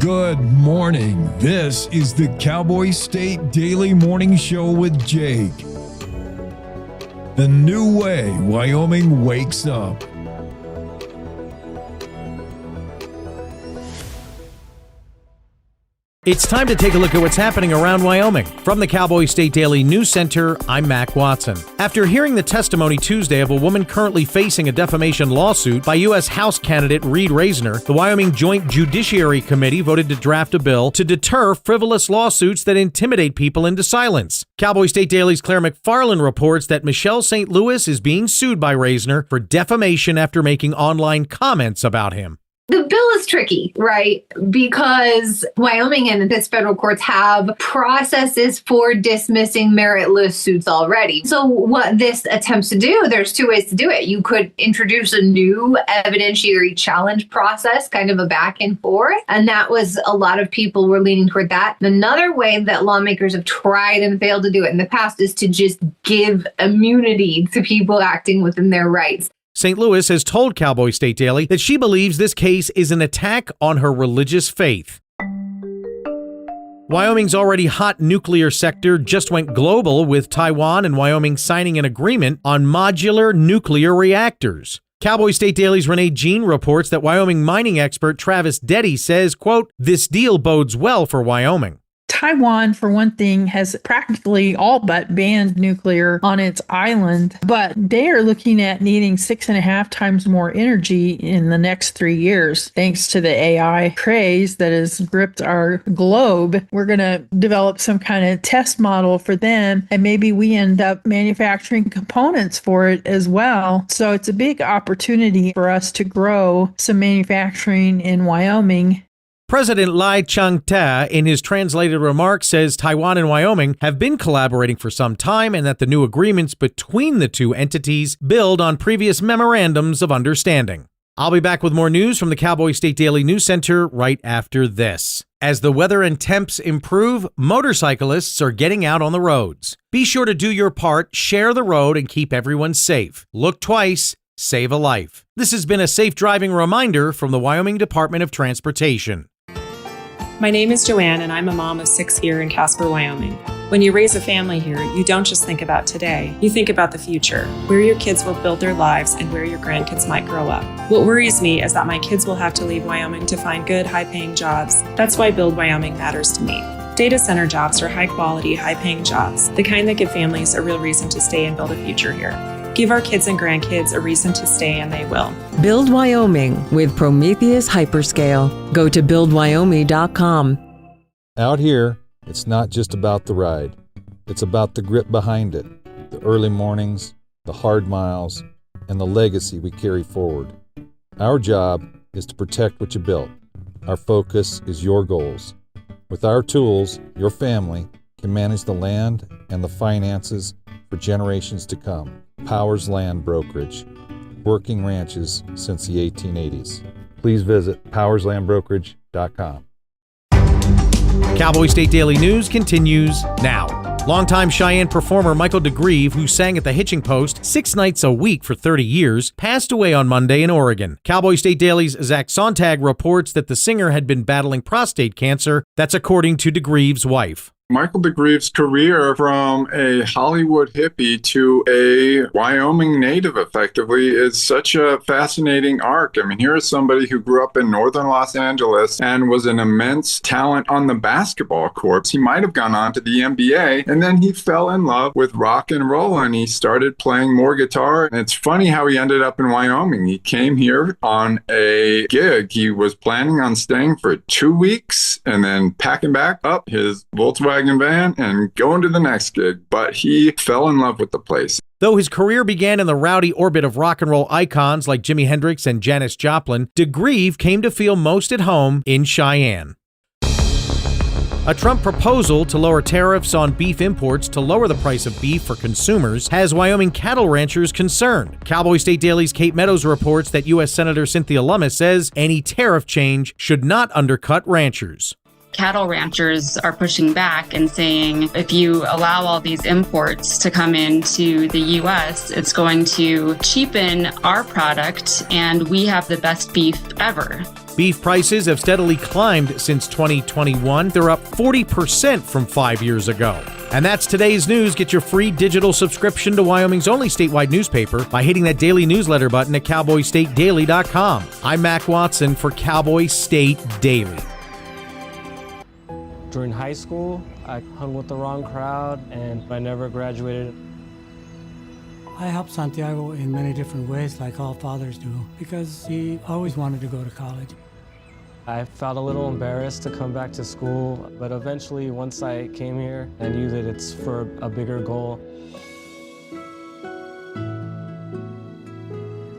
Good morning. This is the Cowboy State Daily Morning Show with Jake. The new way Wyoming wakes up. It's time to take a look at what's happening around Wyoming. From the Cowboy State Daily News Center, I'm Mac Watson. After hearing the testimony Tuesday of a woman currently facing a defamation lawsuit by U.S. House candidate Reed Reisner, the Wyoming Joint Judiciary Committee voted to draft a bill to deter frivolous lawsuits that intimidate people into silence. Cowboy State Daily's Claire McFarland reports that Michelle St. Louis is being sued by Reisner for defamation after making online comments about him. The bill is tricky, right? Because Wyoming and its federal courts have processes for dismissing meritless suits already. So what this attempts to do, there's two ways to do it. You could introduce a new evidentiary challenge process, kind of a back and forth. And that was a lot of people were leaning toward that. Another way that lawmakers have tried and failed to do it in the past is to just give immunity to people acting within their rights. St. Louis has told Cowboy State Daily that she believes this case is an attack on her religious faith. Wyoming's already hot nuclear sector just went global, with Taiwan and Wyoming signing an agreement on modular nuclear reactors. Cowboy State Daily's Renee Jean reports that Wyoming mining expert Travis Deddy says, quote, "This deal bodes well for Wyoming." Taiwan, for one thing, has practically all but banned nuclear on its island, but they are looking at needing 6.5 times more energy in the next 3 years. Thanks to the AI craze that has gripped our globe, we're going to develop some kind of test model for them, and maybe we end up manufacturing components for it as well. So it's a big opportunity for us to grow some manufacturing in Wyoming. President Lai Ching-te, in his translated remarks, says Taiwan and Wyoming have been collaborating for some time and that the new agreements between the two entities build on previous memorandums of understanding. I'll be back with more news from the Cowboy State Daily News Center right after this. As the weather and temps improve, motorcyclists are getting out on the roads. Be sure to do your part, share the road, and keep everyone safe. Look twice, save a life. This has been a safe driving reminder from the Wyoming Department of Transportation. My name is Joanne, and I'm a mom of 6 here in Casper, Wyoming. When you raise a family here, you don't just think about today, you think about the future, where your kids will build their lives and where your grandkids might grow up. What worries me is that my kids will have to leave Wyoming to find good, high-paying jobs. That's why Build Wyoming matters to me. Data center jobs are high-quality, high-paying jobs, the kind that give families a real reason to stay and build a future here. Give our kids and grandkids a reason to stay, and they will. Build Wyoming with Prometheus Hyperscale. Go to buildwyoming.com. Out here, it's not just about the ride. It's about the grit behind it, the early mornings, the hard miles, and the legacy we carry forward. Our job is to protect what you built. Our focus is your goals. With our tools, your family can manage the land and the finances for generations to come. Powers Land Brokerage, working ranches since the 1880s. Please visit powerslandbrokerage.com. Cowboy State Daily News continues now. Longtime Cheyenne performer Michael DeGrieve, who sang at the Hitching Post 6 nights a week for 30 years, passed away on Monday in Oregon. Cowboy State Daily's Zach Sontag reports that the singer had been battling prostate cancer. That's according to DeGrieve's wife. Michael DeGrieve's career from a Hollywood hippie to a Wyoming native, effectively, is such a fascinating arc. I mean, here is somebody who grew up in northern Los Angeles and was an immense talent on the basketball court. He might have gone on to the NBA, and then he fell in love with rock and roll, and he started playing more guitar. And it's funny how he ended up in Wyoming. He came here on a gig. He was planning on staying for 2 weeks and then packing back up his Volkswagen van and going to the next gig, but he fell in love with the place. Though his career began in the rowdy orbit of rock and roll icons like Jimi Hendrix and Janis Joplin, DeGrieve came to feel most at home in Cheyenne. A Trump proposal to lower tariffs on beef imports to lower the price of beef for consumers has Wyoming cattle ranchers concerned. Cowboy State Daily's Kate Meadows reports that U.S. Senator Cynthia Lummis says any tariff change should not undercut ranchers. Cattle ranchers are pushing back and saying if you allow all these imports to come into the U.S., it's going to cheapen our product, and we have the best beef ever. Beef prices have steadily climbed since 2021. They're up 40% from 5 years ago. And that's today's news. Get your free digital subscription to Wyoming's only statewide newspaper by hitting that daily newsletter button at cowboystatedaily.com. I'm Mac Watson for Cowboy State Daily. During high school, I hung with the wrong crowd and I never graduated. I helped Santiago in many different ways, like all fathers do, because he always wanted to go to college. I felt a little embarrassed to come back to school, but eventually, once I came here, I knew that it's for a bigger goal.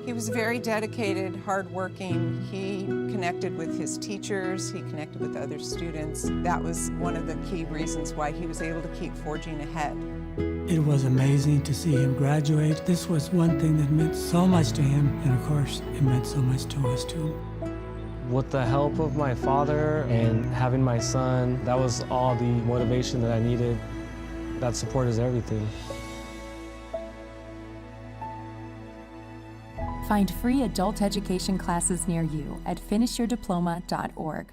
He was very dedicated, hardworking. He connected with his teachers. He connected with other students. That was one of the key reasons why he was able to keep forging ahead. It was amazing to see him graduate. This was one thing that meant so much to him, and of course, it meant so much to us too. With the help of my father and having my son, that was all the motivation that I needed. That support is everything. Find free adult education classes near you at finishyourdiploma.org.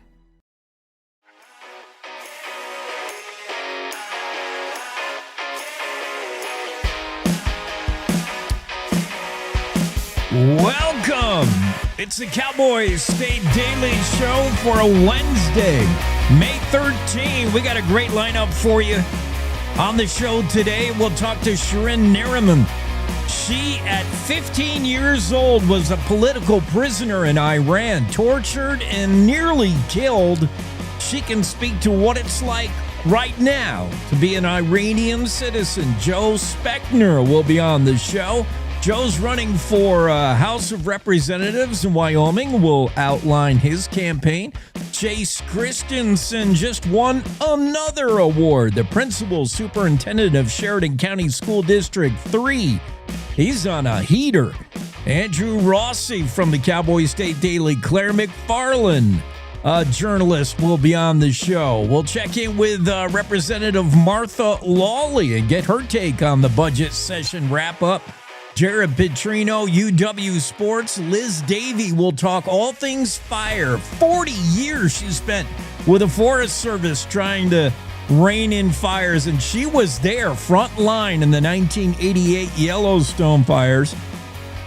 Welcome! It's the Cowboy State Daily Show for a Wednesday, May 13. We got a great lineup for you. On the show today, we'll talk to Shirin Nariman. She, at 15 years old, was a political prisoner in Iran, tortured and nearly killed. She can speak to what it's like right now to be an Iranian citizen. Joe Speckner will be on the show. Joe's running for House of Representatives in Wyoming. Will outline his campaign. Chase Christensen just won another award, the principal superintendent of Sheridan County School District 3. He's on a heater. Andrew Rossi from the Cowboy State Daily, Claire McFarland, a journalist, will be on the show. We'll check in with Representative Martha Lawley and get her take on the budget session wrap-up. Jared Petrino, UW Sports. Liz Davy will talk all things fire. 40 years she spent with the Forest Service trying to rein in fires, and she was there front line in the 1988 Yellowstone fires.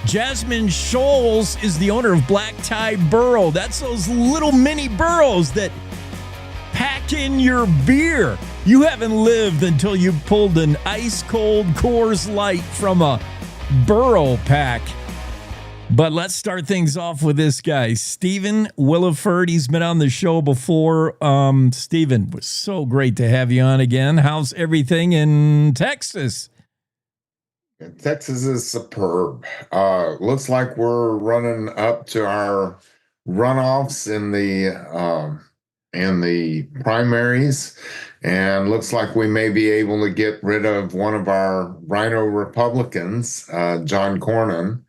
Jasmine Scholes is the owner of Black Tie Burro. That's those little mini burros that pack in your beer. You haven't lived until you pulled an ice-cold Coors Light from a Burro pack. But let's start things off with this guy, Stephen Willeford. He's been on the show before. Stephen, it was so great to have you on again. How's everything in Texas? Texas is superb. Looks like we're running up to our runoffs in the primaries, and looks like we may be able to get rid of one of our Rhino Republicans, John Cornyn.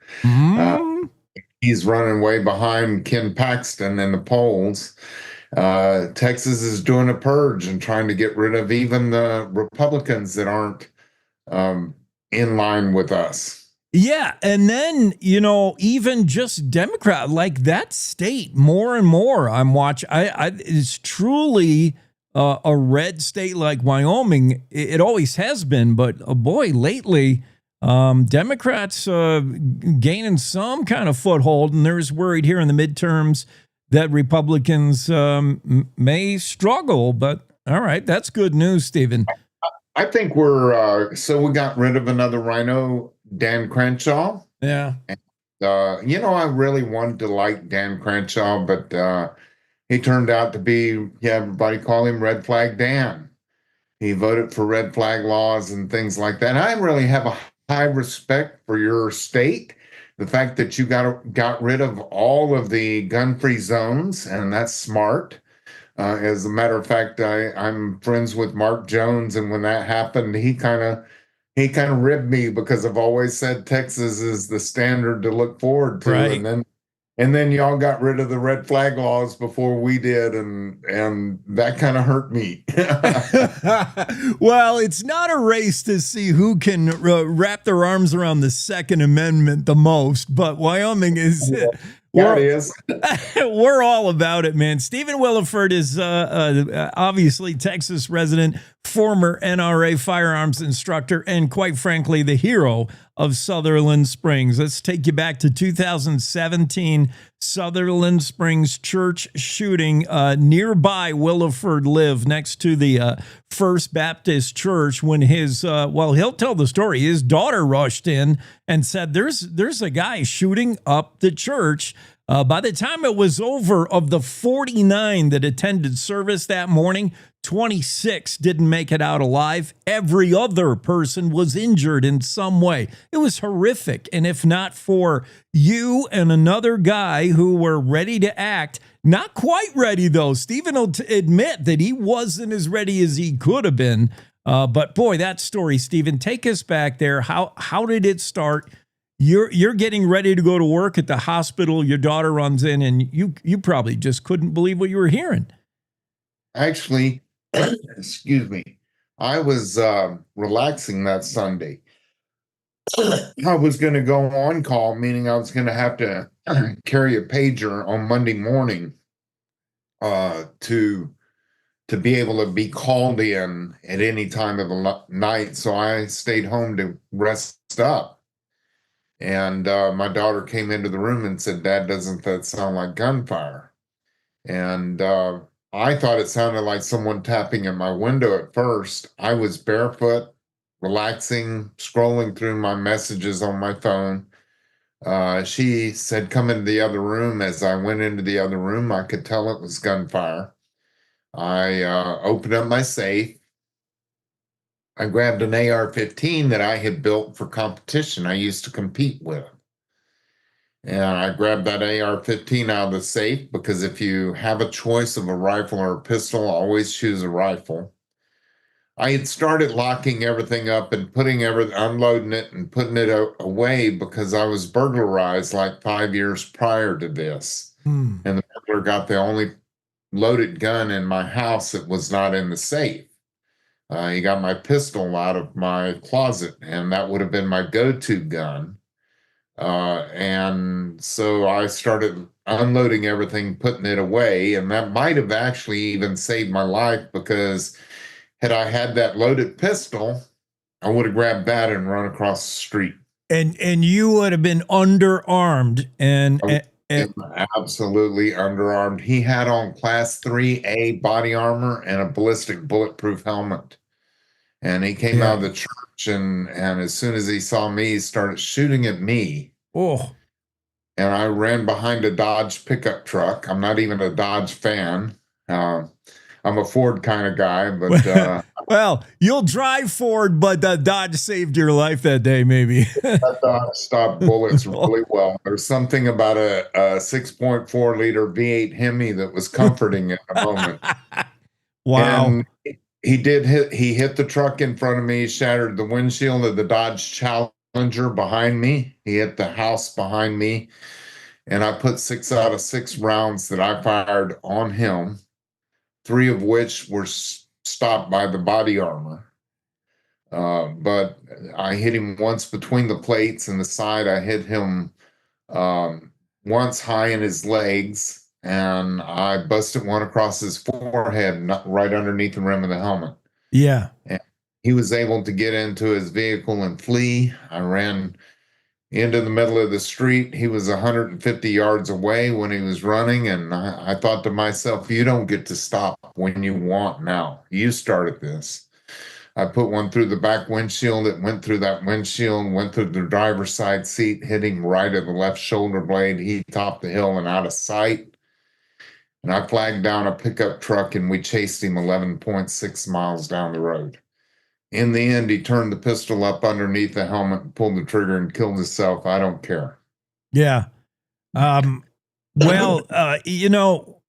He's running way behind Ken Paxton in the polls. Texas is doing a purge and trying to get rid of even the Republicans that aren't in line with us. Yeah, and then, even just Democrat, like that state, more and more I'm watching. It's truly a red state like Wyoming. It always has been, but boy, lately, Democrats gaining some kind of foothold, and there's worried here in the midterms that Republicans may struggle. But all right, that's good news, Stephen. I think we're so we got rid of another Rhino, Dan Crenshaw. Yeah. And, I really wanted to like Dan Crenshaw, but he turned out to be, everybody call him Red Flag Dan. He voted for red flag laws and things like that. And I really have a high respect for your state. The fact that you got rid of all of the gun-free zones, and that's smart. As a matter of fact, I'm friends with Mark Jones, and when that happened, he kind of ribbed me because I've always said Texas is the standard to look forward to, right. and And then y'all got rid of the red flag laws before we did, and that kind of hurt me. Well, it's not a race to see who can wrap their arms around the Second Amendment the most, but Wyoming is. We're all about it, man. Stephen Willeford is obviously Texas resident, former NRA firearms instructor, and quite frankly, the hero of Sutherland Springs. Let's take you back to 2017, Sutherland Springs church shooting nearby Willeford lived, next to the First Baptist Church, when his, he'll tell the story. His daughter rushed in and said, there's a guy shooting up the church. By the time it was over, of the 49 that attended service that morning, 26 didn't make it out alive. Every other person was injured in some way. It was horrific. And if not for you and another guy who were ready to act, not quite ready though. Stephen will admit that he wasn't as ready as he could have been. But boy, that story, Stephen, take us back there. How did it start? You're getting ready to go to work at the hospital. Your daughter runs in, and you probably just couldn't believe what you were hearing. Actually, excuse me, I was relaxing that Sunday. I was going to go on call, meaning I was going to have to carry a pager on Monday morning to be able to be called in at any time of the night. So I stayed home to rest up. And my daughter came into the room and said, "Dad, doesn't that sound like gunfire?" And I thought it sounded like someone tapping at my window at first. I was barefoot, relaxing, scrolling through my messages on my phone. She said, "Come into the other room." As I went into the other room, I could tell it was gunfire. I opened up my safe. I grabbed an AR-15 that I had built for competition. I used to compete with. And I grabbed that AR-15 out of the safe, because if you have a choice of a rifle or a pistol, always choose a rifle. I had started locking everything up and unloading it and putting it away, because I was burglarized like 5 years prior to this. And the burglar got the only loaded gun in my house that was not in the safe. He got my pistol out of my closet, and that would have been my go-to gun. And so I started unloading everything, putting it away, and that might have actually even saved my life, because had I had that loaded pistol, I would have grabbed that and run across the street. And you would have been underarmed and absolutely underarmed. He had on Class 3A body armor and a ballistic bulletproof helmet. And he came out of the church, and as soon as he saw me, he started shooting at me. Oh. And I ran behind a Dodge pickup truck. I'm not even a Dodge fan. I'm a Ford kind of guy, but well, you'll drive Ford, but Dodge saved your life that day, maybe. That Dodge stopped bullets really well. There's something about a 6.4 liter V8 Hemi that was comforting at the moment. Wow. And he hit the truck in front of me, shattered the windshield of the Dodge Challenger behind me. He hit the house behind me, and I put 6 out of 6 rounds that I fired on him, 3 of which were stopped by the body armor. But I hit him once between the plates and the side. I hit him once high in his legs, and I busted one across his forehead, right underneath the rim of the helmet. Yeah. And he was able to get into his vehicle and flee. I ran into the middle of the street. He was 150 yards away when he was running, and I thought to myself, you don't get to stop when you want now. You started this. I put one through the back windshield. It went through that windshield, went through the driver's side seat, hit him right at the left shoulder blade. He topped the hill and out of sight. And I flagged down a pickup truck, and we chased him 11.6 miles down the road. In the end, he turned the pistol up underneath the helmet and pulled the trigger and killed himself. I don't care. Yeah. Well,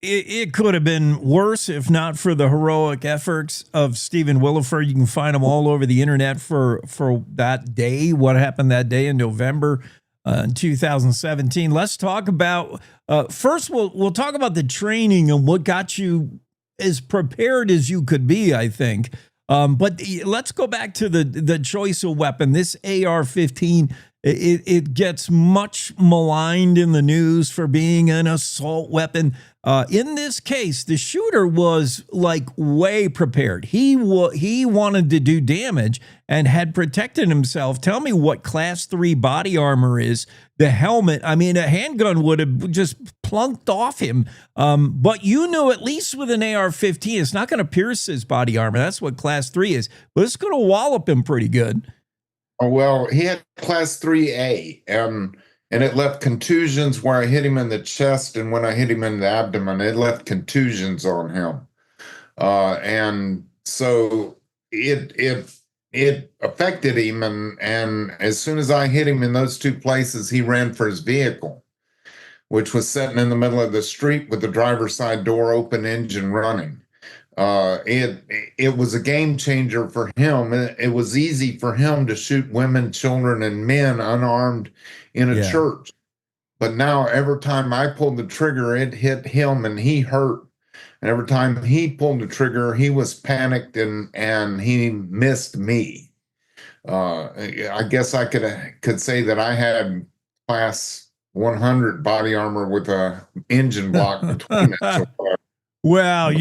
it could have been worse if not for the heroic efforts of Stephen Willeford. You can find them all over the internet for that day, what happened that day in November in 2017. Let's talk about first. We'll talk about the training and what got you as prepared as you could be, I think. But let's go back to the choice of weapon. This AR-15. It gets much maligned in the news for being an assault weapon. In this case, the shooter was like way prepared. He wanted to do damage and had protected himself. Tell me what Class 3 body armor is. The helmet, I mean, a handgun would have just plunked off him. But you knew at least with an AR-15, it's not going to pierce his body armor. That's what Class 3 is. But it's going to wallop him pretty good. Oh, well, he had Class 3A, and it left contusions where I hit him in the chest, and when I hit him in the abdomen, it left contusions on him. And so it affected him, and as soon as I hit him in those two places, he ran for his vehicle, which was sitting in the middle of the street with the driver's side door open, engine running. It was a game changer for him. It was easy for him to shoot women, children, and men unarmed in a church. But now every time I pulled the trigger, it hit him and he hurt. And every time he pulled the trigger, he was panicked and he missed me. I guess I could say that I had Class 100 body armor with a engine block between it. Well,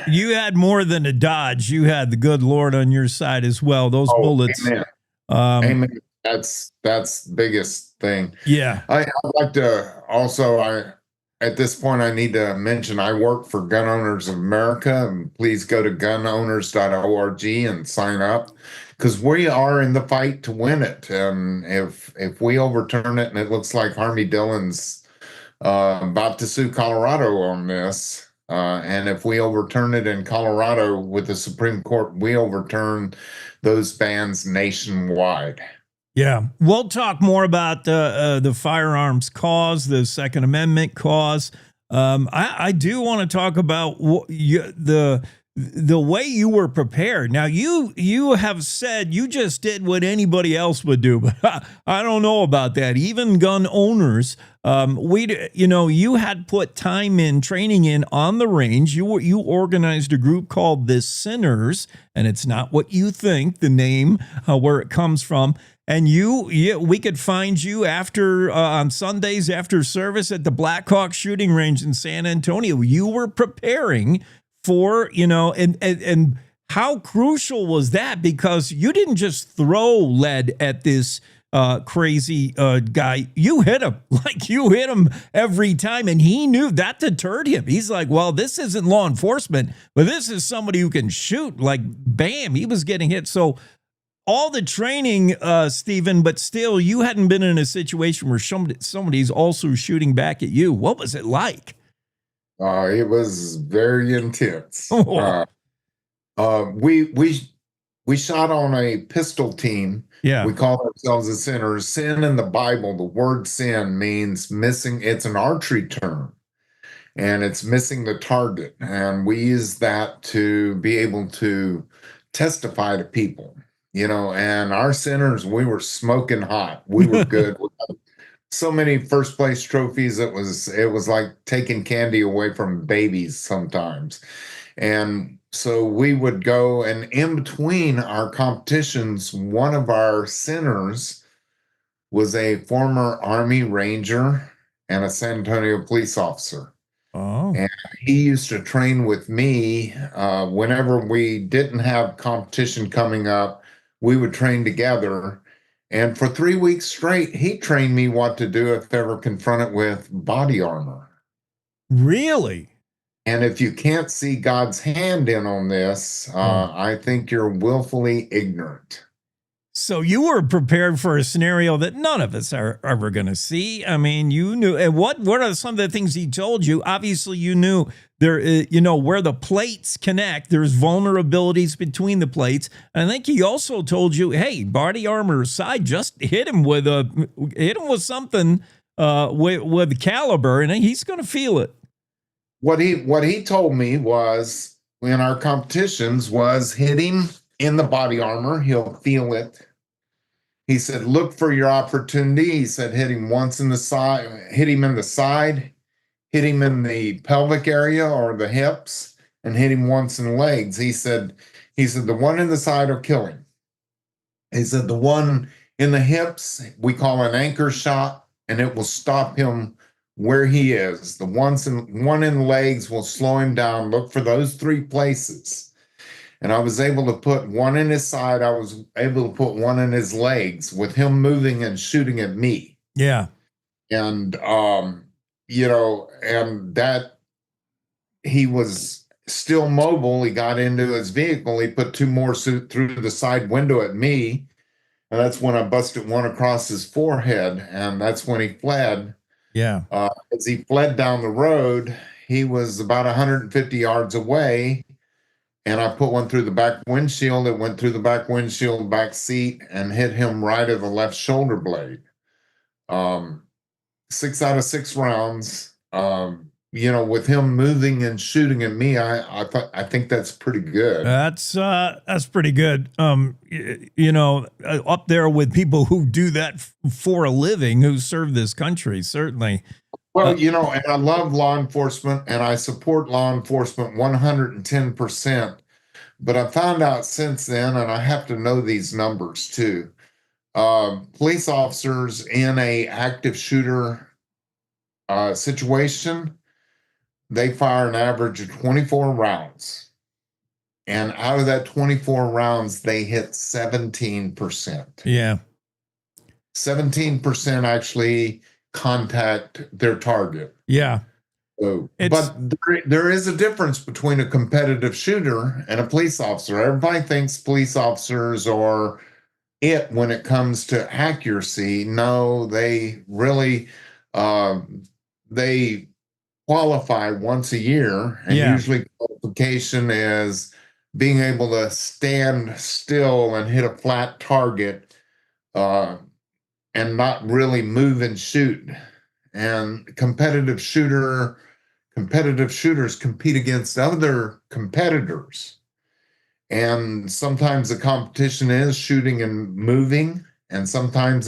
you had more than a dodge. You had the good Lord on your side as well. Those bullets. Amen. Amen. That's the biggest thing. Yeah. I'd like to also, at this point, I need to mention I work for Gun Owners of America. And please go to gunowners.org and sign up, because we are in the fight to win it. And if we overturn it, and it looks like Harvey Dillon's about to sue Colorado on this, and if we overturn it in Colorado with the Supreme Court, we overturn those bans nationwide. Yeah, we'll talk more about the firearms cause, the Second Amendment cause. I do want to talk about the way you were prepared. Now, you have said you just did what anybody else would do, but I don't know about that. Even gun owners, you had put time in, training in on the range. You organized a group called the Sinners, and it's not what you think, the name, where it comes from. And we could find you after on Sundays after service at the Blackhawk shooting range in San Antonio. You were preparing for, and how crucial was that? Because you didn't just throw lead at this crazy guy. You hit him every time, and he knew that deterred him. He's like, well, this isn't law enforcement, but this is somebody who can shoot. Like, bam, he was getting hit. So all the training, Stephen, but still, you hadn't been in a situation where somebody's also shooting back at you. What was it like? It was very intense. We shot on a pistol team. Yeah. We call ourselves the Sinners. Sin in the Bible, the word sin means missing. It's an archery term, and it's missing the target. And we use that to be able to testify to people. And our Sinners, we were smoking hot. We were good. We had so many first place trophies. It was like taking candy away from babies sometimes. And so we would go, and in between our competitions, one of our Sinners was a former Army Ranger and a San Antonio police officer. Oh. And he used to train with me whenever we didn't have competition coming up. We would train together, and for 3 weeks straight, he trained me what to do if ever confronted with body armor. Really? And if you can't see God's hand in on this, I think you're willfully ignorant. So you were prepared for a scenario that none of us are ever going to see. I mean, you knew. And what are some of the things he told you? Obviously, you knew there, where the plates connect, there's vulnerabilities between the plates. And I think he also told you, hey, body armor aside, just hit him with something with caliber, and he's going to feel it. What he told me was, in our competitions, was hit him in the body armor. He'll feel it. He said, look for your opportunity. He said, hit him once in the side, hit him in the side, hit him in the pelvic area or the hips, and hit him once in the legs. He said, the one in the side will kill him. He said, the one in the hips, we call an anchor shot, and it will stop him where he is. The one in the legs will slow him down. Look for those 3 places. And I was able to put one in his side. I was able to put one in his legs with him moving and shooting at me. Yeah. And, and that he was still mobile. He got into his vehicle. He put 2 more through the side window at me. And that's when I busted one across his forehead. And that's when he fled. Yeah. As he fled down the road, he was about 150 yards away. And I put one through the back windshield. It went through the back windshield, back seat, and hit him right at the left shoulder blade. 6 out of 6 rounds. With him moving and shooting at me, I think that's pretty good. That's pretty good. Up there with people who do that for a living, who serve this country, certainly. Well, and I love law enforcement, and I support law enforcement 110%. But I found out since then, and I have to know these numbers too, police officers in a active shooter situation, they fire an average of 24 rounds. And out of that 24 rounds, they hit 17%. Yeah. 17% actually contact their target. Yeah. So, but there is a difference between a competitive shooter and a police officer. Everybody thinks police officers are it when it comes to accuracy. No, they really they qualify once a year, and usually qualification is being able to stand still and hit a flat target and not really move and shoot. And competitive shooters compete against other competitors. And sometimes the competition is shooting and moving, and sometimes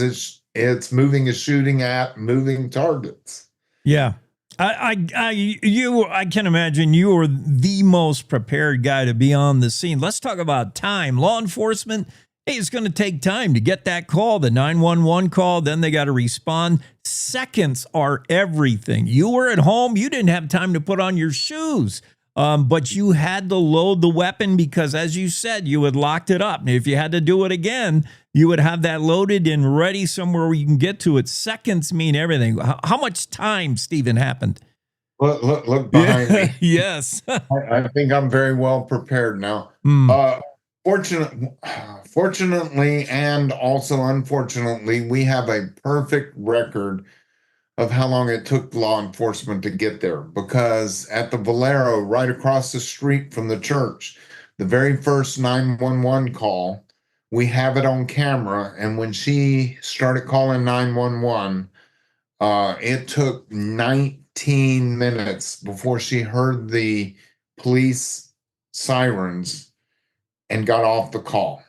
it's moving and shooting at moving targets. Yeah. I can imagine you are the most prepared guy to be on the scene. Let's talk about time. Law enforcement, hey, it's going to take time to get that call, the 911 call. Then they got to respond. Seconds are everything. You were at home. You didn't have time to put on your shoes, but you had to load the weapon because, as you said, you had locked it up. And if you had to do it again, you would have that loaded and ready somewhere where you can get to it. Seconds mean everything. How much time, Stephen, happened? Look behind me. Yes. I think I'm very well prepared now. Fortunately, and also unfortunately, we have a perfect record of how long it took law enforcement to get there. Because at the Valero, right across the street from the church, the very first 911 call, we have it on camera. And when she started calling 911, it took 19 minutes before she heard the police sirens and got off the call.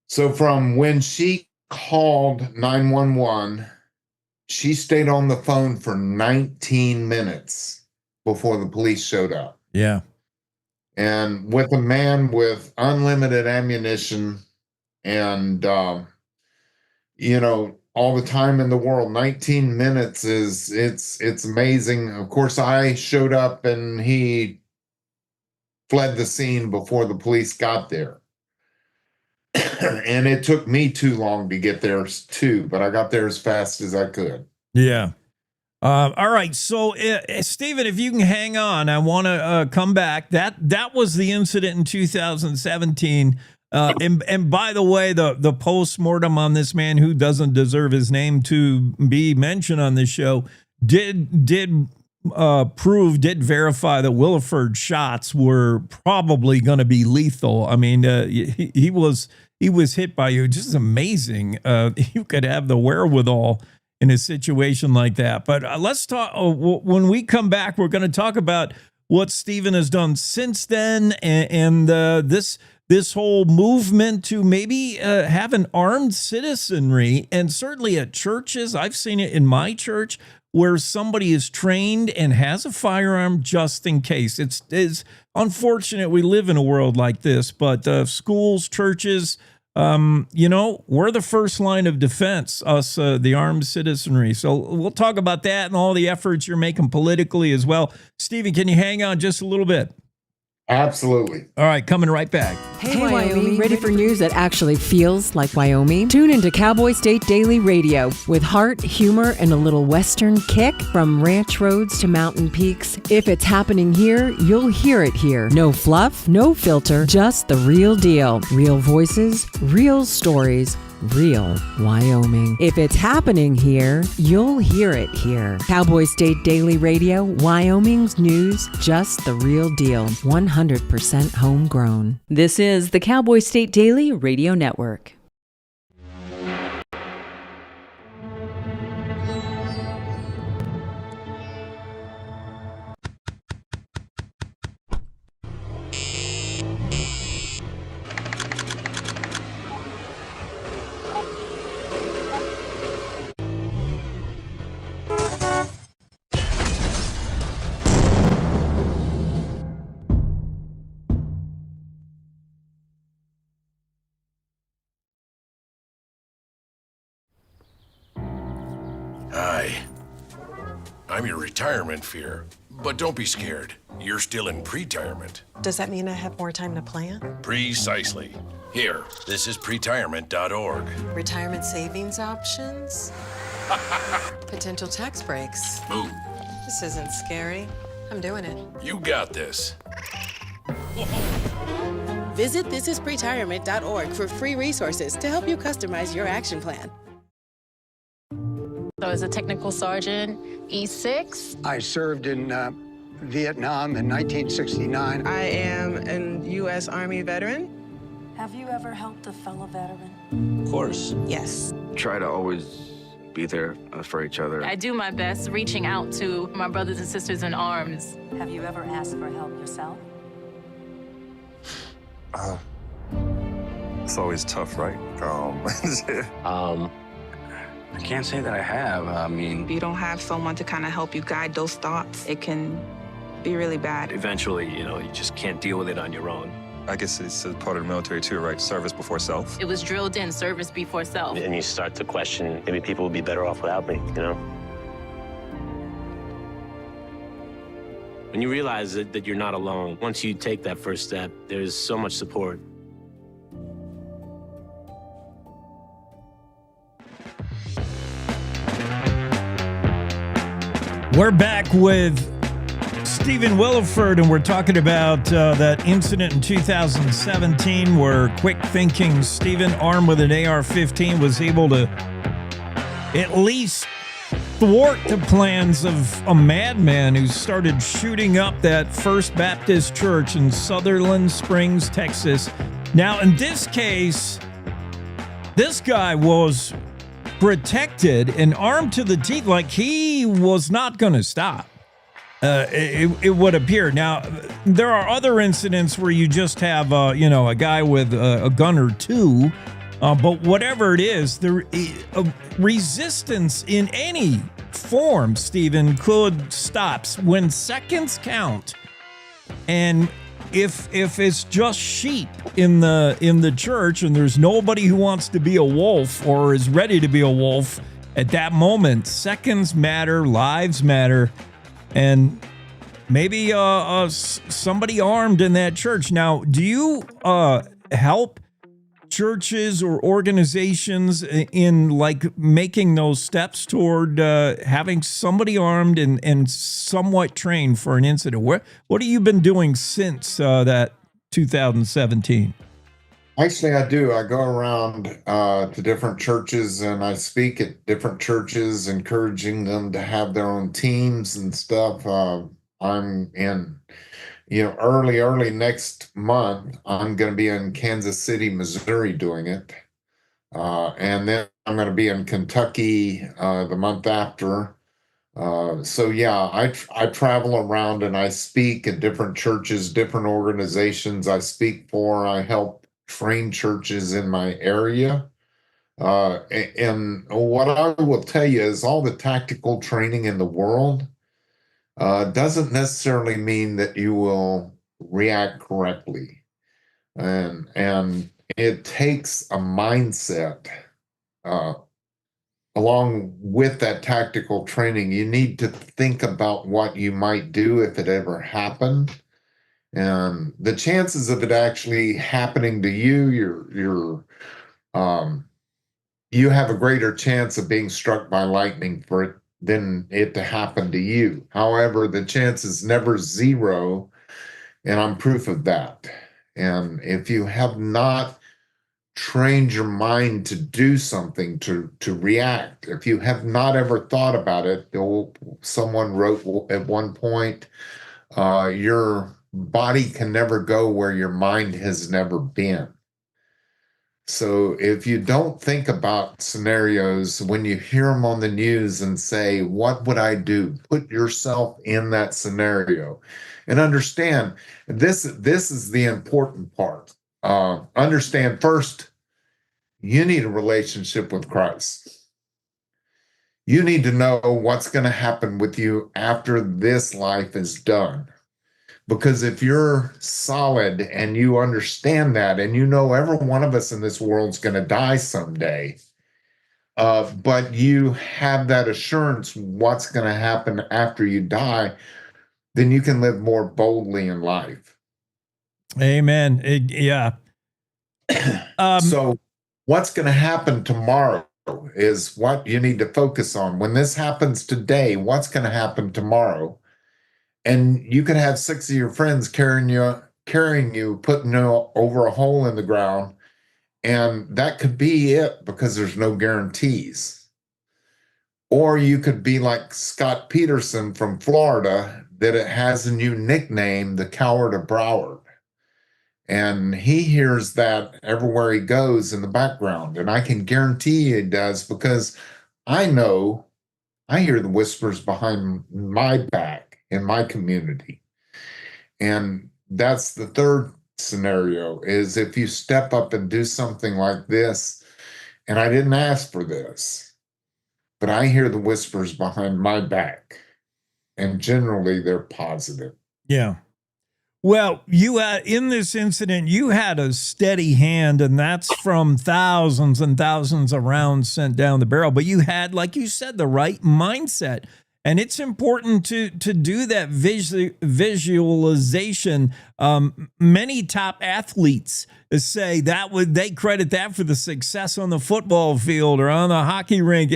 So from when she called 911, she stayed on the phone for 19 minutes before the police showed up. Yeah. And with a man with unlimited ammunition and, all the time in the world, 19 minutes it's amazing. Of course, I showed up and he fled the scene before the police got there. And it took me too long to get there too, but I got there as fast as I could. Yeah. All right. So, Stephen, if you can hang on, I want to come back. That was the incident in 2017. And by the way, the postmortem on this man who doesn't deserve his name to be mentioned on this show did verify that Willeford shots were probably going to be lethal. I mean, he was hit by you. Just amazing. You could have the wherewithal in a situation like that. But let's talk. When we come back, we're going to talk about what Stephen has done since then, and this this whole movement to maybe have an armed citizenry, and certainly at churches. I've seen it in my church where somebody is trained and has a firearm just in case. It's unfortunate we live in a world like this, but schools, churches, we're the first line of defense, us, the armed citizenry. So we'll talk about that and all the efforts you're making politically as well. Stephen, can you hang on just a little bit? Absolutely. All right, coming right back. Hey, Wyoming, ready for news that actually feels like Wyoming? Tune into Cowboy State Daily Radio with heart, humor, and a little Western kick from ranch roads to mountain peaks. If it's happening here, you'll hear it here. No fluff, no filter, just the real deal. Real voices, real stories, real Wyoming. If it's happening here, you'll hear it here. Cowboy State Daily Radio, Wyoming's news, just the real deal. 100% homegrown. This is the Cowboy State Daily Radio Network. Hi. I'm your retirement fear, but don't be scared. You're still in pre-retirement. Does that mean I have more time to plan? Precisely. Here, this is pretirement.org. Retirement savings options? Potential tax breaks? Move. This isn't scary. I'm doing it. You got this. Visit thisispretirement.org for free resources to help you customize your action plan. So as a technical sergeant, E6. I served in Vietnam in 1969. I am a U.S. Army veteran. Have you ever helped a fellow veteran? Of course. Yes. Try to always be there for each other. I do my best reaching out to my brothers and sisters in arms. Have you ever asked for help yourself? It's always tough, right? I can't say that I have. I mean, if you don't have someone to kind of help you guide those thoughts, it can be really bad. eventually, you just can't deal with it on your own. I guess it's a part of the military too, right? Service before self. It was drilled in, service before self. And you start to question, maybe people would be better off without me, When you realize that you're not alone, once you take that first step, there's so much support. We're back with Stephen Willeford, and we're talking about that incident in 2017 where quick-thinking Stephen, armed with an AR-15, was able to at least thwart the plans of a madman who started shooting up that First Baptist Church in Sutherland Springs, Texas. Now, in this case, this guy was protected and armed to the teeth, like he was not going to stop. It would appear. Now, there are other incidents where you just have, a guy with a gun or two. But whatever it is, the resistance in any form, Stephen, could stop when seconds count. And if it's just sheep in the church and there's nobody who wants to be a wolf or is ready to be a wolf at that moment, seconds matter, lives matter, and maybe somebody armed in that church. Now, do you help churches or organizations in like making those steps toward having somebody armed and somewhat trained for an incident? What have you been doing since that 2017? Actually, I do. I go around to different churches and I speak at different churches, encouraging them to have their own teams and stuff. I'm in, early next month, I'm going to be in Kansas City, Missouri doing it. And then I'm going to be in Kentucky the month after, So yeah, I travel around and I speak at different churches, different organizations I speak for. I help train churches in my area. And what I will tell you is all the tactical training in the world doesn't necessarily mean that you will react correctly. And it takes a mindset along with that tactical training. You need to think about what you might do if it ever happened. And the chances of it actually happening to you, you have a greater chance of being struck by lightning for it than it to happen to you. However, the chance is never zero, and I'm proof of that. And if you have not trained your mind to do something, to react, if you have not ever thought about it, someone wrote at one point, your body can never go where your mind has never been. So if you don't think about scenarios, when you hear them on the news and say, what would I do? Put yourself in that scenario and understand this is the important part. Understand first, you need a relationship with Christ. You need to know what's going to happen with you after this life is done. Because if you're solid and you understand that, and you know every one of us in this world's going to die someday, but you have that assurance what's going to happen after you die, then you can live more boldly in life. Amen. Yeah. So what's going to happen tomorrow is what you need to focus on. When this happens today, what's going to happen tomorrow? And you can have 6 of your friends carrying you, putting you over a hole in the ground, and that could be it because there's no guarantees. Or you could be like Scott Peterson from Florida, that it has a new nickname, the Coward of Broward. And he hears that everywhere he goes in the background. And I can guarantee he does, because I hear the whispers behind my back in my community. And that's the third scenario, is if you step up and do something like this, and I didn't ask for this, but I hear the whispers behind my back, and generally they're positive. Yeah. Well, you in this incident, you had a steady hand, and that's from thousands and thousands of rounds sent down the barrel. But you had, like you said, the right mindset. And it's important to do that visualization. Many top athletes say they credit that for the success on the football field or on the hockey rink.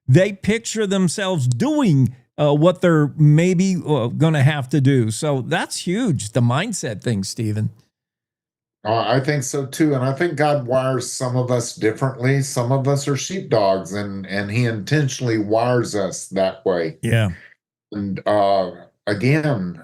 They picture themselves doing what they're maybe going to have to do. So that's huge, the mindset thing, Stephen. I think so too. And I think God wires some of us differently. Some of us are sheepdogs, and he intentionally wires us that way. Yeah. And again,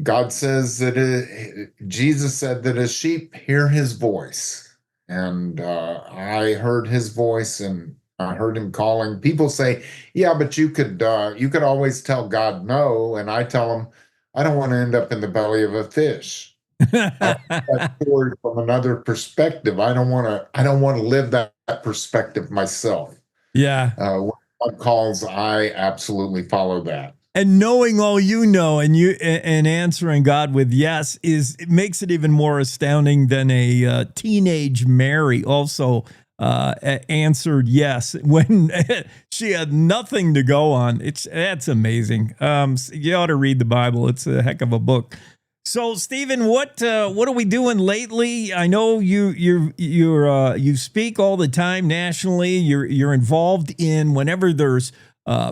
God says that Jesus said that his sheep hear his voice. And I heard his voice, and I heard him calling. People say, yeah, but you could always tell God no. And I tell him, I don't want to end up in the belly of a fish. That story from another perspective. I don't want to live that perspective myself. Yeah. When God calls, I absolutely follow that. And knowing all you know, and answering God with yes it makes it even more astounding than a teenage Mary also answered yes when she had nothing to go on. That's amazing. You ought to read the Bible. It's a heck of a book. So, Stephen, what are we doing lately? I know you speak all the time nationally. You're involved in whenever there's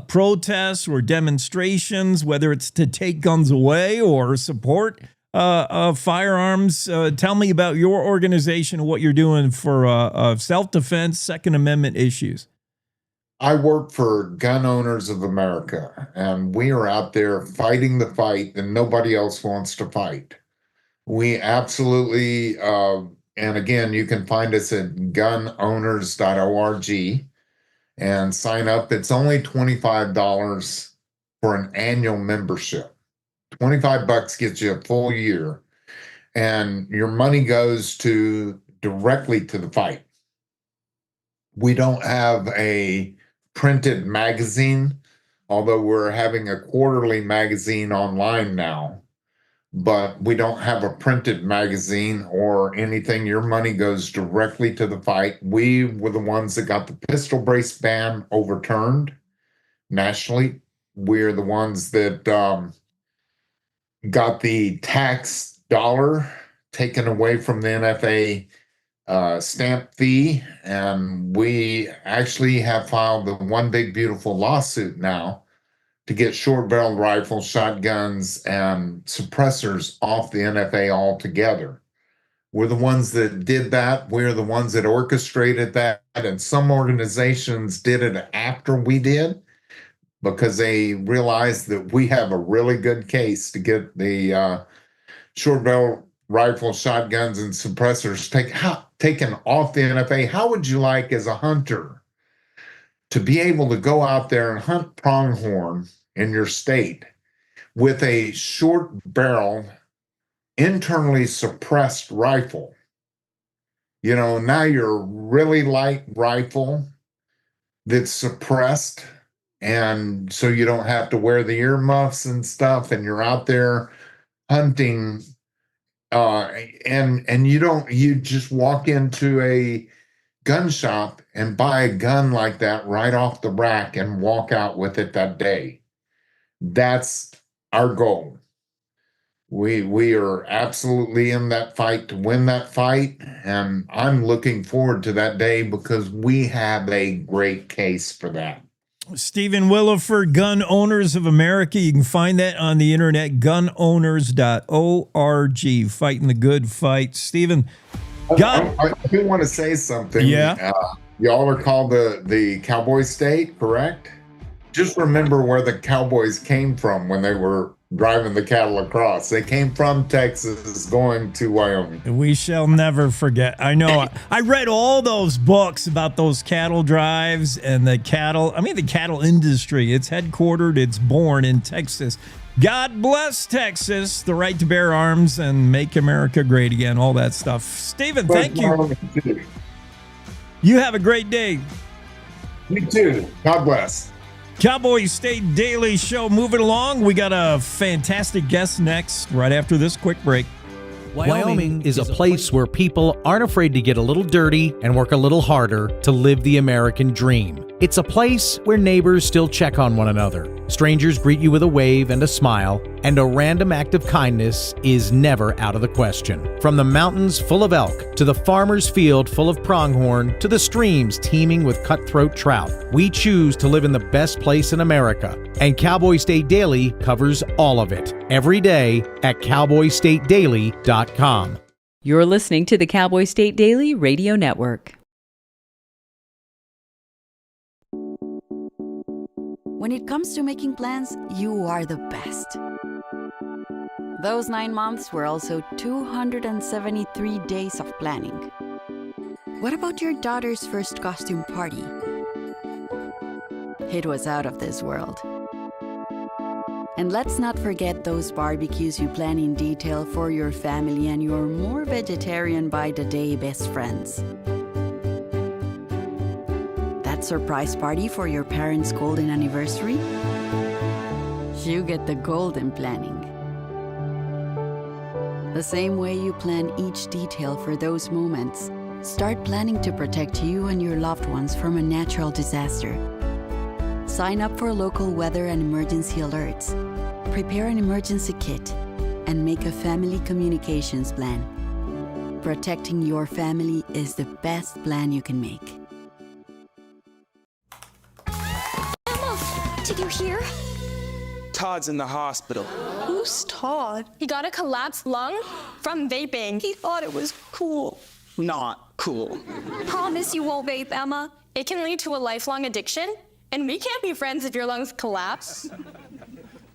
protests or demonstrations, whether it's to take guns away or support firearms. Tell me about your organization and what you're doing for self-defense, Second Amendment issues. I work for Gun Owners of America, and we are out there fighting the fight that nobody else wants to fight. We absolutely, and again, you can find us at gunowners.org. and sign up. It's only $25 for an annual membership. $25 gets you a full year, and your money goes directly to the fight. We don't have a printed magazine, although we're having a quarterly magazine online now, but we don't have a printed magazine or anything. Your money goes directly to the fight. We were the ones that got the pistol brace ban overturned nationally. We're the ones that got the tax dollar taken away from the NFA stamp fee, and we actually have filed the One Big Beautiful lawsuit now to get short-barreled rifles, shotguns, and suppressors off the NFA altogether. We're the ones that did that. We're the ones that orchestrated that, and some organizations did it after we did because they realized that we have a really good case to get the short-barrel rifles, shotguns, and suppressors taken off the NFA. How would you like, as a hunter, to be able to go out there and hunt pronghorn in your state with a short barrel, internally suppressed rifle? You know, now you're a really light rifle that's suppressed, and so you don't have to wear the earmuffs and stuff, and you're out there hunting, and you just walk into a gun shop and buy a gun like that right off the rack and walk out with it that day. That's our goal. We are absolutely in that fight to win that fight, and I'm looking forward to that day because we have a great case for that. Stephen Willeford, Gun Owners of America. You can find that on the internet, gunowners.org, fighting the good fight. Stephen, I do want to say something. Yeah. Y'all are called the Cowboy State, correct? Just remember where the Cowboys came from when they were driving the cattle across. They came from Texas going to Wyoming. We shall never forget. I know. I read all those books about those cattle drives and the cattle industry. It's headquartered, it's born in Texas. God bless Texas, the right to bear arms and make America great again, all that stuff. Stephen, thank you. You have a great day. You too. God bless. Cowboy State Daily Show moving along. We got a fantastic guest next, right after this quick break. Wyoming is a place where people aren't afraid to get a little dirty and work a little harder to live the American dream. It's a place where neighbors still check on one another. Strangers greet you with a wave and a smile, and a random act of kindness is never out of the question. From the mountains full of elk, to the farmer's field full of pronghorn, to the streams teeming with cutthroat trout, we choose to live in the best place in America. And Cowboy State Daily covers all of it, every day at cowboystatedaily.com. You're listening to the Cowboy State Daily Radio Network. When it comes to making plans, you are the best. Those 9 months were also 273 days of planning. What about your daughter's first costume party? It was out of this world. And let's not forget those barbecues you plan in detail for your family and your more vegetarian by the day best friends. That surprise party for your parents' golden anniversary? You get the golden planning. The same way you plan each detail for those moments, start planning to protect you and your loved ones from a natural disaster. Sign up for local weather and emergency alerts. Prepare an emergency kit and make a family communications plan. Protecting your family is the best plan you can make. Did you hear? Todd's in the hospital. Who's Todd? He got a collapsed lung from vaping. He thought it was cool. Not cool. Promise you won't vape, Emma. It can lead to a lifelong addiction, and we can't be friends if your lungs collapse.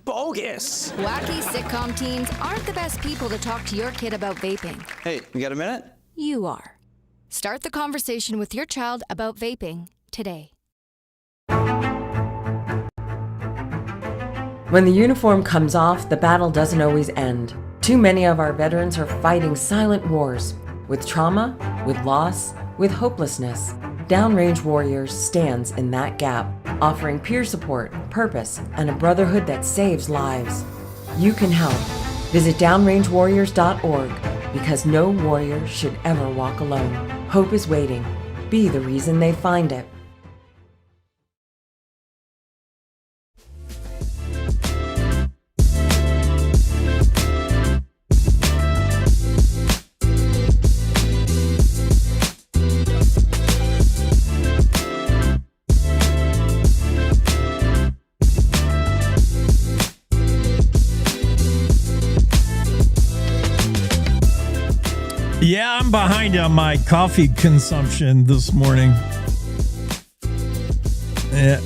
Bogus. Wacky sitcom teens aren't the best people to talk to your kid about vaping. Hey, you got a minute? You are. Start the conversation with your child about vaping today. When the uniform comes off, the battle doesn't always end. Too many of our veterans are fighting silent wars with trauma, with loss, with hopelessness. Downrange Warriors stands in that gap, offering peer support, purpose, and a brotherhood that saves lives. You can help. Visit downrangewarriors.org because no warrior should ever walk alone. Hope is waiting. Be the reason they find it. Yeah, I'm behind on my coffee consumption this morning. Yeah,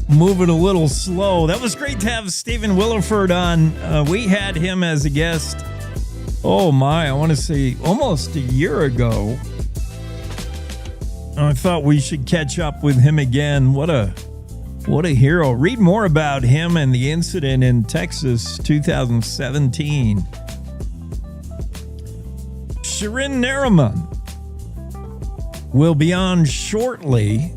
moving a little slow. That was great to have Stephen Willeford on. We had him as a guest, oh my, I want to say almost a year ago. I thought we should catch up with him again. What a hero. Read more about him and the incident in Texas 2017. Shirin Nariman will be on shortly,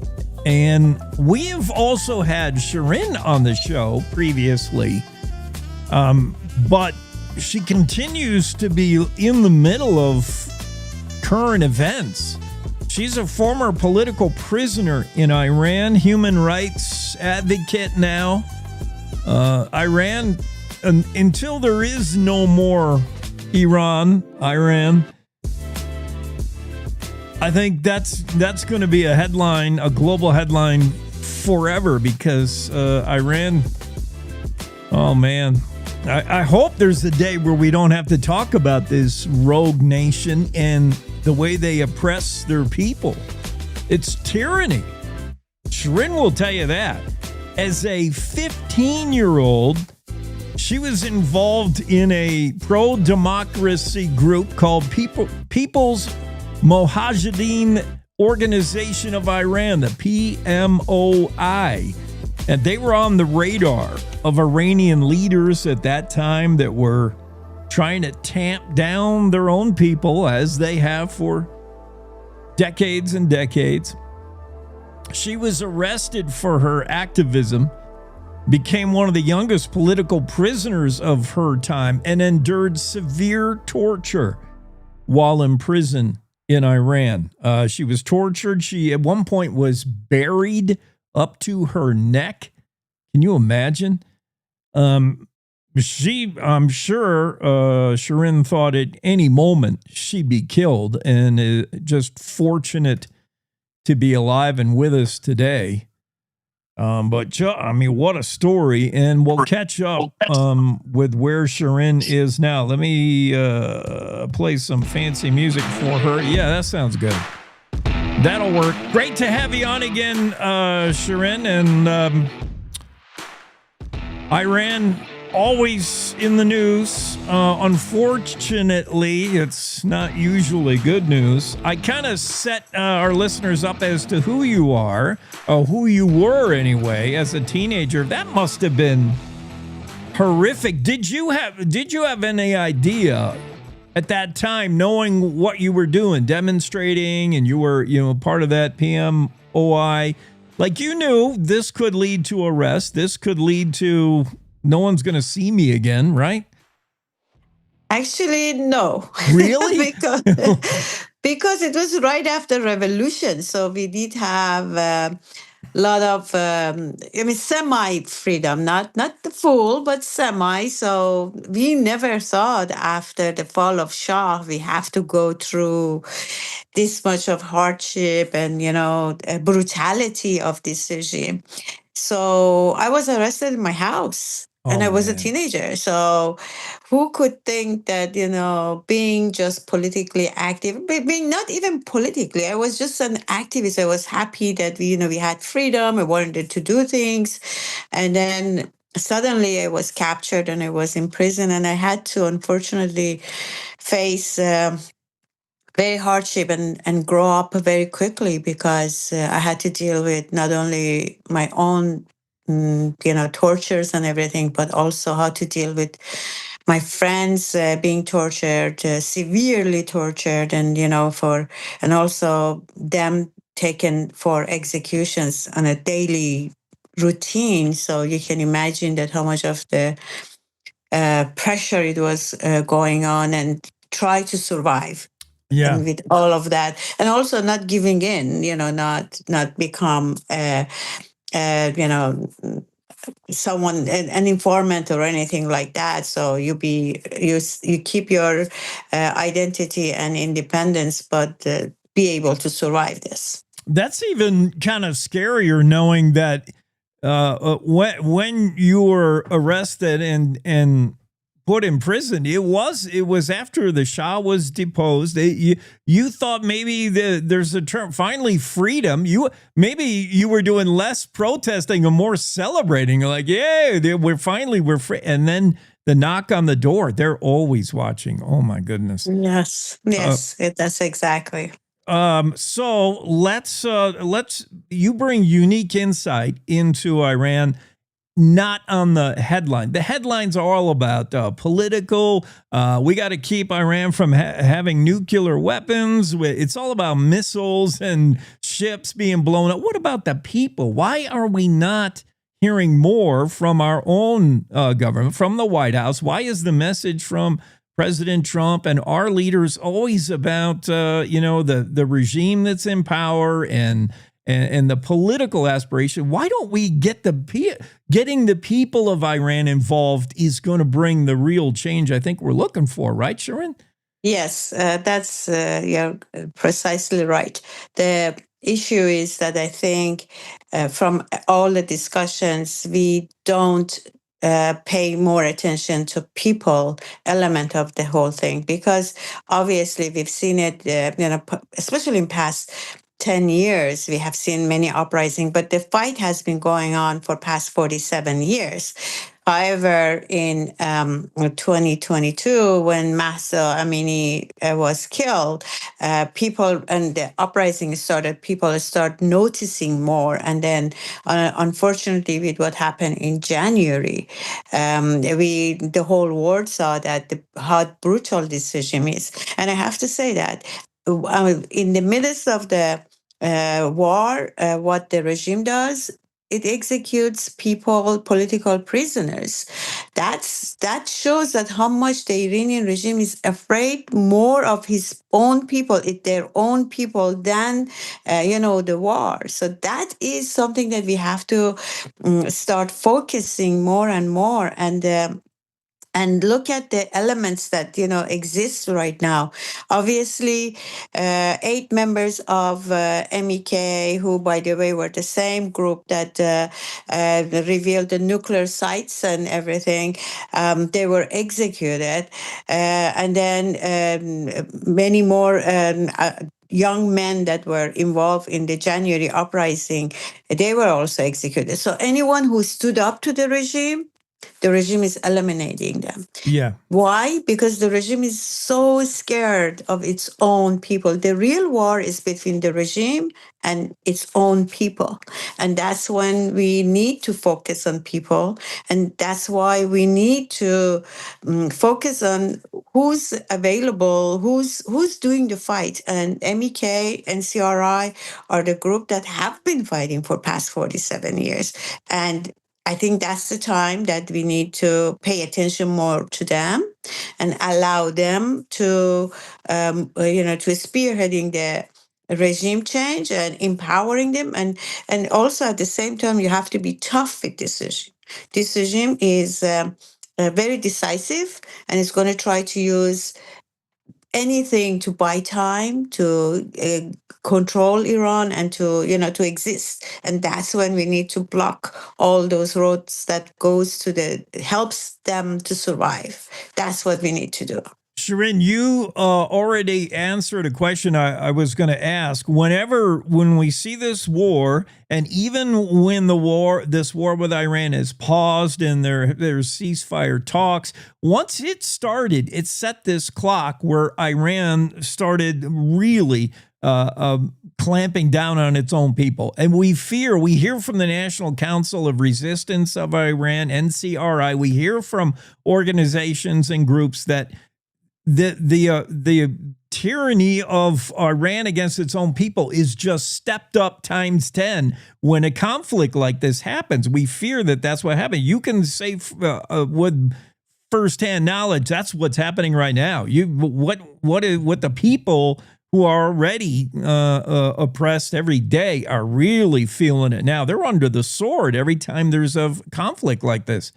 and we've also had Shirin on the show previously, but she continues to be in the middle of current events. She's a former political prisoner in Iran, human rights advocate now. Iran, until there is no more Iran, I think that's going to be a headline, a global headline forever, because Iran, oh man, I hope there's a day where we don't have to talk about this rogue nation and the way they oppress their people. It's tyranny. Shirin will tell you that. As a 15-year-old, she was involved in a pro-democracy group called People's Mojahedin Organization of Iran, the PMOI. And they were on the radar of Iranian leaders at that time that were trying to tamp down their own people, as they have for decades and decades. She was arrested for her activism, became one of the youngest political prisoners of her time, and endured severe torture while in prison in Iran. She was tortured. She at one point was buried up to her neck. Can you imagine? I'm sure Shirin thought at any moment she'd be killed, and just fortunate to be alive and with us today. But I mean, what a story. And we'll catch up with where Shirin is now. Let me play some fancy music for her. Yeah, that sounds good. That'll work. Great to have you on again, Shirin. And Iran, always in the news. Unfortunately, it's not usually good news. I kind of set our listeners up as to who you are, or who you were anyway, as a teenager. That must have been horrific. Did you have any idea at that time, knowing what you were doing, demonstrating, and you were, part of that PMOI? Like, you knew this could lead to arrest. This could lead to no one's going to see me again, right? Actually, no. Really? because it was right after revolution. So we did have a lot of, semi-freedom, not the full, but semi. So we never thought after the fall of Shah, we have to go through this much of hardship and, brutality of this regime. So I was arrested in my house. And I was a teenager. So who could think that, being just politically active, being not even politically, I was just an activist. I was happy that we had freedom. I wanted to do things. And then suddenly I was captured and I was in prison, and I had to, unfortunately, face very hardship and grow up very quickly, because I had to deal with not only my own tortures and everything, but also how to deal with my friends being tortured, severely tortured, and and also them taken for executions on a daily routine. So you can imagine that how much of the pressure it was going on, and try to survive. Yeah. And with all of that, and also not giving in, not become, someone, an informant or anything like that. So you keep your identity and independence, but be able to survive this. That's even kind of scarier, knowing that when you were arrested and put in prison, it was after the Shah was deposed. You thought maybe there's a term, finally freedom. Maybe you were doing less protesting and more celebrating, like, yeah, we're free. And then the knock on the door, they're always watching. Oh my goodness. Yes, that's exactly. So let's you bring unique insight into Iran. Not on the headline. The headlines are all about political. We got to keep Iran from having nuclear weapons. It's all about missiles and ships being blown up. What about the people? Why are we not hearing more from our own government, from the White House? Why is the message from President Trump and our leaders always about the regime that's in power and the political aspiration? Why don't we getting the people of Iran involved is going to bring the real change I think we're looking for, right, Shirin? Yes, that's you're precisely right. The issue is that I think from all the discussions, we don't pay more attention to people element of the whole thing, because obviously we've seen it, especially in past 10 years, we have seen many uprisings, but the fight has been going on for past 47 years. However, in 2022, when Mahsa Amini was killed, people and the uprising started, people start noticing more. And then, unfortunately, with what happened in January, the whole world saw that how brutal this regime is. And I have to say that in the midst of the war, what the regime does, it executes people, political prisoners. That shows that how much the Iranian regime is afraid more of his own people, their own people, than the war. So that is something that we have to start focusing more and more, and look at the elements that exist right now. Obviously, 8 members of MEK, who, by the way, were the same group that revealed the nuclear sites and everything, they were executed, and then many more young men that were involved in the January uprising, they were also executed. So anyone who stood up to the regime is eliminating them. Yeah. Why? Because the regime is so scared of its own people. The real war is between the regime and its own people. And that's when we need to focus on people. And that's why we need to focus on who's available, who's doing the fight. And MEK, NCRI are the group that have been fighting for past 47 years. And I think that's the time that we need to pay attention more to them and allow them to, to spearheading the regime change and empowering them. And also at the same time, you have to be tough with this regime. This regime is very decisive, and it's going to try to use anything to buy time, to control Iran, and to exist. And that's when we need to block all those roads that helps them to survive. That's what we need to do. Shirin, you already answered a question I was going to ask. When we see this war, and even when this war with Iran is paused and there's ceasefire talks, once it started, it set this clock where Iran started really clamping down on its own people. And we hear from the National Council of Resistance of Iran, NCRI, we hear from organizations and groups that the tyranny of Iran against its own people is just stepped up times 10 when a conflict like this happens. We fear that that's what happened. You can say with firsthand knowledge, that's what's happening right now. What the people who are already oppressed every day are really feeling it now. They're under the sword every time there's a conflict like this.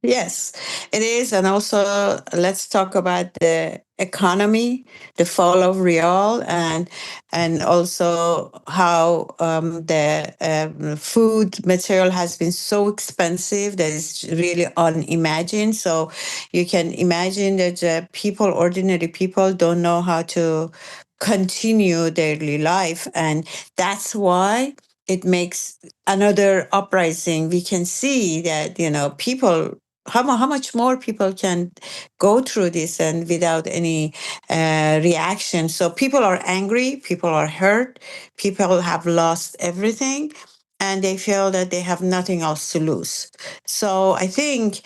Yes, it is. And also, let's talk about the economy, the fall of real, and also how the food material has been so expensive that it's really unimagined. So you can imagine that ordinary people don't know how to continue daily life. And that's why it makes another uprising. We can see that, people, how much more people can go through this and without any reaction. So people are angry, people are hurt, people have lost everything, and they feel that they have nothing else to lose. So I think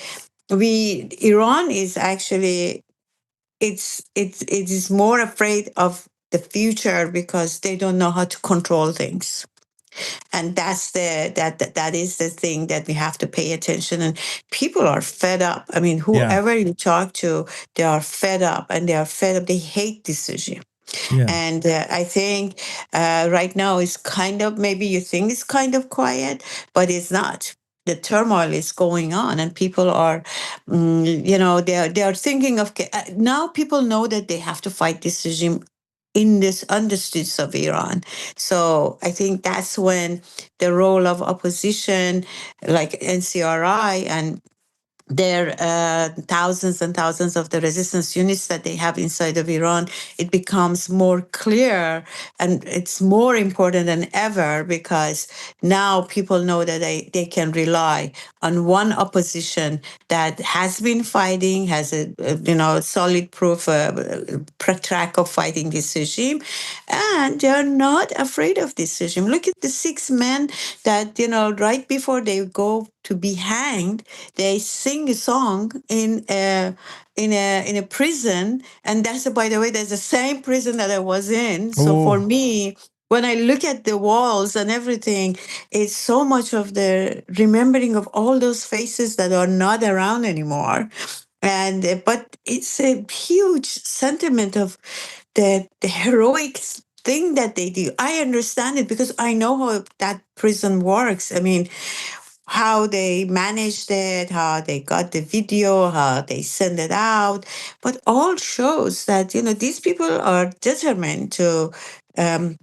Iran is actually, it is more afraid of the future because they don't know how to control things. And that is the thing that we have to pay attention. And people are fed up. I mean, whoever you talk to, they are fed up, and they are fed up. They hate decision. Yeah. And I think right now is kind of, maybe you think it's kind of quiet, but it's not. The turmoil is going on, and people are, they are thinking of, now people know that they have to fight this regime in this understates of Iran. So I think that's when the role of opposition, like NCRI and their thousands and thousands of the resistance units that they have inside of Iran, it becomes more clear, and it's more important than ever, because now people know that they can rely on one opposition that has been fighting, has a solid proof, track of fighting this regime, and they're not afraid of this regime. Look at the 6 men that right before they go to be hanged, they sing a song in a prison, and that's, by the way, that's the same prison that I was in. So for me, when I look at the walls and everything, it's so much of the remembering of all those faces that are not around anymore. And but it's a huge sentiment of the heroic thing that they do. I understand it because I know how that prison works. I mean, how they managed it, how they got the video, how they send it out, but all shows that these people are determined to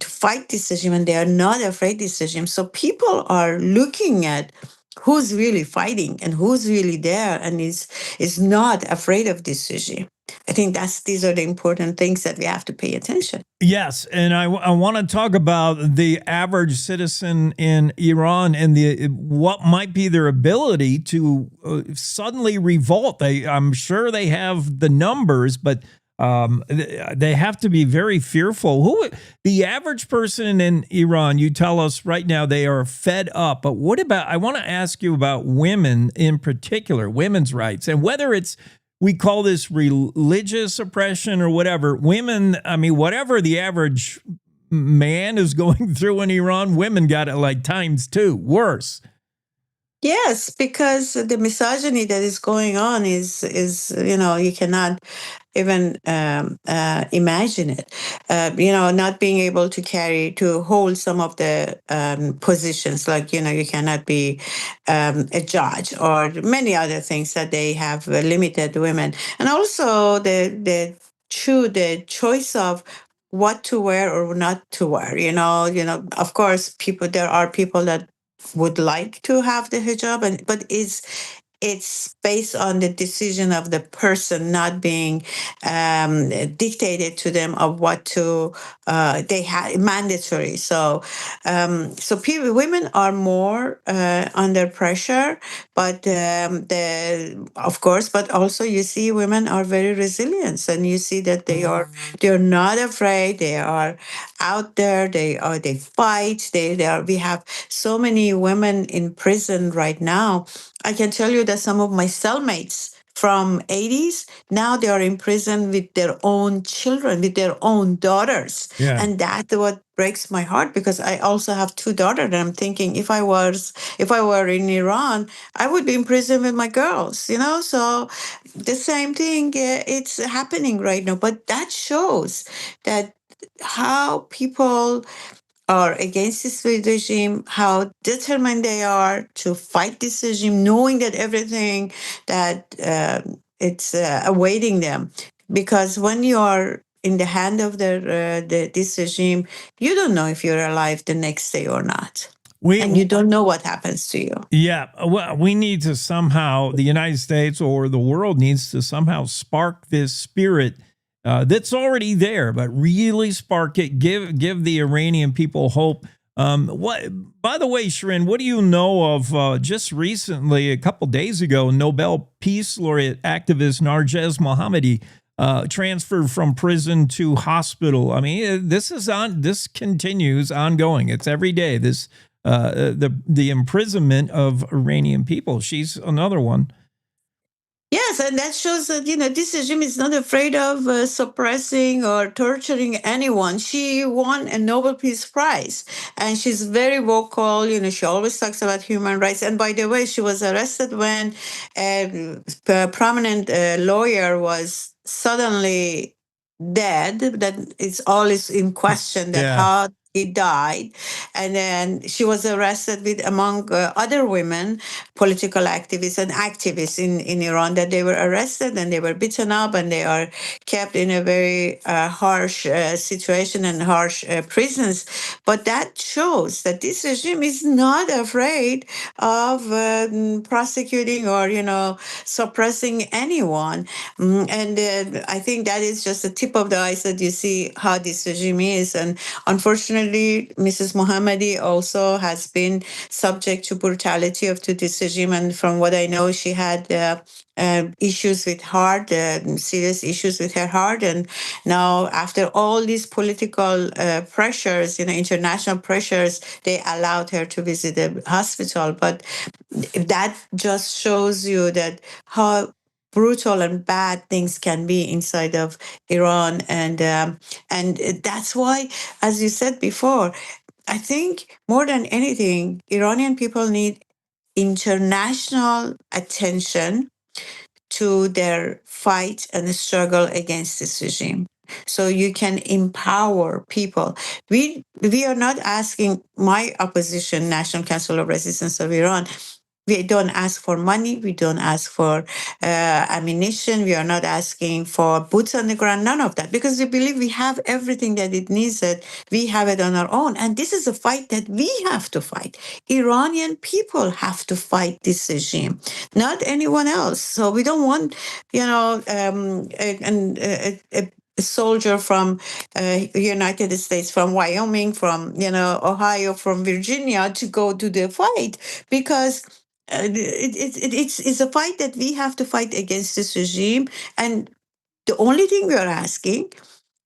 fight this regime, and they are not afraid of this regime. So people are looking at who's really fighting and who's really there and is not afraid of this regime. I think these are the important things that we have to pay attention. Yes, and I want to talk about the average citizen in Iran and what might be their ability to suddenly revolt. I'm sure they have the numbers, but they have to be very fearful. The average person in Iran, you tell us right now, they are fed up. But what about, I want to ask you about women in particular, women's rights, and whether we call this religious oppression or whatever. Women, I mean, whatever the average man is going through in Iran, women got it like times 2, worse. Yes, because the misogyny that is going on is you cannot even imagine it. Not being able to hold some of the positions, like you cannot be a judge, or many other things that they have limited women, and also the choice of what to wear or not to wear. Of course, there are people that would like to have the hijab, but it's based on the decision of the person, not being dictated to them of what to they have mandatory. So people, women are more under pressure, but of course, but also you see women are very resilient, and you see that they're not afraid. They are out there. They fight. We have so many women in prison right now. I can tell you that some of my cellmates from 80s, now they are in prison with their own children, with their own daughters. Yeah. And that's what breaks my heart, because I also have two daughters, and I'm thinking if I were in Iran, I would be in prison with my girls, So the same thing, it's happening right now. But that shows that how people are against this regime, how determined they are to fight this regime, knowing that everything that it's awaiting them. Because when you are in the hand of this regime, you don't know if you're alive the next day or not. And you don't know what happens to you. Yeah. Well, we need to somehow, the United States or the world needs to somehow spark this spirit that's already there, but really spark it. Give the Iranian people hope. By the way, Shirin, what do you know of just recently, a couple days ago, Nobel Peace Laureate activist Narges Mohammadi transferred from prison to hospital? I mean, this continues ongoing. It's every day. This the imprisonment of Iranian people. She's another one. Yes, and that shows that, this regime is not afraid of suppressing or torturing anyone. She won a Nobel Peace Prize, and she's very vocal. She always talks about human rights. And by the way, she was arrested when a prominent lawyer was suddenly dead. That it's all is in question, that how he died. And then she was arrested with, among other women, political activists and activists in Iran, that they were arrested and they were beaten up and they are kept in a very harsh situation and harsh prisons. But that shows that this regime is not afraid of prosecuting or, suppressing anyone. And I think that is just the tip of the iceberg. You see how this regime is. And unfortunately, Mrs. Mohammadi also has been subject to brutality of this regime. And from what I know, she had issues with heart, serious issues with her heart. And now, after all these political pressures, international pressures, they allowed her to visit the hospital. But that just shows you that how brutal and bad things can be inside of Iran, and that's why, as you said before, I think more than anything, Iranian people need international attention to their fight and struggle against this regime. So you can empower people. We are not asking, my opposition, National Council of Resistance of Iran, we don't ask for money. We don't ask for ammunition. We are not asking for boots on the ground, none of that, because we believe we have everything that it needs, that we have it on our own. And this is a fight that we have to fight. Iranian people have to fight this regime, not anyone else. So we don't want, a soldier from United States, from Wyoming, from Ohio, from Virginia to go to the fight, because it's a fight that we have to fight against this regime. And the only thing we are asking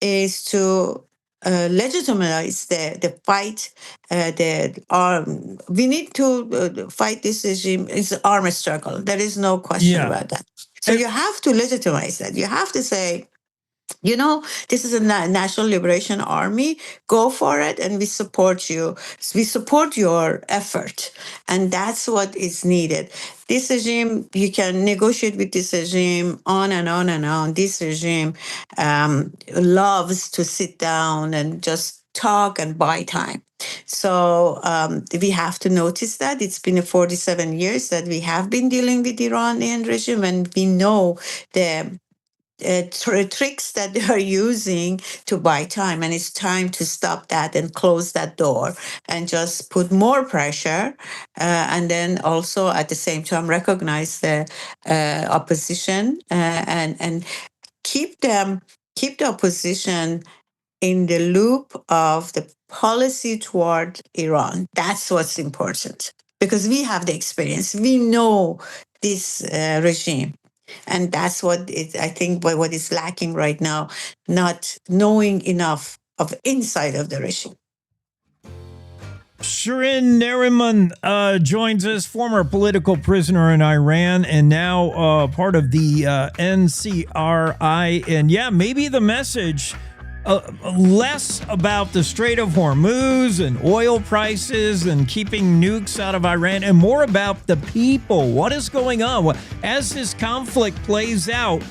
is to legitimize the fight. We need to fight this regime. It's an armed struggle. There is no question about that. So you have to legitimize that. You have to say, this is a National Liberation Army. Go for it, and we support you. We support your effort, and that's what is needed. This regime, you can negotiate with this regime on and on and on. This regime loves to sit down and just talk and buy time. So we have to notice that. It's been 47 years that we have been dealing with the Iranian regime, and we know the tricks that they are using to buy time, and it's time to stop that and close that door and just put more pressure, and then also at the same time recognize the opposition, and keep the opposition in the loop of the policy toward Iran. That's what's important, because we have the experience. We know this regime. And that's what I think what is lacking right now, not knowing enough of inside of the regime. Shirin Nariman joins us, former political prisoner in Iran and now part of the NCRI. And yeah, maybe the message less about the Strait of Hormuz and oil prices and keeping nukes out of Iran, and more about the people. What is going on? As this conflict plays out,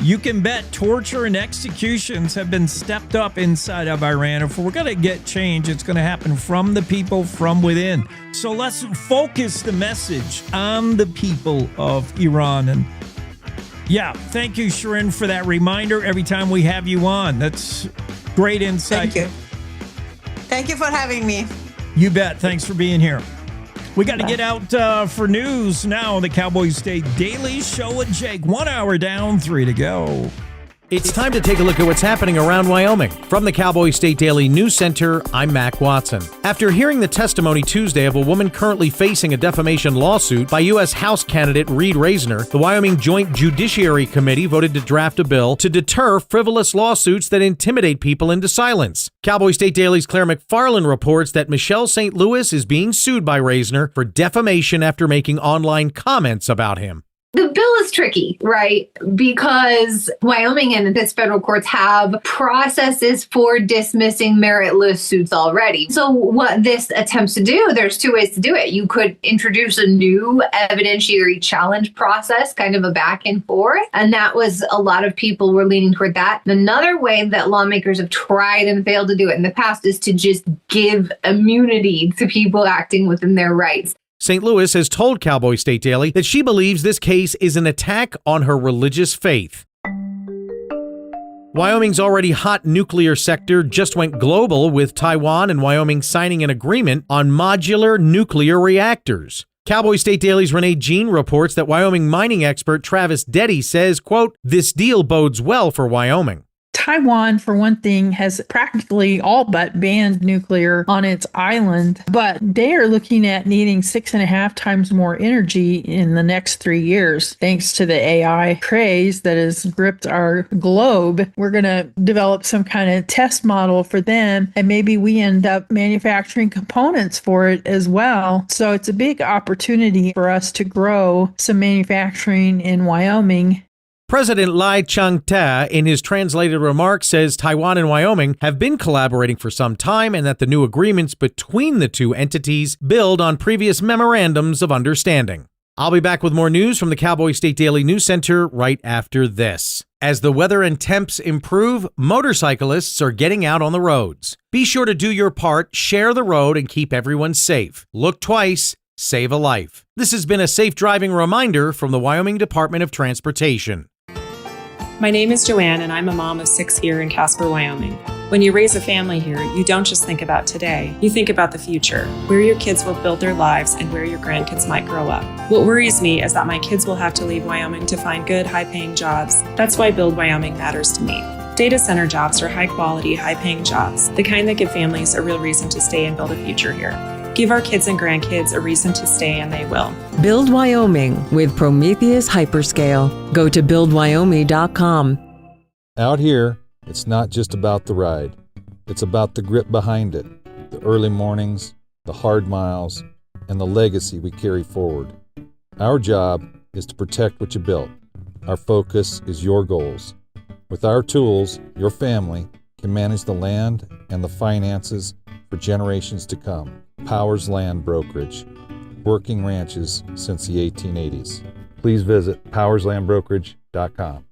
you can bet torture and executions have been stepped up inside of Iran. If we're going to get change, it's going to happen from the people, from within. So let's focus the message on the people of Iran. And yeah, thank you, Shirin, for that reminder every time we have you on. That's great insight. Thank you. Thank you for having me. You bet. Thanks for being here. We got to get out for news now. The Cowboy State Daily Show with Jake. 1 hour down, 3 to go. It's time to take a look at what's happening around Wyoming. From the Cowboy State Daily News Center, I'm Mac Watson. After hearing the testimony Tuesday of a woman currently facing a defamation lawsuit by U.S. House candidate Reed Reisner, the Wyoming Joint Judiciary Committee voted to draft a bill to deter frivolous lawsuits that intimidate people into silence. Cowboy State Daily's Claire McFarland reports that Michelle St. Louis is being sued by Reisner for defamation after making online comments about him. The bill is tricky, right? Because Wyoming and its federal courts have processes for dismissing meritless suits already. So what this attempts to do, there's two ways to do it. You could introduce a new evidentiary challenge process, kind of a back and forth. And that was, a lot of people were leaning toward that. Another way that lawmakers have tried and failed to do it in the past is to just give immunity to people acting within their rights. St. Louis has told Cowboy State Daily that she believes this case is an attack on her religious faith. Wyoming's already hot nuclear sector just went global, with Taiwan and Wyoming signing an agreement on modular nuclear reactors. Cowboy State Daily's Renee Jean reports that Wyoming mining expert Travis Deddy says, quote, "This deal bodes well for Wyoming." Taiwan, for one thing, has practically all but banned nuclear on its island, but they are looking at needing 6.5 times more energy in the next 3 years. Thanks to the AI craze that has gripped our globe, we're going to develop some kind of test model for them, and maybe we end up manufacturing components for it as well. So it's a big opportunity for us to grow some manufacturing in Wyoming. President Lai Ching-te, in his translated remarks, says Taiwan and Wyoming have been collaborating for some time and that the new agreements between the two entities build on previous memorandums of understanding. I'll be back with more news from the Cowboy State Daily News Center right after this. As the weather and temps improve, motorcyclists are getting out on the roads. Be sure to do your part, share the road, and keep everyone safe. Look twice, save a life. This has been a safe driving reminder from the Wyoming Department of Transportation. My name is Joanne, and I'm a mom of 6 here in Casper, Wyoming. When you raise a family here, you don't just think about today, you think about the future, where your kids will build their lives and where your grandkids might grow up. What worries me is that my kids will have to leave Wyoming to find good, high-paying jobs. That's why Build Wyoming matters to me. Data center jobs are high-quality, high-paying jobs, the kind that give families a real reason to stay and build a future here. Give our kids and grandkids a reason to stay, and they will. Build Wyoming with Prometheus Hyperscale. Go to buildwyoming.com. Out here, it's not just about the ride. It's about the grit behind it, the early mornings, the hard miles, and the legacy we carry forward. Our job is to protect what you built. Our focus is your goals. With our tools, your family can manage the land and the finances for generations to come. Powers Land Brokerage, working ranches since the 1880s. Please visit powerslandbrokerage.com.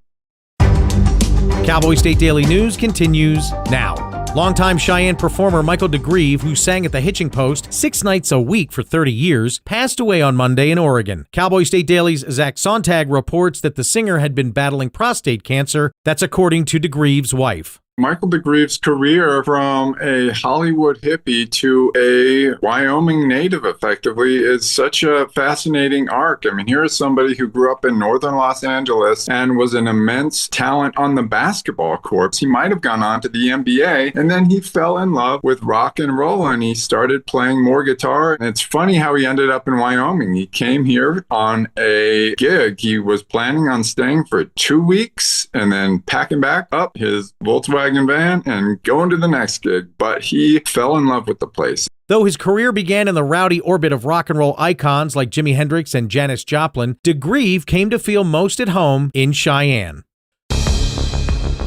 Cowboy State Daily News continues now. Longtime Cheyenne performer Michael DeGrieve, who sang at the Hitching Post 6 nights a week for 30 years, passed away on Monday in Oregon. Cowboy State Daily's Zach Sontag reports that the singer had been battling prostate cancer. That's according to DeGrieve's wife. Michael DeGrieve's career from a Hollywood hippie to a Wyoming native, effectively, is such a fascinating arc. I mean, here is somebody who grew up in northern Los Angeles and was an immense talent on the basketball court. He might have gone on to the NBA, and then he fell in love with rock and roll, and he started playing more guitar. And it's funny how he ended up in Wyoming. He came here on a gig. He was planning on staying for 2 weeks and then packing back up his Volkswagen van and going to the next gig, but he fell in love with the place. Though his career began in the rowdy orbit of rock and roll icons like Jimi Hendrix and Janis Joplin, DeGrieve came to feel most at home in Cheyenne.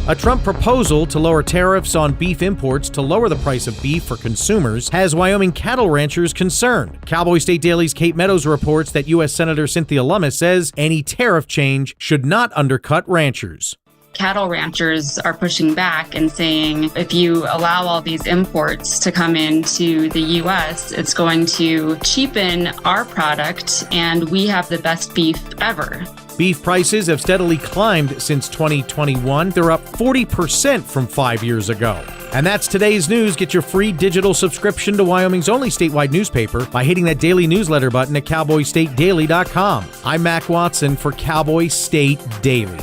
A Trump proposal to lower tariffs on beef imports to lower the price of beef for consumers has Wyoming cattle ranchers concerned. Cowboy State Daily's Kate Meadows reports that U.S. Senator Cynthia Lummis says any tariff change should not undercut ranchers. Cattle ranchers are pushing back and saying if you allow all these imports to come into the U.S., it's going to cheapen our product, and we have the best beef ever. Beef prices have steadily climbed since 2021. They're up 40% from 5 years ago. And that's today's news. Get your free digital subscription to Wyoming's only statewide newspaper by hitting that daily newsletter button at cowboystatedaily.com. I'm Mac Watson for Cowboy State Daily.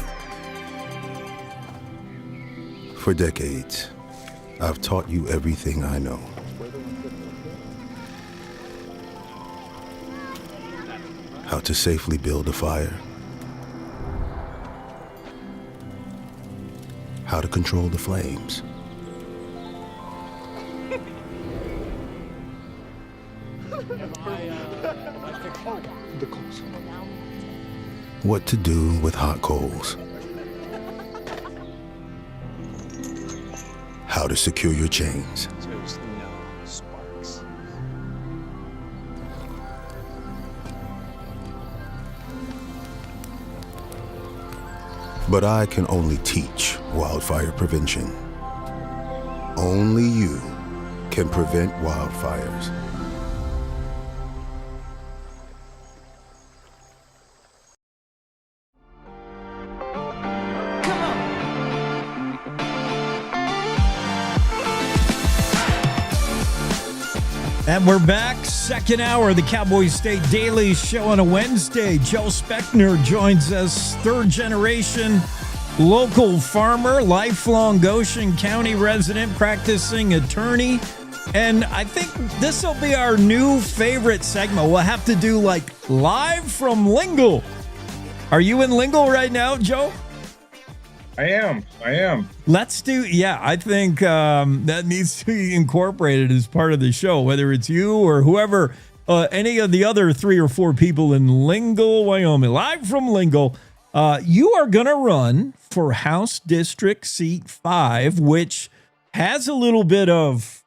For decades, I've taught you everything I know. How to safely build a fire. How to control the flames. What to do with hot coals. How to secure your chains. But I can only teach wildfire prevention. Only you can prevent wildfires. And we're back, second hour of the Cowboy State Daily Show on a Wednesday. Joe Speckner joins us, third generation local farmer, lifelong Goshen County resident, practicing attorney. And I think this will be our new favorite segment. We'll have to do like live from Lingle. Are you in Lingle right now, Joe? I am. Let's do, I think that needs to be incorporated as part of the show, whether it's you or whoever, any of the other 3 or 4 people in Lingle, Wyoming, live from Lingle. You are going to run for House District Seat 5, which has a little bit of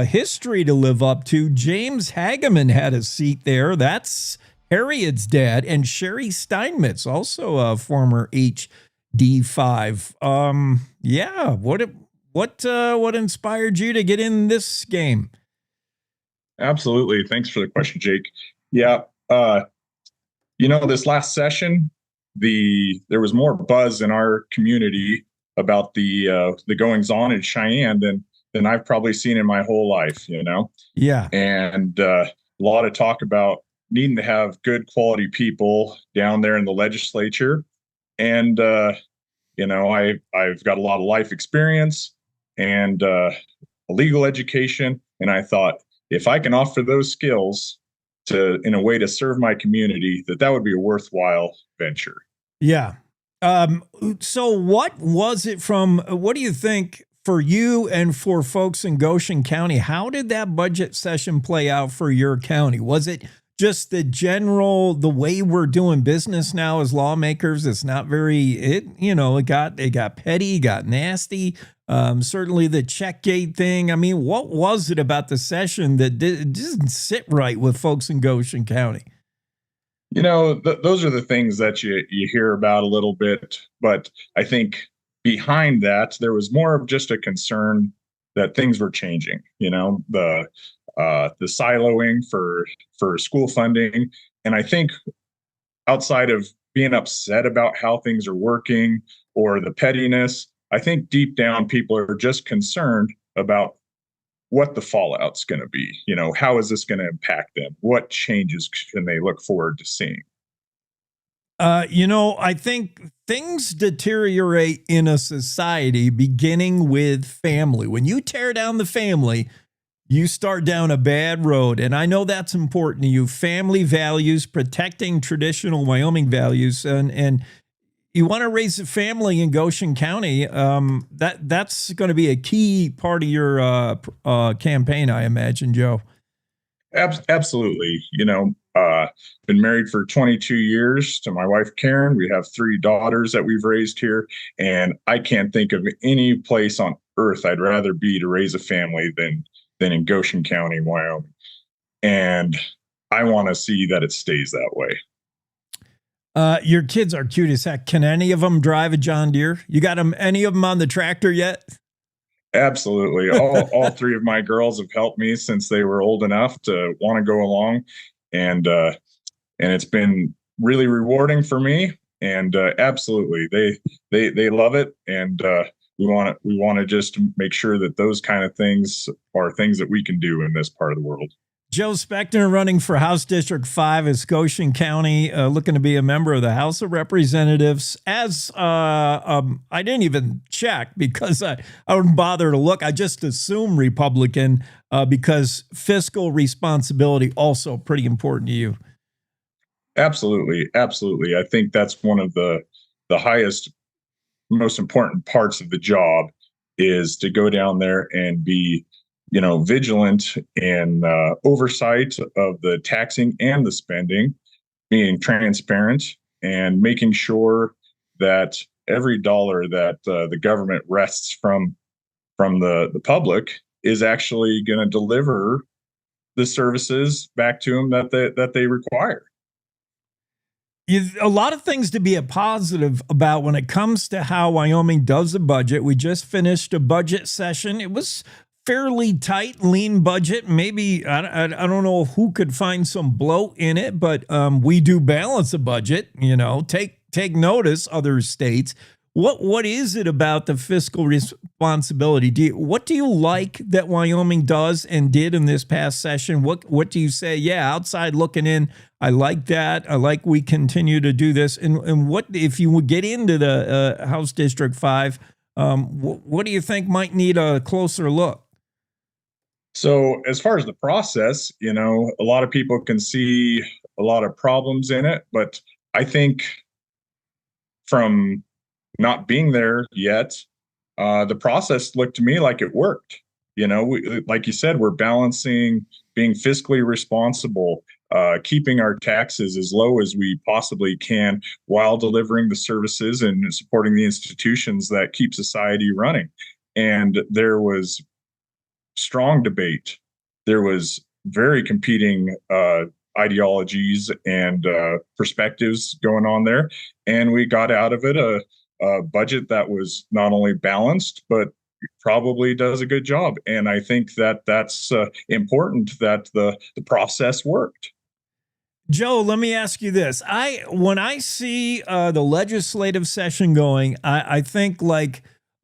history to live up to. James Hageman had a seat there. That's Harriet's dad, and Sherry Steinmetz, also a former D5. What inspired you to get in this game? Absolutely. Thanks for the question, Jake. Yeah. This last session, there was more buzz in our community about the goings on in Cheyenne than I've probably seen in my whole life, Yeah. And a lot of talk about needing to have good quality people down there in the legislature. And, I've got a lot of life experience and a legal education. And I thought, if I can offer those skills in a way to serve my community, that would be a worthwhile venture. Yeah. So what was it what do you think for you and for folks in Goshen County? How did that budget session play out for your county? Was it just the way we're doing business now as lawmakers? It's not it got petty, got nasty. Certainly the Checkgate thing. I mean, what was it about the session that didn't sit right with folks in Goshen County? Those are the things that you hear about a little bit, but I think behind that, there was more of just a concern that things were changing. The siloing for school funding, and I think outside of being upset about how things are working or the pettiness, I think deep down people are just concerned about what the fallout's going to be. How is this going to impact them? What changes can they look forward to seeing? I think things deteriorate in a society beginning with family. When you tear down the family, you start down a bad road. And I know that's important to you. Family values, protecting traditional Wyoming values, and you want to raise a family in Goshen County. That's going to be a key part of your campaign, I imagine, Joe. Absolutely. Been married for 22 years to my wife, Karen. We have 3 daughters that we've raised here. And I can't think of any place on earth I'd rather be to raise a family than in Goshen County, Wyoming. And I want to see that it stays that way. Your kids are cute as heck. Can any of them drive a John Deere? You got any of them on the tractor yet? Absolutely. All 3 of my girls have helped me since they were old enough to want to go along. And it's been really rewarding for me. And absolutely, they love it. And we want to just make sure that those kind of things are things that we can do in this part of the world. Joe Speckner running for House District 5 as Goshen County, looking to be a member of the House of Representatives. As I didn't even check because I wouldn't bother to look. I just assume Republican because fiscal responsibility also pretty important to you. Absolutely. Absolutely. I think that's one of the highest, most important parts of the job is to go down there and be vigilant in oversight of the taxing and the spending, being transparent and making sure that every dollar that the government wrests from the public is actually going to deliver the services back to them that they require. A lot of things to be a positive about when it comes to how Wyoming does a budget. We just finished a budget session. It was fairly tight, lean budget. Maybe I don't know who could find some bloat in it, but we do balance a budget. Take notice, other states. What is it about the fiscal responsibility? What do you like that Wyoming does and did in this past session? What do you say? Yeah, outside looking in, I like that. I like we continue to do this. And what if you would get into the House District 5? What do you think might need a closer look? So as far as the process, a lot of people can see a lot of problems in it, but I think from not being there yet, the process looked to me like it worked. Like you said, we're balancing being fiscally responsible, keeping our taxes as low as we possibly can while delivering the services and supporting the institutions that keep society running. And there was strong debate. There was very competing ideologies and perspectives going on there. And we got out of it a budget that was not only balanced, but probably does a good job. And I think that's important that the process worked. Joe, let me ask you this. When I see the legislative session going, I think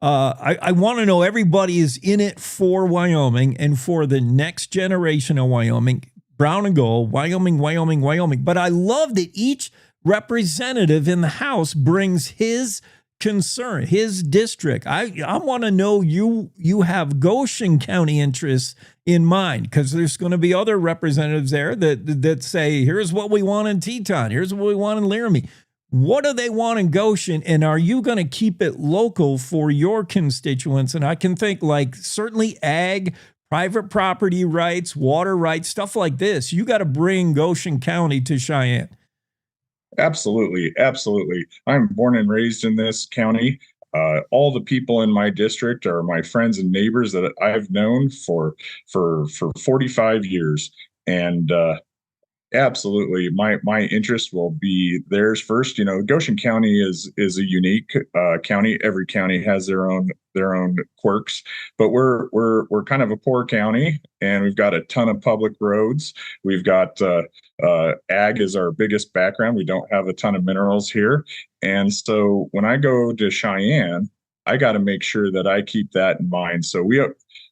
I want to know everybody is in it for Wyoming and for the next generation of Wyoming, brown and gold, Wyoming, Wyoming, Wyoming. But I love that each representative in the House brings his concern, his district. I want to know you have Goshen County interests in mind, because there's going to be other representatives there that say, here's what we want in Teton, here's what we want in Laramie. What do they want in Goshen, and are you going to keep it local for your constituents? And I can think certainly ag, private property rights, water rights, stuff like this. You got to bring Goshen County to Cheyenne. Absolutely. Absolutely. I'm born and raised in this county. All the people in my district are my friends and neighbors that I've known for 45 years. And Absolutely. My interest will be theirs first. Goshen County is a unique county. Every county has their own quirks, but we're kind of a poor county, and we've got a ton of public roads. We've got ag is our biggest background. We don't have a ton of minerals here, and so when I go to Cheyenne, I got to make sure that I keep that in mind. So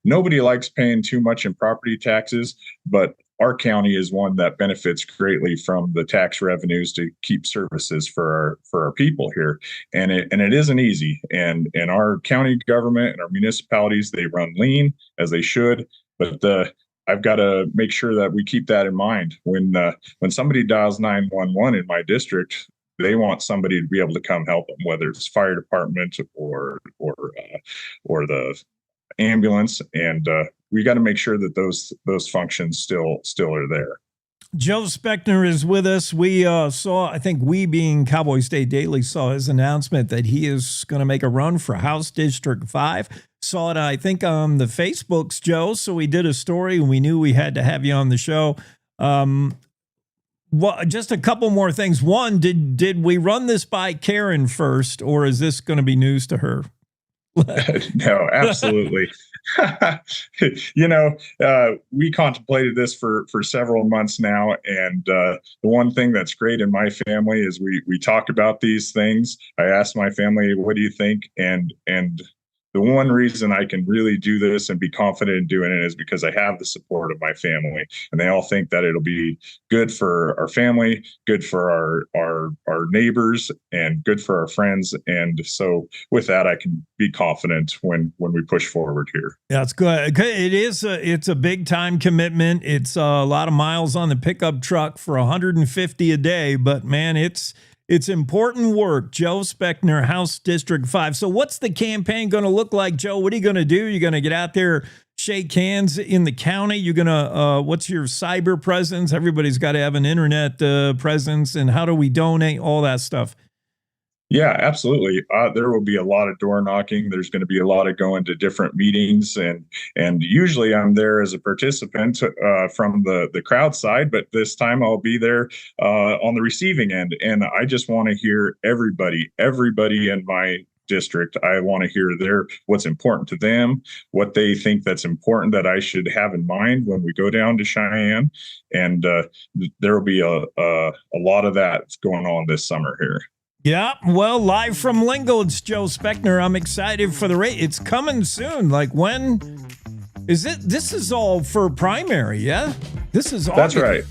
nobody likes paying too much in property taxes, but our county is one that benefits greatly from the tax revenues to keep services for our people here. And it isn't easy. And our county government and our municipalities, they run lean as they should. But I've got to make sure that we keep that in mind. When somebody dials 911 in my district, they want somebody to be able to come help them, whether it's fire department or the ambulance, and we got to make sure that those functions still are there. Joe Speckner is with us. We saw, I think we being Cowboy State Daily, saw his announcement that he is going to make a run for House District 5. Saw it, I think, on the Facebooks, Joe. So we did a story, and we knew we had to have you on the show. Well, just a couple more things. One, did we run this by Karen first, or is this going to be news to her? No, absolutely. We contemplated this for several months now. And the one thing that's great in my family is we talk about these things. I asked my family, what do you think? And the one reason I can really do this and be confident in doing it is because I have the support of my family, and they all think that it'll be good for our family, good for our neighbors, and good for our friends. And so with that, I can be confident when we push forward here. Yeah, it's good. It's a big time commitment. It's a lot of miles on the pickup truck for $150 a day, but man, it's important work. Joe Speckner, House District 5. So what's the campaign going to look like, Joe? What are you going to do? You're going to get out there, shake hands in the county? You're going to, what's your cyber presence? Everybody's got to have an internet presence. And how do we donate? All that stuff. Yeah, absolutely. There will be a lot of door knocking. There's going to be a lot of going to different meetings, and usually I'm there as a participant from the crowd side, but this time I'll be there on the receiving end. And I just want to hear everybody in my district. I want to hear what's important to them, what they think that's important that I should have in mind when we go down to Cheyenne. And there will be a lot of that going on this summer here. Yeah, well, live from Lingo, it's Joe Speckner. I'm excited for the race. It's coming soon. Like, when is it? This is all for primary, yeah? This is all. That's right.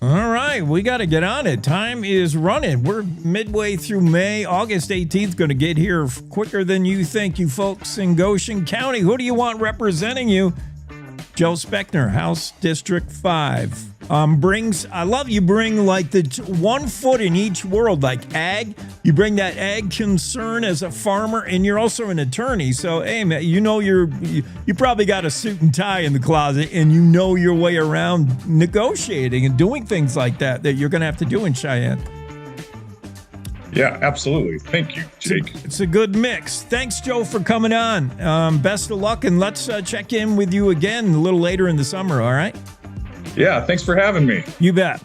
All right, we got to get on it. Time is running. We're midway through May. August 18th going to get here quicker than you think, you folks in Goshen County. Who do you want representing you? Joe Speckner, House District 5. I love you bring like the 1 foot in each world, like ag. You bring that ag concern as a farmer, and you're also an attorney. So, hey, man, you probably got a suit and tie in the closet, and you know your way around negotiating and doing things like that you're going to have to do in Cheyenne. Yeah, absolutely. Thank you, Jake. It's a good mix. Thanks, Joe, for coming on. Best of luck, and let's check in with you again a little later in the summer, all right? Yeah, thanks for having me. You bet.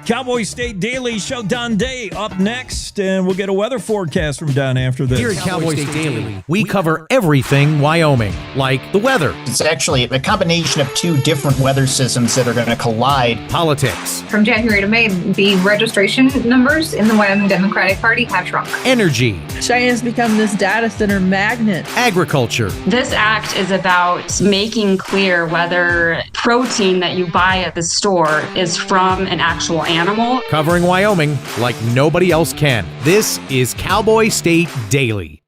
Cowboy State Daily Show, Don Day up next, and we'll get a weather forecast from Don after this. Here at Cowboy State Daily, we cover everything Wyoming, like the weather. It's actually a combination of two different weather systems that are going to collide. Politics. From January to May, the registration numbers in the Wyoming Democratic Party have shrunk. Energy. Cheyenne's become this data center magnet. Agriculture. This act is about making clear whether protein that you buy at the store is from an actual animal. Covering Wyoming like nobody else can. This is Cowboy State Daily.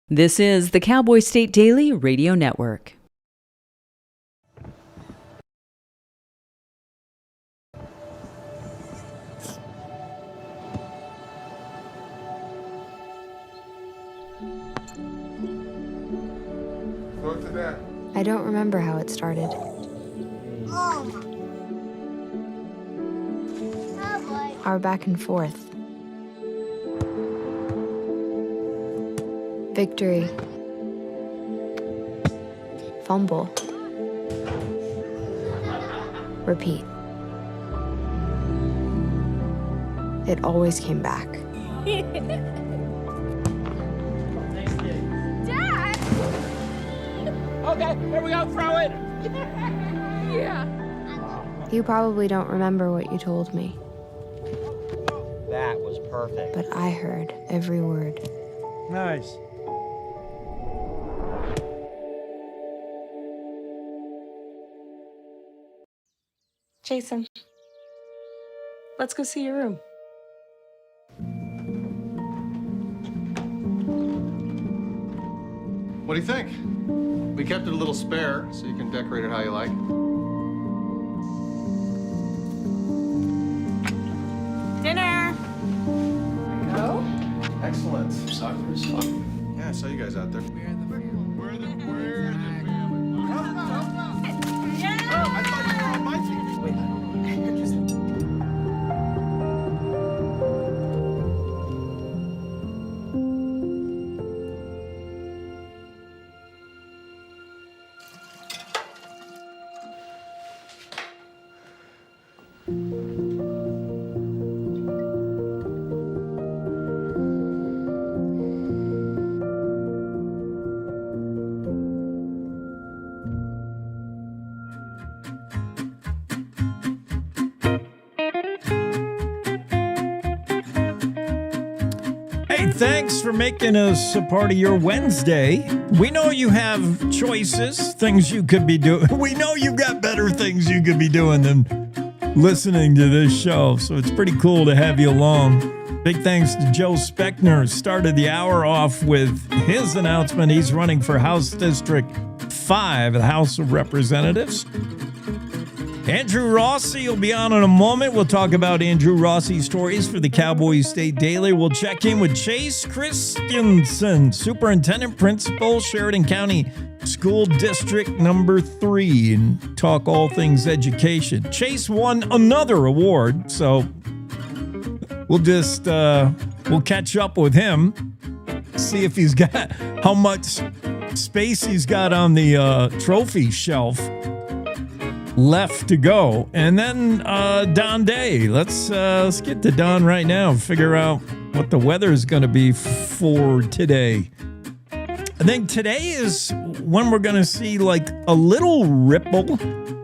This is the Cowboy State Daily Radio Network. I don't remember how it started. Our back and forth. Victory. Fumble. Repeat. it always came back. Dad! Okay, here we go, throw it! Yeah. You probably don't remember what you told me, That was perfect. but I heard every word. Nice. Jason, let's go see your room. What do you think? We kept it a little spare, so you can decorate it how you like. Dinner! Go. Excellent. Soccer is fun. Yeah, I saw you guys out there. We're the family. Yeah! Oh, I thought you were on my team. Hey, thanks for making us a part of your Wednesday. We know you have choices, things you could be doing. We know you've got better things you could be doing than listening to this show, so it's pretty cool to have you along. Big thanks to Joe Speckner. Started the hour off with his announcement. He's running for House District 5 at the House of Representatives. Andrew Rossi will be on in a moment. We'll talk about Andrew Rossi's stories for the Cowboy State Daily. We'll check in with Chase Christensen, Superintendent Principal, Sheridan County School District number 3, and talk all things education. Chase won another award, so we'll just we'll catch up with him, see if he's got how much space he's got on the trophy shelf left to go. And then Don Day. Let's get to Don right now and figure out what the weather is going to be for today. I think today is when we're going to see like a little ripple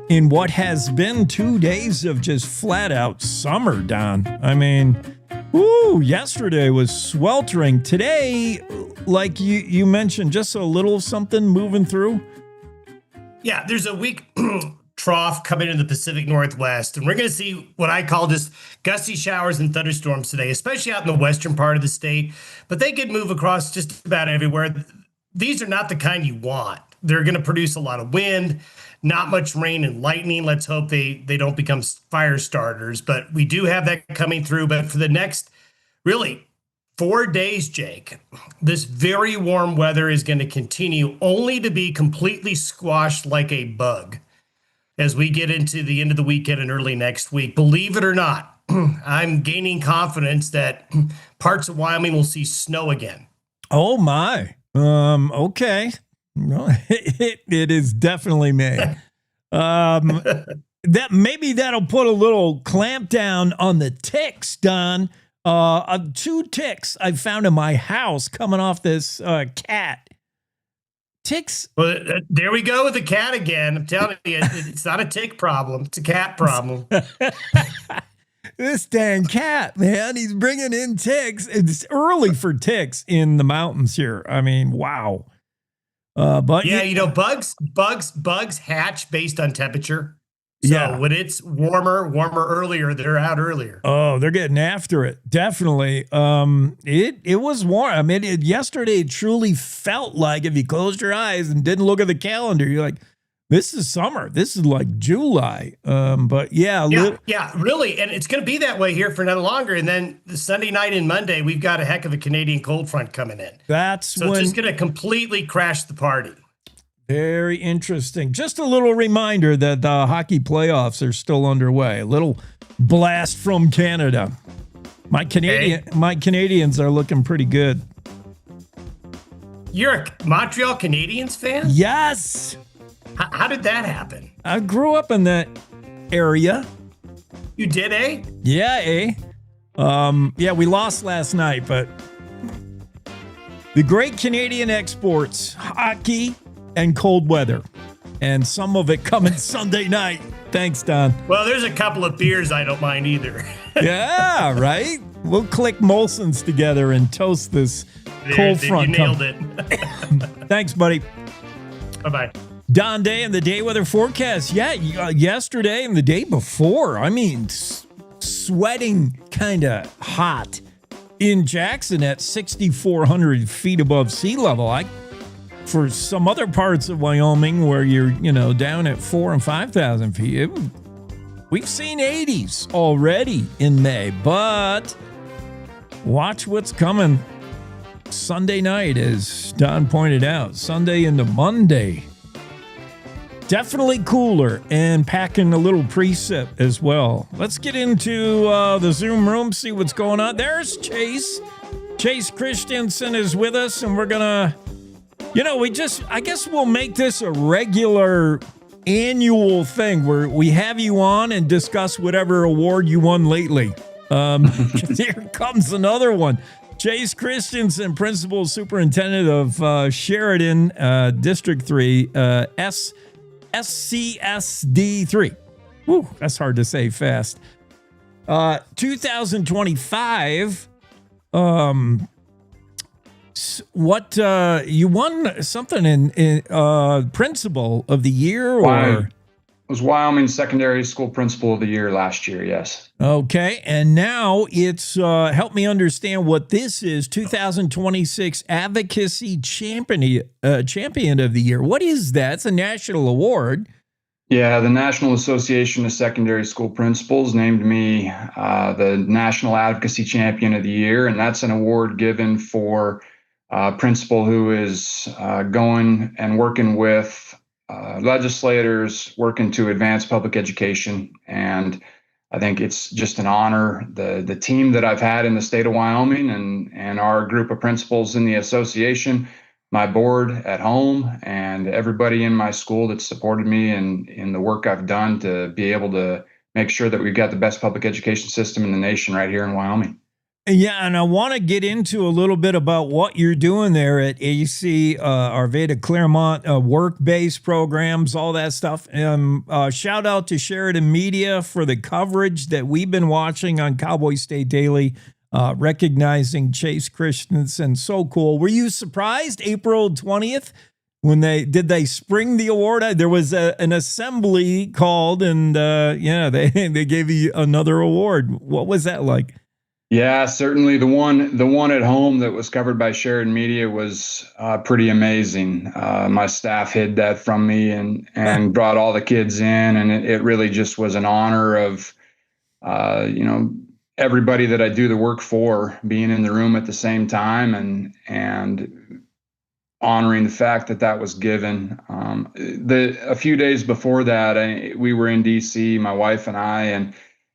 in what has been 2 days of just flat out summer, Don. I mean, yesterday was sweltering. Today, like you mentioned, just a little something moving through. Yeah, there's a weak trough coming in the Pacific Northwest, and we're going to see what I call just gusty showers and thunderstorms today, especially out in the western part of the state. But they could move across just about everywhere. These are not the kind you want. They're going to produce a lot of wind, not much rain and lightning. Let's hope they don't become fire starters. But we do have that coming through. But for the next, really, 4 days, Jake, this very warm weather is going to continue, only to be completely squashed like a bug as we get into the end of the weekend and early next week. Believe it or not, I'm gaining confidence that parts of Wyoming will see snow again. Oh my. Okay. No, it is definitely May. That'll put a little clamp down on the ticks, Don. 2 ticks I found in my house coming off this cat. Ticks. Well, there we go with the cat again. I'm telling you, it's not a tick problem. It's a cat problem. This dang cat, man, he's bringing in ticks. It's early for ticks in the mountains here. I mean, wow. But yeah, bugs hatch based on temperature. So when it's warmer earlier, they're out earlier. Oh, they're getting after it. Definitely. It was warm. I mean, yesterday it truly felt like if you closed your eyes and didn't look at the calendar, you're like, this is summer. This is like July. But yeah, really. And it's going to be that way here for no longer. And then the Sunday night and Monday, we've got a heck of a Canadian cold front coming in. It's just going to completely crash the party. Very interesting. Just a little reminder that the hockey playoffs are still underway. A little blast from Canada. My Canadians are looking pretty good. You're a Montreal Canadiens fan? Yes. How did that happen? I grew up in that area. You did, eh? Yeah, eh? Yeah, we lost last night, but the great Canadian exports, hockey and cold weather, and some of it coming Sunday night. Thanks, Don. Well, there's a couple of beers I don't mind either. Yeah, right? We'll click Molson's together and toast this cold front. You nailed it. Thanks, buddy. Bye-bye. Don Day and the day weather forecast. Yeah, yesterday and the day before. I mean, sweating kind of hot in Jackson at 6,400 feet above sea level. For some other parts of Wyoming where you're, down at 4,000 and 5,000 feet, we've seen 80s already in May, but watch what's coming Sunday night, as Don pointed out. Sunday into Monday. Definitely cooler and packing a little precip as well. Let's get into the Zoom room, see what's going on. There's Chase. Chase Christensen is with us, and we're going to, I guess we'll make this a regular annual thing where we have you on and discuss whatever award you won lately. Here comes another one. Chase Christensen, Principal Superintendent of Sheridan, District 3, SCSD3. Woo, that's hard to say fast. 2025. What you won something in Principal of the Year, or? It was Wyoming Secondary School Principal of the Year last year, yes. Okay, and now it's, help me understand what this is, 2026 Advocacy Champion of the Year. What is that? It's a national award. Yeah, the National Association of Secondary School Principals named me the National Advocacy Champion of the Year, and that's an award given for a principal who is going and working with legislators, working to advance public education. And I think it's just an honor. The team that I've had in the state of Wyoming and our group of principals in the association, my board at home, and everybody in my school that supported me in the work I've done to be able to make sure that we've got the best public education system in the nation right here in Wyoming. Yeah, and I want to get into a little bit about what you're doing there at AC, Arvada Claremont, work-based programs, all that stuff. Shout out to Sheridan Media for the coverage that we've been watching on Cowboy State Daily, recognizing Chase Christensen. So cool. Were you surprised April 20th when they spring the award? There was an assembly called, and they gave you another award. What was that like? Yeah, certainly the one at home that was covered by Sheridan Media was pretty amazing. My staff hid that from me and brought all the kids in, and it really just was an honor of everybody that I do the work for being in the room at the same time and honoring the fact that was given. A few days before that, we were in DC, my wife and I,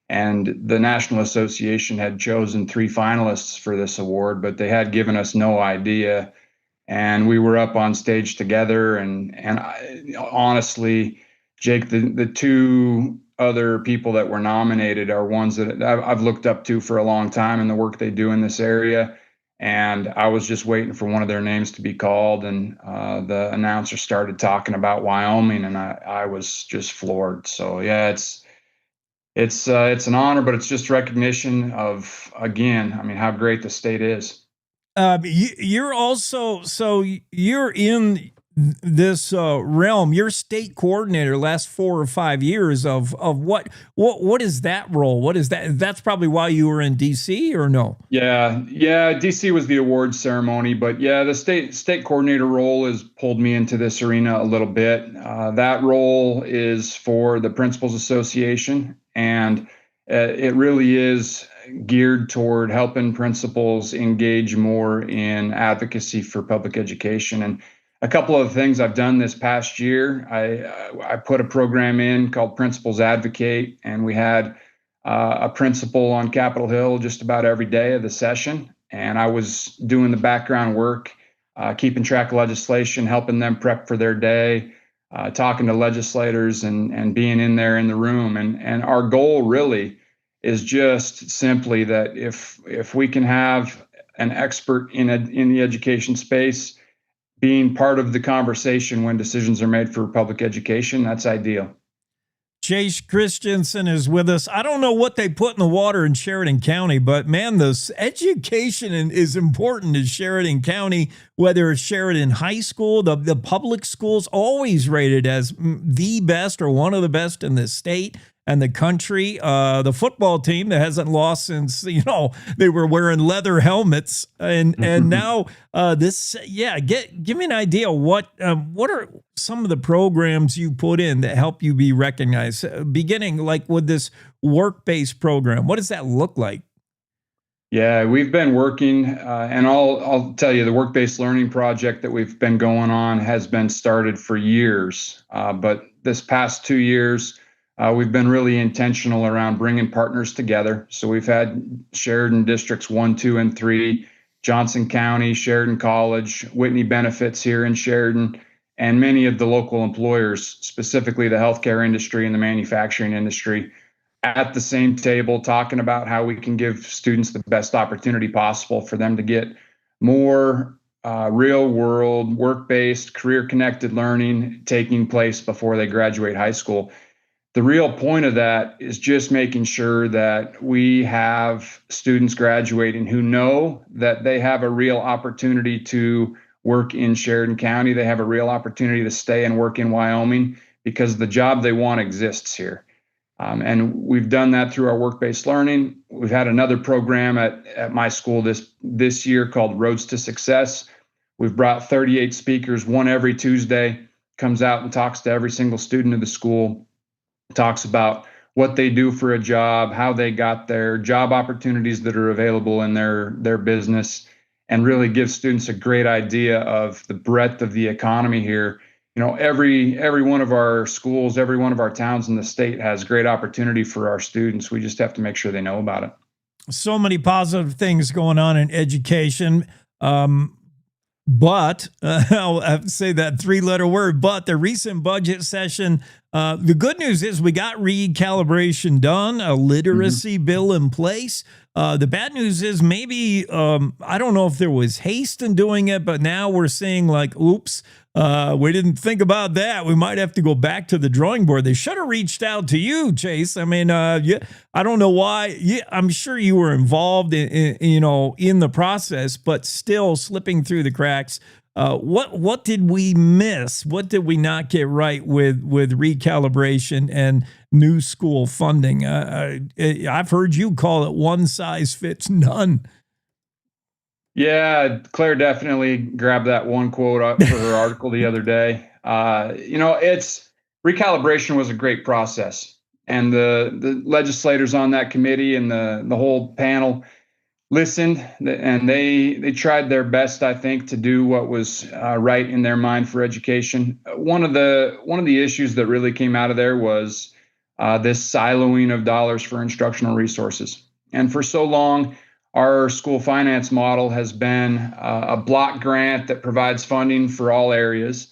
and the National Association had chosen 3 finalists for this award, but they had given us no idea. And we were up on stage together. And honestly, Jake, the 2 other people that were nominated are ones that I've looked up to for a long time in the work they do in this area. And I was just waiting for one of their names to be called. And the announcer started talking about Wyoming, and I was just floored. So, yeah, it's an honor, but it's just recognition of, again, how great the state is. You're also, so you're in this realm. You're state coordinator last 4 or 5 years of what is that role? What is that? That's probably why you were in DC, or no? Yeah. DC was the awards ceremony, but yeah, the state coordinator role has pulled me into this arena a little bit. That role is for the Principals Association, and it really is geared toward helping principals engage more in advocacy for public education. And a couple of things I've done this past year, I put a program in called Principals Advocate, and we had a principal on Capitol Hill just about every day of the session. And I was doing the background work, keeping track of legislation, helping them prep for their day, talking to legislators and being in there in the room. And our goal really is just simply that if we can have an expert in the education space being part of the conversation when decisions are made for public education, that's ideal. Chase Christensen is with us. I don't know what they put in the water in Sheridan County, but man, this education is important in Sheridan County, whether it's Sheridan High School, the public schools, always rated as the best or one of the best in the state and the country. The football team that hasn't lost since, they were wearing leather helmets. And now give me an idea. What are some of the programs you put in that help you be recognized? Beginning like with this work-based program, what does that look like? Yeah, we've been working, and I'll tell you, the work-based learning project that we've been going on has been started for years. But this past 2 years, we've been really intentional around bringing partners together. So we've had Sheridan Districts 1, 2, and 3, Johnson County, Sheridan College, Whitney Benefits here in Sheridan, and many of the local employers, specifically the healthcare industry and the manufacturing industry, at the same table talking about how we can give students the best opportunity possible for them to get more real world, work-based, career-connected learning taking place before they graduate high school. The real point of that is just making sure that we have students graduating who know that they have a real opportunity to work in Sheridan County. They have a real opportunity to stay and work in Wyoming because the job they want exists here. And we've done that through our work-based learning. We've had another program at my school this year called Roads to Success. We've brought 38 speakers, one every Tuesday, comes out and talks to every single student of the school, talks about what they do for a job, how they got there, job opportunities that are available in their business, and really gives students a great idea of the breadth of the economy here. Every one of our schools, every one of our towns in the state has great opportunity for our students. We just have to make sure they know about it. So many positive things going on in education. But I'll have to say that three-letter word, but the recent budget session, the good news is we got recalibration done, a literacy bill in place. The bad news is maybe, I don't know if there was haste in doing it, but now we're seeing like, oops, we didn't think about that. We might have to go back to the drawing board. They should have reached out to you, Chase. I mean, I don't know why. I'm sure you were involved in the process, but still slipping through the cracks. What did we miss? What did we not get right with recalibration and new school funding? I've heard you call it one size fits none. Yeah, Claire definitely grabbed that one quote up for her article the other day. Recalibration was a great process, and the legislators on that committee and the whole panel listened, and they tried their best, I think, to do what was right in their mind for education. One of the issues that really came out of there was this siloing of dollars for instructional resources, and for so long, our school finance model has been a block grant that provides funding for all areas.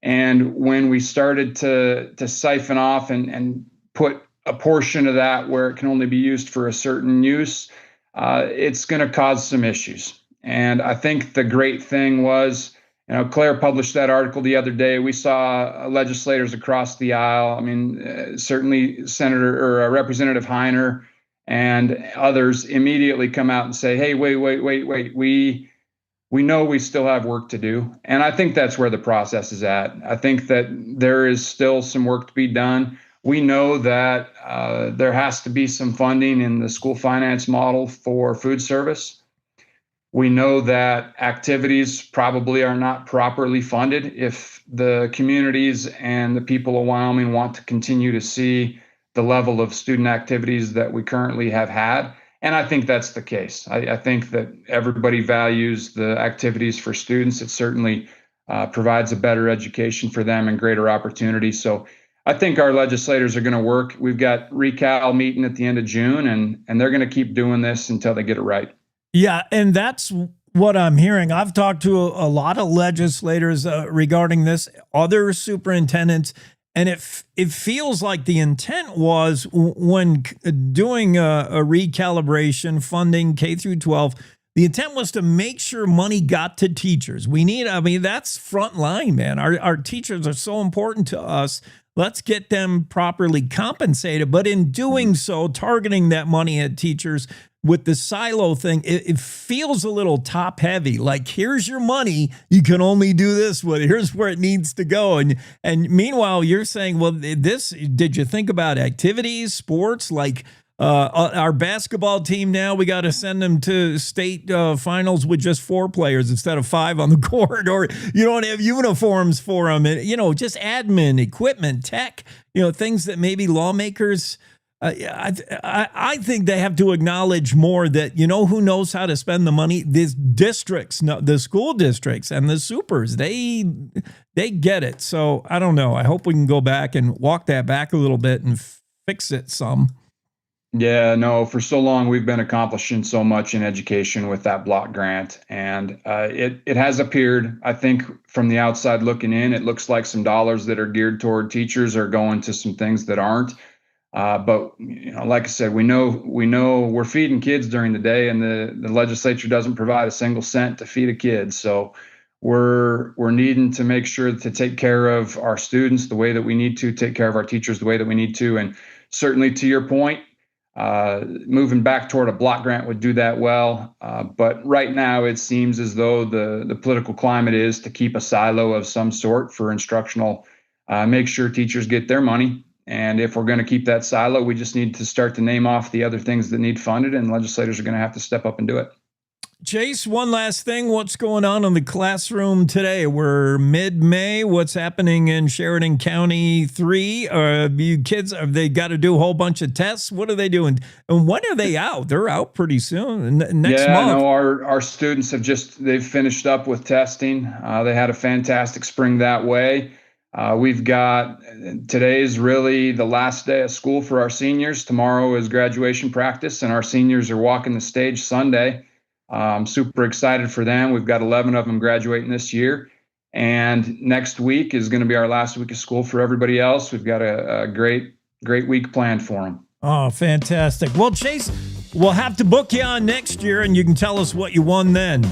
And when we started to siphon off and put a portion of that where it can only be used for a certain use, it's going to cause some issues. And I think the great thing was, Claire published that article the other day. We saw legislators across the aisle. I mean, certainly Senator or Representative Heiner and others immediately come out and say, hey, wait, we know we still have work to do. And I think that's where the process is at. I think that there is still some work to be done. We know that there has to be some funding in the school finance model for food service. We know that activities probably are not properly funded if the communities and the people of Wyoming want to continue to see the level of student activities that we currently have had. And I think that's the case. I think that everybody values the activities for students. It certainly provides a better education for them and greater opportunity. So I think our legislators are going to work. We've got recal meeting at the end of June, and they're going to keep doing this until they get it right. Yeah, and that's what I'm hearing. I've talked to a lot of legislators regarding this, other superintendents, And it feels like the intent was when doing a recalibration funding K through 12, the intent was to make sure money got to teachers. That's front line, man. Our teachers are so important to us. Let's get them properly compensated. But in doing so, targeting that money at teachers with the silo thing, it feels a little top heavy. Like, here's your money. You can only do this with it. Here's where it needs to go. And meanwhile, you're saying, well, did you think about activities, sports, like our basketball team now, we got to send them to state finals with just 4 players instead of 5 on the court, or you don't have uniforms for them, and just admin, equipment, tech, things that maybe lawmakers. I think they have to acknowledge more that, who knows how to spend the money? These districts, the school districts and the supers, they get it. So I don't know. I hope we can go back and walk that back a little bit and fix it some. Yeah, no, for so long we've been accomplishing so much in education with that block grant. And it has appeared, I think, from the outside looking in, it looks like some dollars that are geared toward teachers are going to some things that aren't. But like I said, we know we're feeding kids during the day, and the legislature doesn't provide a single cent to feed a kid. So we're needing to make sure to take care of our students the way that we need to, take care of our teachers the way that we need to. And certainly, to your point, moving back toward a block grant would do that well. But right now, it seems as though the political climate is to keep a silo of some sort for instructional, make sure teachers get their money. And if we're going to keep that silo, we just need to start to name off the other things that need funded, and legislators are going to have to step up and do it. Chase, one last thing. What's going on in the classroom today? We're mid-May. What's happening in Sheridan County 3? You kids, have they got to do a whole bunch of tests? What are they doing? And when are they out? They're out pretty soon, next month. No, our students they've finished up with testing. They had a fantastic spring that way. Today's really the last day of school for our seniors. Tomorrow is graduation practice, and our seniors are walking the stage Sunday. I'm super excited for them. We've got 11 of them graduating this year, and next week is going to be our last week of school for everybody else. We've got a great week planned for them. Oh, fantastic. Well, Chase, we'll have to book you on next year, and you can tell us what you won then.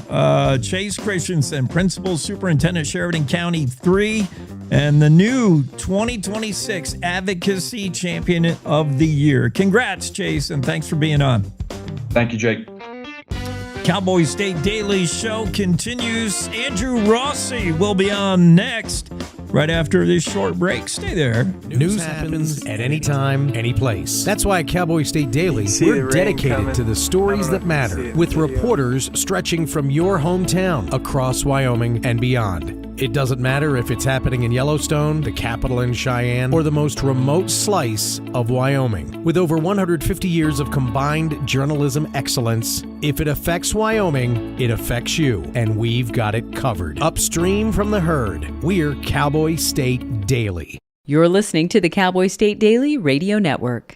Chase Christensen, Principal Superintendent, Sheridan County 3, and the new 2026 Advocacy Champion of the Year. Congrats, Chase, and thanks for being on. Thank you, Jake. Cowboy State Daily Show continues. Andrew Rossi will be on next, right after this short break. Stay there. News happens at any time, any place. That's why at Cowboy State Daily, we're dedicated to the stories that matter, with reporters stretching from your hometown across Wyoming and beyond. It doesn't matter if it's happening in Yellowstone, the capital in Cheyenne, or the most remote slice of Wyoming. With over 150 years of combined journalism excellence, if it affects Wyoming, it affects you, and we've got it covered. Upstream from the herd, we're Cowboy State Daily. You're listening to the Cowboy State Daily Radio Network.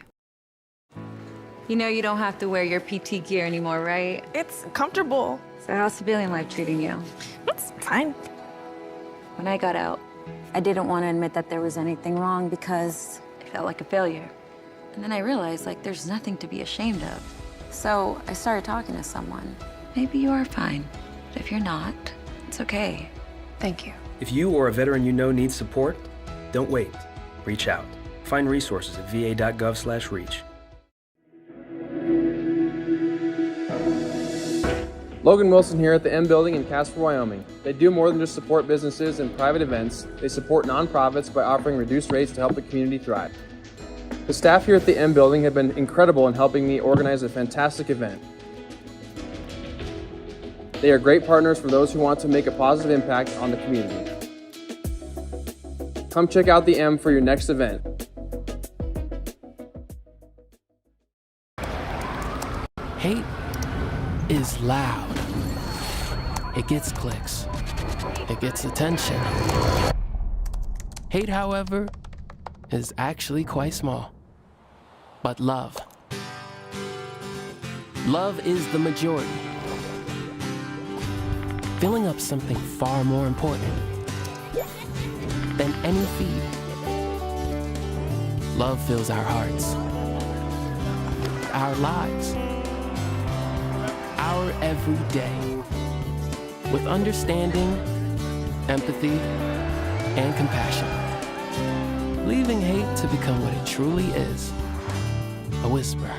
You know you don't have to wear your PT gear anymore, right? It's comfortable. So how's civilian life treating you? It's fine. When I got out, I didn't want to admit that there was anything wrong because I felt like a failure. And then I realized, there's nothing to be ashamed of. So I started talking to someone. Maybe you are fine, but if you're not, it's okay. Thank you. If you or a veteran you know needs support, don't wait. Reach out. Find resources at va.gov/reach. Logan Wilson here at the M Building in Casper, Wyoming. They do more than just support businesses and private events. They support nonprofits by offering reduced rates to help the community thrive. The staff here at the M Building have been incredible in helping me organize a fantastic event. They are great partners for those who want to make a positive impact on the community. Come check out the M for your next event. Hate is loud. It gets clicks. It gets attention. Hate, however, is actually quite small. But love is the majority. Filling up something far more important than any feed. love fills our hearts, our lives, our everyday. With understanding, empathy, and compassion. Leaving hate to become what it truly is, a whisper.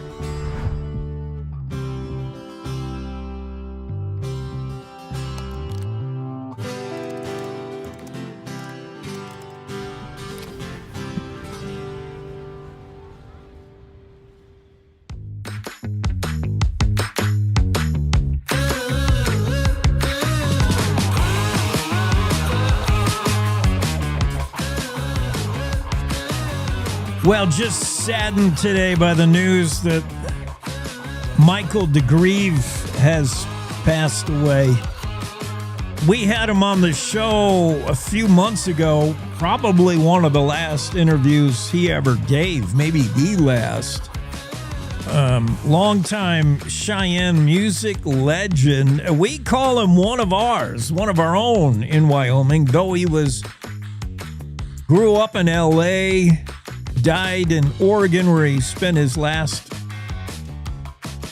Well, just saddened today by the news that Michael DeGrieve has passed away. We had him on the show a few months ago, probably one of the last interviews he ever gave, maybe the last. Longtime Cheyenne music legend. We call him one of ours, one of our own in Wyoming, though he grew up in L.A., died in Oregon where he spent his last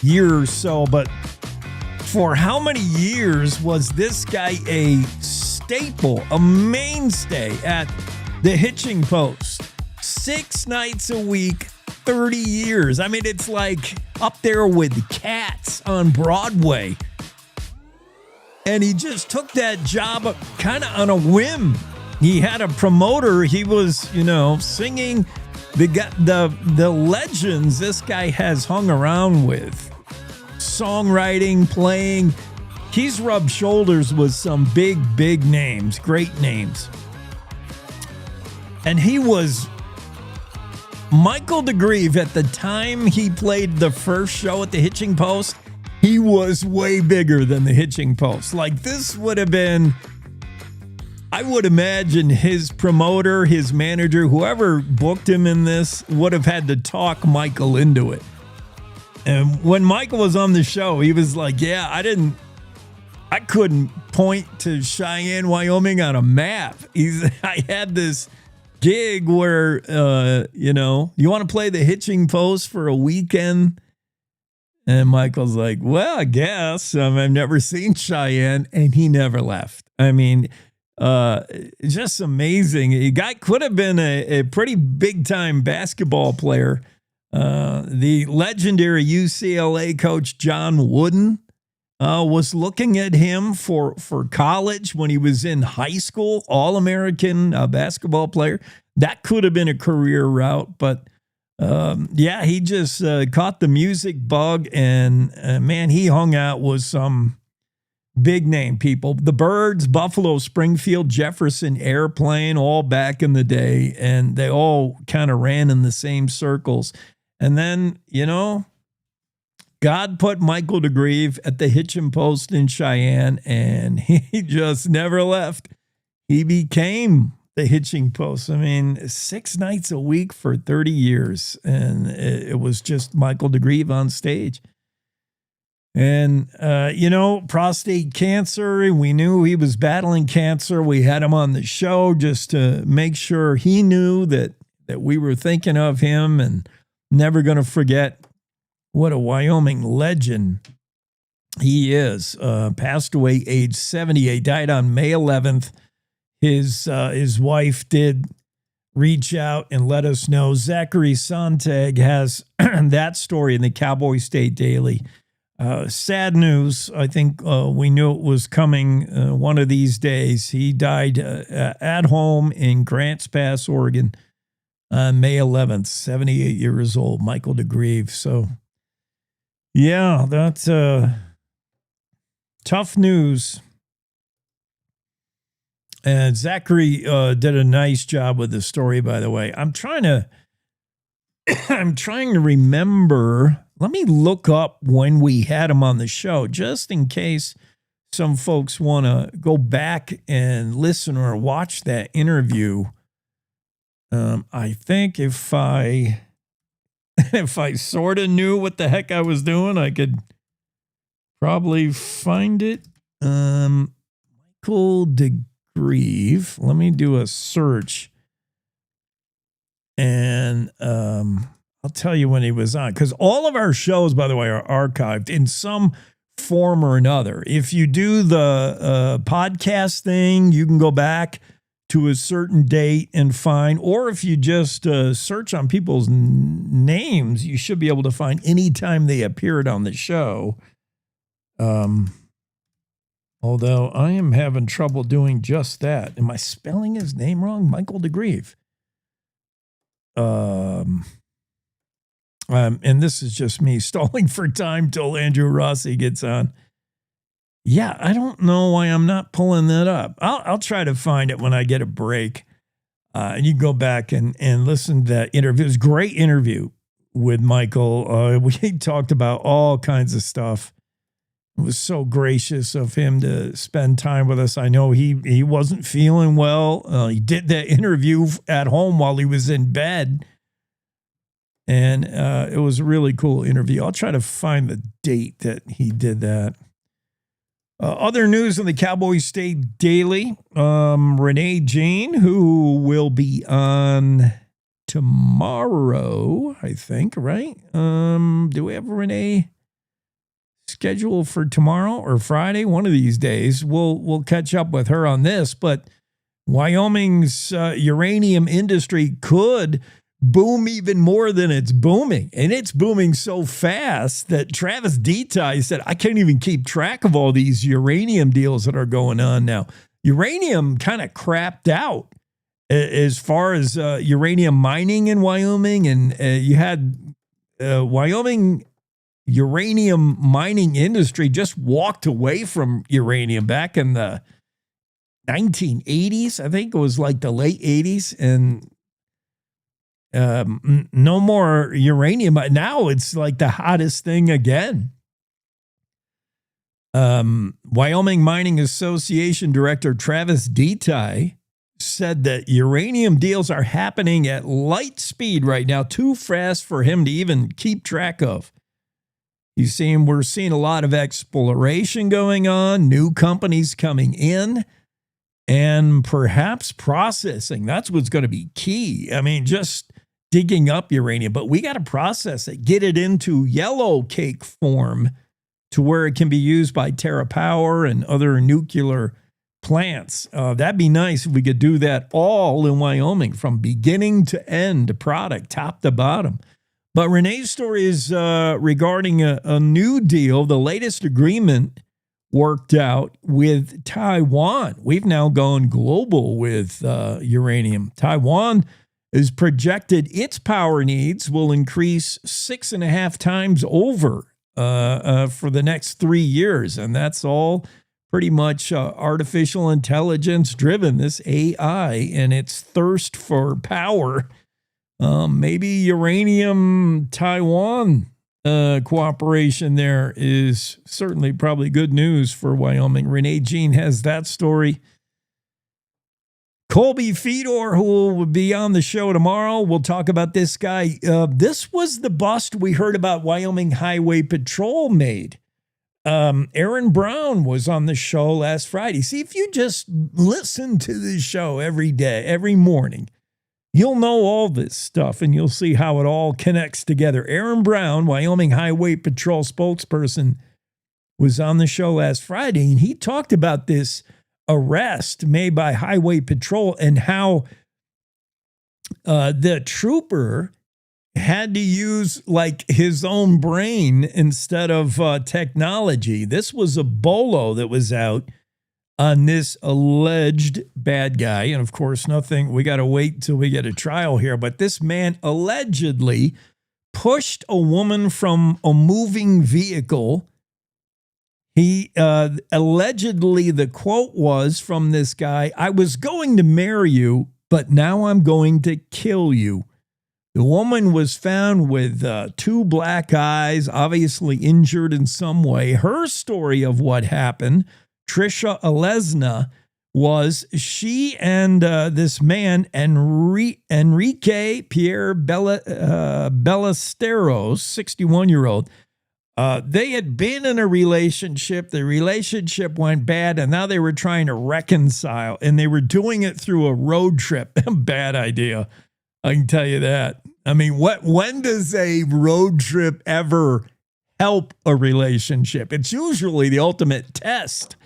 year or so. But for how many years was this guy a staple, a mainstay at the Hitching Post? 6 nights a week, 30 years. I mean, it's like up there with Cats on Broadway. And he just took that job kind of on a whim. He had a promoter. He was, singing the legends this guy has hung around with. Songwriting, playing. He's rubbed shoulders with some big names, great names. And he was Michael DeGrieve at the time he played the first show at the Hitching Post. He was way bigger than the Hitching Post. Like, this would have been, I would imagine his promoter, his manager, whoever booked him in this would have had to talk Michael into it. And when Michael was on the show, he was like, yeah, I couldn't point to Cheyenne, Wyoming on a map. I had this gig where, you want to play the Hitching Post for a weekend? And Michael's like, well, I guess. I've never seen Cheyenne. And he never left. I mean, just amazing. The guy could have been a pretty big time basketball player. The legendary UCLA coach John Wooden was looking at him for college when he was in high school, All-American basketball player. That could have been a career route, but he just caught the music bug, and man, he hung out with some big name people. The Byrds, Buffalo Springfield, Jefferson Airplane, all back in the day, and they all kind of ran in the same circles. And then, God put Michael DeGrieve at the Hitching Post in Cheyenne, and he just never left. He became the Hitching Post. I mean, 6 nights a week for 30 years, and it was just Michael DeGrieve on stage. And, prostate cancer, we knew he was battling cancer. We had him on the show just to make sure he knew that we were thinking of him, and never going to forget what a Wyoming legend he is. Passed away age 78, died on May 11th. His wife did reach out and let us know. Zachary Sontag has that story in the Cowboy State Daily. Sad news. I think we knew it was coming one of these days. He died at home in Grants Pass, Oregon, on May 11th, 78 years old, Michael DeGrieve. So, yeah, that's tough news. And Zachary did a nice job with the story, by the way. I'm trying to remember. Let me look up when we had him on the show, just in case some folks want to go back and listen or watch that interview. I think if I sort of knew what the heck I was doing, I could probably find it. Michael DeGrieve. Let me do a search. And I'll tell you when he was on, because all of our shows, by the way, are archived in some form or another. If you do the podcast thing, you can go back to a certain date and find, or if you just search on people's names, you should be able to find any time they appeared on the show. Although I am having trouble doing just that. Am I spelling his name wrong? Michael DeGrieve. And this is just me stalling for time till Andrew Rossi gets on. Yeah, I don't know why I'm not pulling that up. I'll try to find it when I get a break. And you can go back and listen to that interview. It was a great interview with Michael. We talked about all kinds of stuff. It was so gracious of him to spend time with us. I know he wasn't feeling well. He did that interview at home while he was in bed. And it was a really cool interview. I'll try to find the date that he did that. Other news in the Cowboy State Daily. Renee Jean, who will be on tomorrow, I think, right? Do we have Renee scheduled for tomorrow or Friday? One of these days. We'll catch up with her on this. But Wyoming's uranium industry could boom even more than it's booming. And it's booming so fast that Travis Detail said, I can't even keep track of all these uranium deals that are going on now. Uranium kind of crapped out as far as uranium mining in Wyoming. And you had Wyoming uranium mining industry just walked away from uranium back in the 1980s. I think it was like the late 80s. And no more uranium. Now it's like the hottest thing again. Wyoming Mining Association Director Travis Detail said that uranium deals are happening at light speed right now, too fast for him to even keep track of. We're seeing a lot of exploration going on, new companies coming in, and perhaps processing. That's what's going to be key. I mean, just digging up uranium, but we got to process it, get it into yellow cake form to where it can be used by TerraPower and other nuclear plants. That'd be nice if we could do that all in Wyoming from beginning to end, product, top to bottom. But Renee's story is regarding a new deal. The latest agreement worked out with Taiwan. We've now gone global with uranium. Taiwan is projected its power needs will increase 6.5 times over for the next 3 years. And that's all pretty much artificial intelligence driven, this AI and its thirst for power. Maybe uranium Taiwan cooperation there is certainly probably good news for Wyoming. Renee Jean has that story. Colby Fedor, who will be on the show tomorrow, we'll talk about this guy. This was the bust we heard about Wyoming Highway Patrol made. Aaron Brown was on the show last Friday. See, if you just listen to this show every day, every morning, you'll know all this stuff and you'll see how it all connects together. Aaron Brown, Wyoming Highway Patrol spokesperson, was on the show last Friday, and he talked about this arrest made by Highway Patrol and how the trooper had to use like his own brain instead of technology. This was a bolo that was out on this alleged bad guy. And of course, we got to wait till we get a trial here. But this man allegedly pushed a woman from a moving vehicle. He allegedly, the quote was from this guy, "I was going to marry you, but now I'm going to kill you." The woman was found with 2 black eyes, obviously injured in some way. Her story of what happened, Trisha Alesna, was she and this man, Enrique Pierre Ballesteros, 61-year-old, they had been in a relationship. The relationship went bad, and now they were trying to reconcile, and they were doing it through a road trip. Bad idea. I can tell you that. I mean, when does a road trip ever help a relationship? It's usually the ultimate test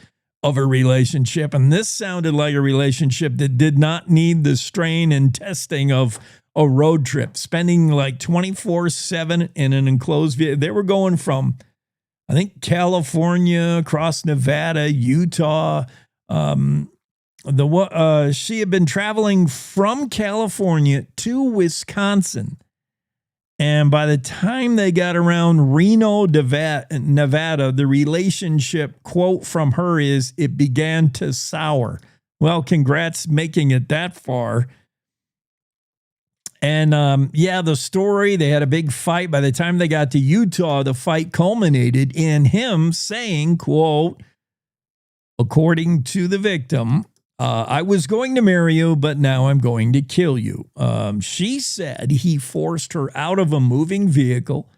of a relationship. And this sounded like a relationship that did not need the strain and testing of a road trip, spending like 24/7 in an enclosed vehicle. They were going from, I think, California, across Nevada, Utah. She had been traveling from California to Wisconsin. And by the time they got around Reno, Nevada, the relationship, quote from her, is, "It began to sour." Well, congrats making it that far. And the story, they had a big fight. By the time they got to Utah, the fight culminated in him saying, quote, according to the victim, "I was going to marry you, but now I'm going to kill you." She said he forced her out of a moving vehicle.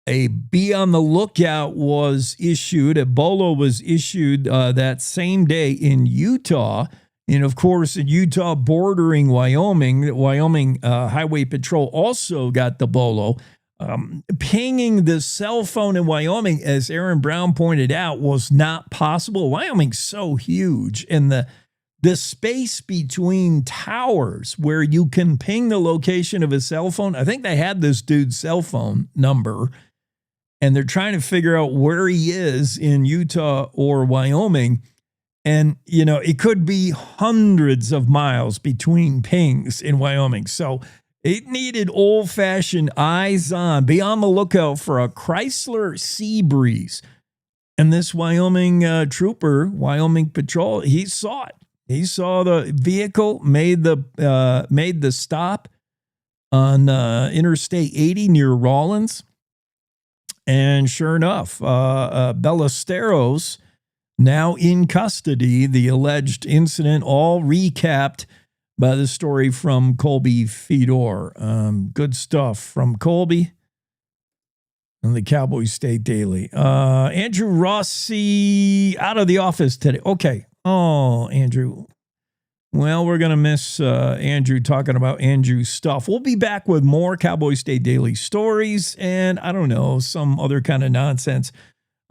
A be on the lookout was issued. A BOLO was issued that same day in Utah. And of course, in Utah bordering Wyoming, the Wyoming Highway Patrol also got the BOLO. Pinging the cell phone in Wyoming, as Aaron Brown pointed out, was not possible. Wyoming's so huge, and the space between towers where you can ping the location of a cell phone. I think they had this dude's cell phone number, and they're trying to figure out where he is in Utah or Wyoming. And, it could be hundreds of miles between pings in Wyoming. So it needed old-fashioned eyes on. Be on the lookout for a Chrysler Sea Breeze. And this Wyoming trooper, Wyoming Patrol, he saw it. He saw the vehicle, made the stop on Interstate 80 near Rawlins. And sure enough, Ballesteros, now in custody. The alleged incident, all recapped by the story from Colby Fedor. Good stuff from Colby and the Cowboy State Daily. Andrew Rossi out of the office today. Okay. Oh, Andrew. Well, we're going to miss Andrew talking about Andrew's stuff. We'll be back with more Cowboy State Daily stories and, I don't know, some other kind of nonsense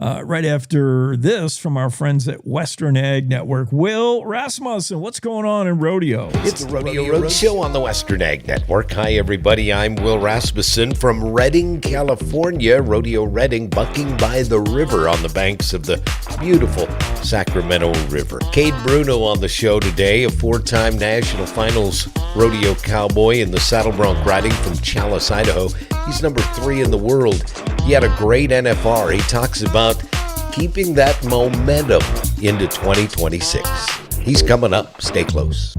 right after this from our friends at Western Ag Network. Will Rasmussen, what's going on in rodeo? It's the Rodeo Road Show on the Western Ag Network. Hi, everybody. I'm Will Rasmussen from Redding, California. Rodeo Redding, bucking by the river on the banks of the beautiful Sacramento River. Cade Bruno on the show today, a four-time national finals rodeo cowboy in the saddle bronc riding from Challis, Idaho. He's number 3 in the world. He had a great NFR. He talks about keeping that momentum into 2026. He's coming up. Stay close.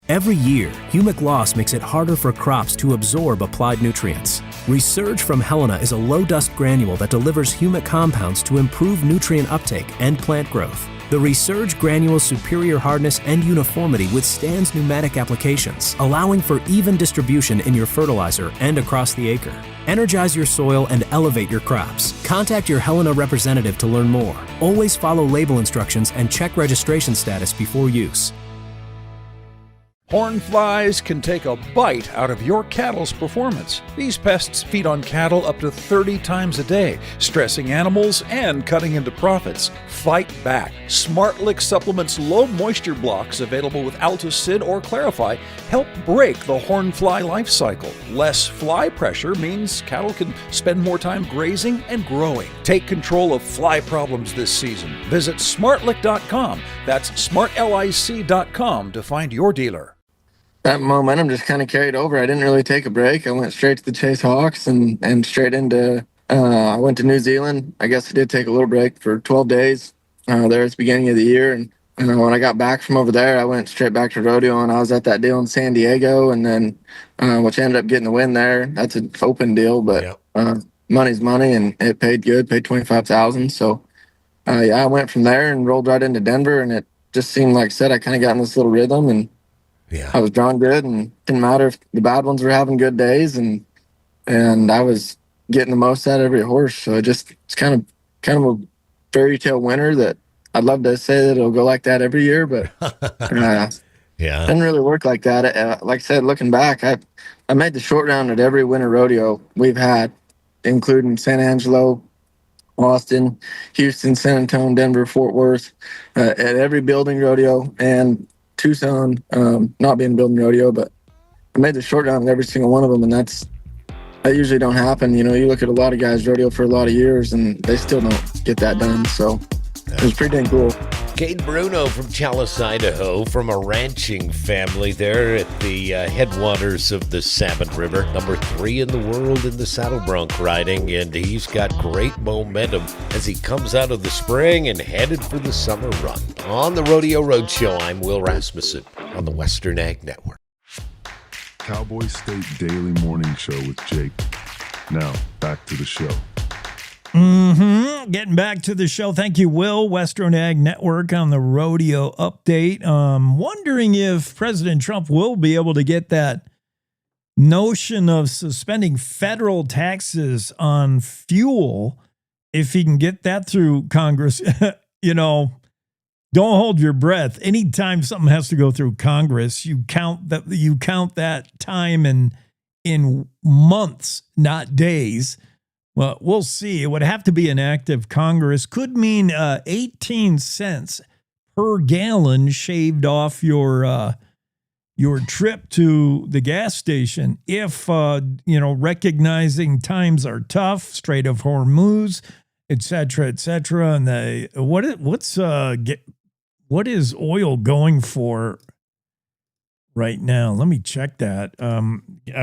Every year, humic loss makes it harder for crops to absorb applied nutrients. Resurge from Helena is a low-dust granule that delivers humic compounds to improve nutrient uptake and plant growth. The Resurge granule's superior hardness and uniformity withstands pneumatic applications, allowing for even distribution in your fertilizer and across the acre. Energize your soil and elevate your crops. Contact your Helena representative to learn more. Always follow label instructions and check registration status before use. Horn flies can take a bite out of your cattle's performance. These pests feed on cattle up to 30 times a day, stressing animals and cutting into profits. Fight back. SmartLick Supplement's low moisture blocks, available with Altosid or Clarify, help break the horn fly life cycle. Less fly pressure means cattle can spend more time grazing and growing. Take control of fly problems this season. Visit smartlick.com. That's smartlic.com to find your dealer. That momentum just kind of carried over. I didn't really take a break. I went straight to the Chase Hawks and straight into, I went to New Zealand. I guess I did take a little break for 12 days there at the beginning of the year. And when I got back from over there, I went straight back to rodeo, and I was at that deal in San Diego, and then, which ended up getting the win there. That's an open deal, but money's money, and it paid good, paid $25,000. So, I went from there and rolled right into Denver, and it just seemed like I said, I kind of got in this little rhythm, and I was drawing good, and didn't matter if the bad ones were having good days, and I was getting the most out of every horse. So it's kind of a fairy tale winter that I'd love to say that it'll go like that every year, but Yeah. Didn't really work like that. Like I said, looking back, I made the short round at every winter rodeo we've had, including San Angelo, Austin, Houston, San Antonio, Denver, Fort Worth, at every building rodeo, and Tucson, not being a building rodeo, but I made the short round at every single one of them, and that usually don't happen. You know, you look at a lot of guys rodeo for a lot of years, and they still don't get that done, so it was pretty dang cool. Cade Bruno from Chalice, Idaho, from a ranching family there at the headwaters of the Salmon River, number 3 in the world in the saddle bronc riding, and he's got great momentum as he comes out of the spring and headed for the summer run. On the Rodeo Roadshow, I'm Will Rasmussen on the Western Ag Network. Cowboy State Daily Morning Show with Jake. Now, back to the show. Getting back to the show. Thank you, Will. Western Ag Network on the rodeo update. Wondering if President Trump will be able to get that notion of suspending federal taxes on fuel, if he can get that through Congress. You know, don't hold your breath. Anytime something has to go through Congress, you count that time in months, not days. Well, we'll see. It would have to be an act of Congress. Could mean 18 cents per gallon shaved off your trip to the gas station. If recognizing times are tough, Strait of Hormuz, et cetera, and what is oil going for right now? Let me check that.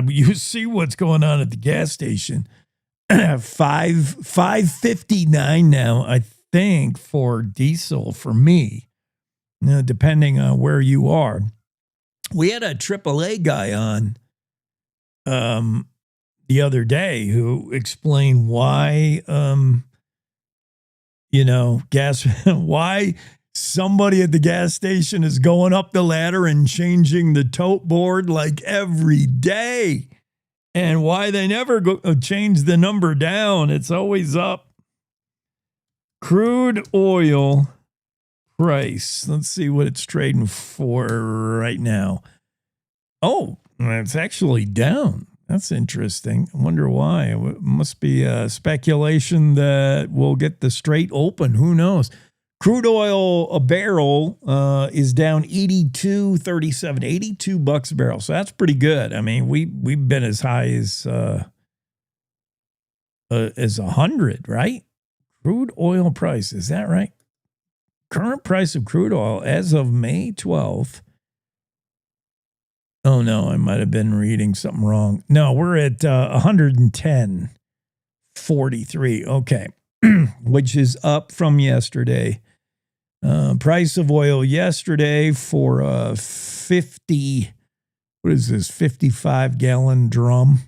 You see what's going on at the gas station. $5.59 now, I think, for diesel for me, depending on where you are. We had a AAA guy on the other day who explained why, why somebody at the gas station is going up the ladder and changing the tote board like every day. And why they never change the number down. It's always up. Crude oil price. Let's see what it's trading for right now. Oh, it's actually down. That's interesting. I wonder why. It must be a speculation that we'll get the Strait open. Who knows? Crude oil, a barrel, is down $82.37, $82 a barrel. So that's pretty good. I mean, we've been as high as 100, right? Crude oil price, is that right? Current price of crude oil as of May 12th. Oh no, I might have been reading something wrong. No, we're at 110.43. Okay, which is up from yesterday. Price of oil yesterday for a 55-gallon drum.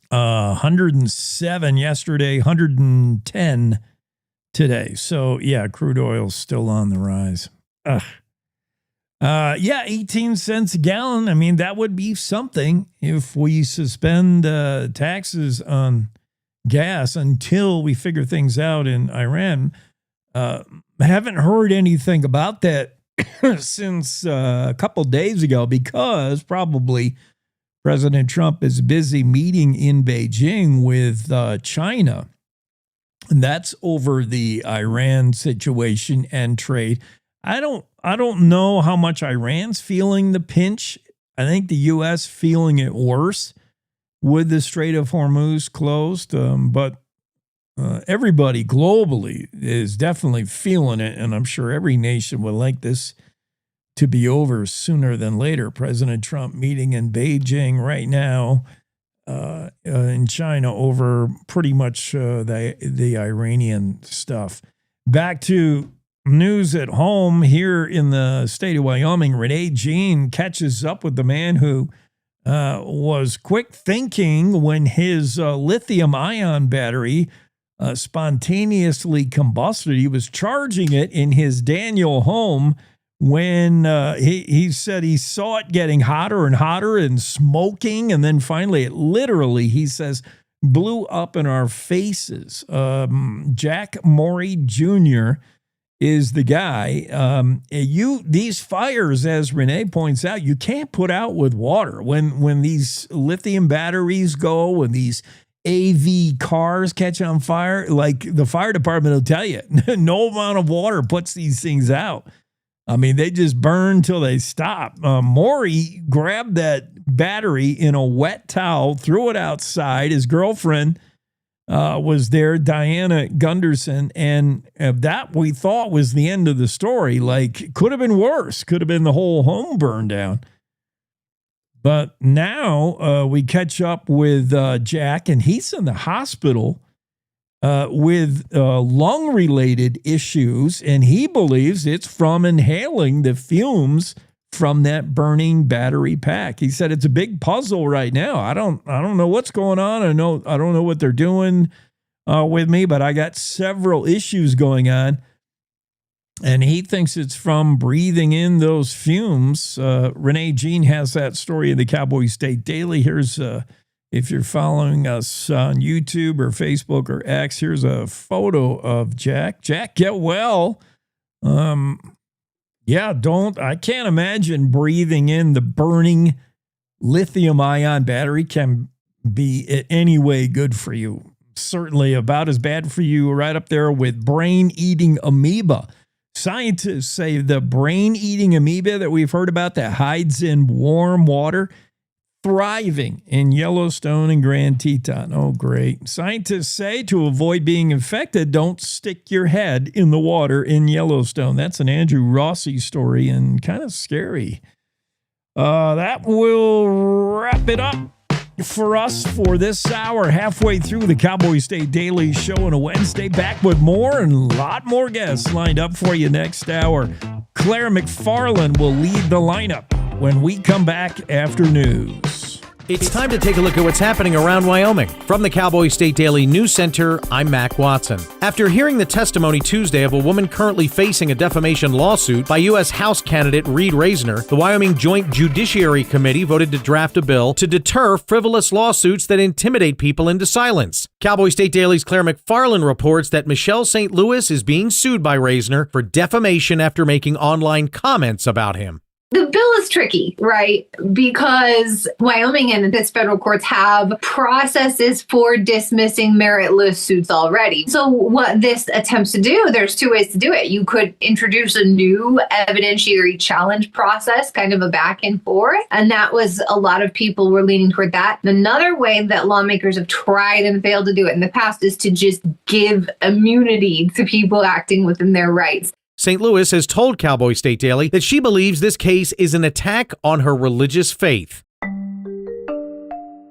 107 yesterday, 110 today. So yeah, crude oil's still on the rise. 18 cents a gallon. I mean, that would be something if we suspend taxes on gas until we figure things out in Iran. I haven't heard anything about that since a couple days ago, because probably President Trump is busy meeting in Beijing with China. And that's over the Iran situation and trade. I don't know how much Iran's feeling the pinch. I think the U.S. feeling it worse with the Strait of Hormuz closed, but everybody globally is definitely feeling it, and I'm sure every nation would like this to be over sooner than later. President Trump meeting in Beijing right now in China over pretty much the Iranian stuff. Back to news at home here in the state of Wyoming. Renee Jean catches up with the man who was quick thinking when his lithium-ion battery spontaneously combusted. He was charging it in his Daniel home when he said he saw it getting hotter and hotter and smoking, and then finally it literally, he says, blew up in our faces. Jack Morey Jr. is the guy. These fires, as Renee points out, you can't put out with water. When these lithium batteries go, when these AV cars catch on fire, like the fire department will tell you, no amount of water puts these things out. I mean, they just burn till they stop. Maury grabbed that battery in a wet towel, threw it outside. His girlfriend was there, Diana Gunderson, and that we thought was the end of the story. Like, could have been worse. Could have been the whole home burned down. But now we catch up with Jack, and he's in the hospital with lung-related issues, and he believes it's from inhaling the fumes from that burning battery pack. He said it's a big puzzle right now. I don't know what's going on. I don't know what they're doing with me, but I got several issues going on. And he thinks it's from breathing in those fumes. Renee Jean has that story in the Cowboy State Daily. Here's, if you're following us on YouTube or Facebook or X, here's a photo of Jack. Jack, get well. I can't imagine breathing in the burning lithium-ion battery can be in any way good for you. Certainly about as bad for you, right up there with brain-eating amoeba. Scientists say the brain-eating amoeba that we've heard about that hides in warm water, thriving in Yellowstone and Grand Teton. Oh, great. Scientists say to avoid being infected, don't stick your head in the water in Yellowstone. That's an Andrew Rossi story and kind of scary. That will wrap it up for us for this hour, halfway through the Cowboy State Daily Show on a Wednesday. Back with more and a lot more guests lined up for you next hour. Claire McFarland will lead the lineup when we come back after news. It's time to take a look at what's happening around Wyoming. From the Cowboy State Daily News Center, I'm Mac Watson. After hearing the testimony Tuesday of a woman currently facing a defamation lawsuit by U.S. House candidate Reed Reisner, the Wyoming Joint Judiciary Committee voted to draft a bill to deter frivolous lawsuits that intimidate people into silence. Cowboy State Daily's Claire McFarland reports that Michelle St. Louis is being sued by Reisner for defamation after making online comments about him. The bill is tricky, right? Because Wyoming and its federal courts have processes for dismissing meritless suits already. So what this attempts to do, there's two ways to do it. You could introduce a new evidentiary challenge process, kind of a back and forth. And that was a lot of people were leaning toward that. Another way that lawmakers have tried and failed to do it in the past is to just give immunity to people acting within their rights. St. Louis has told Cowboy State Daily that she believes this case is an attack on her religious faith.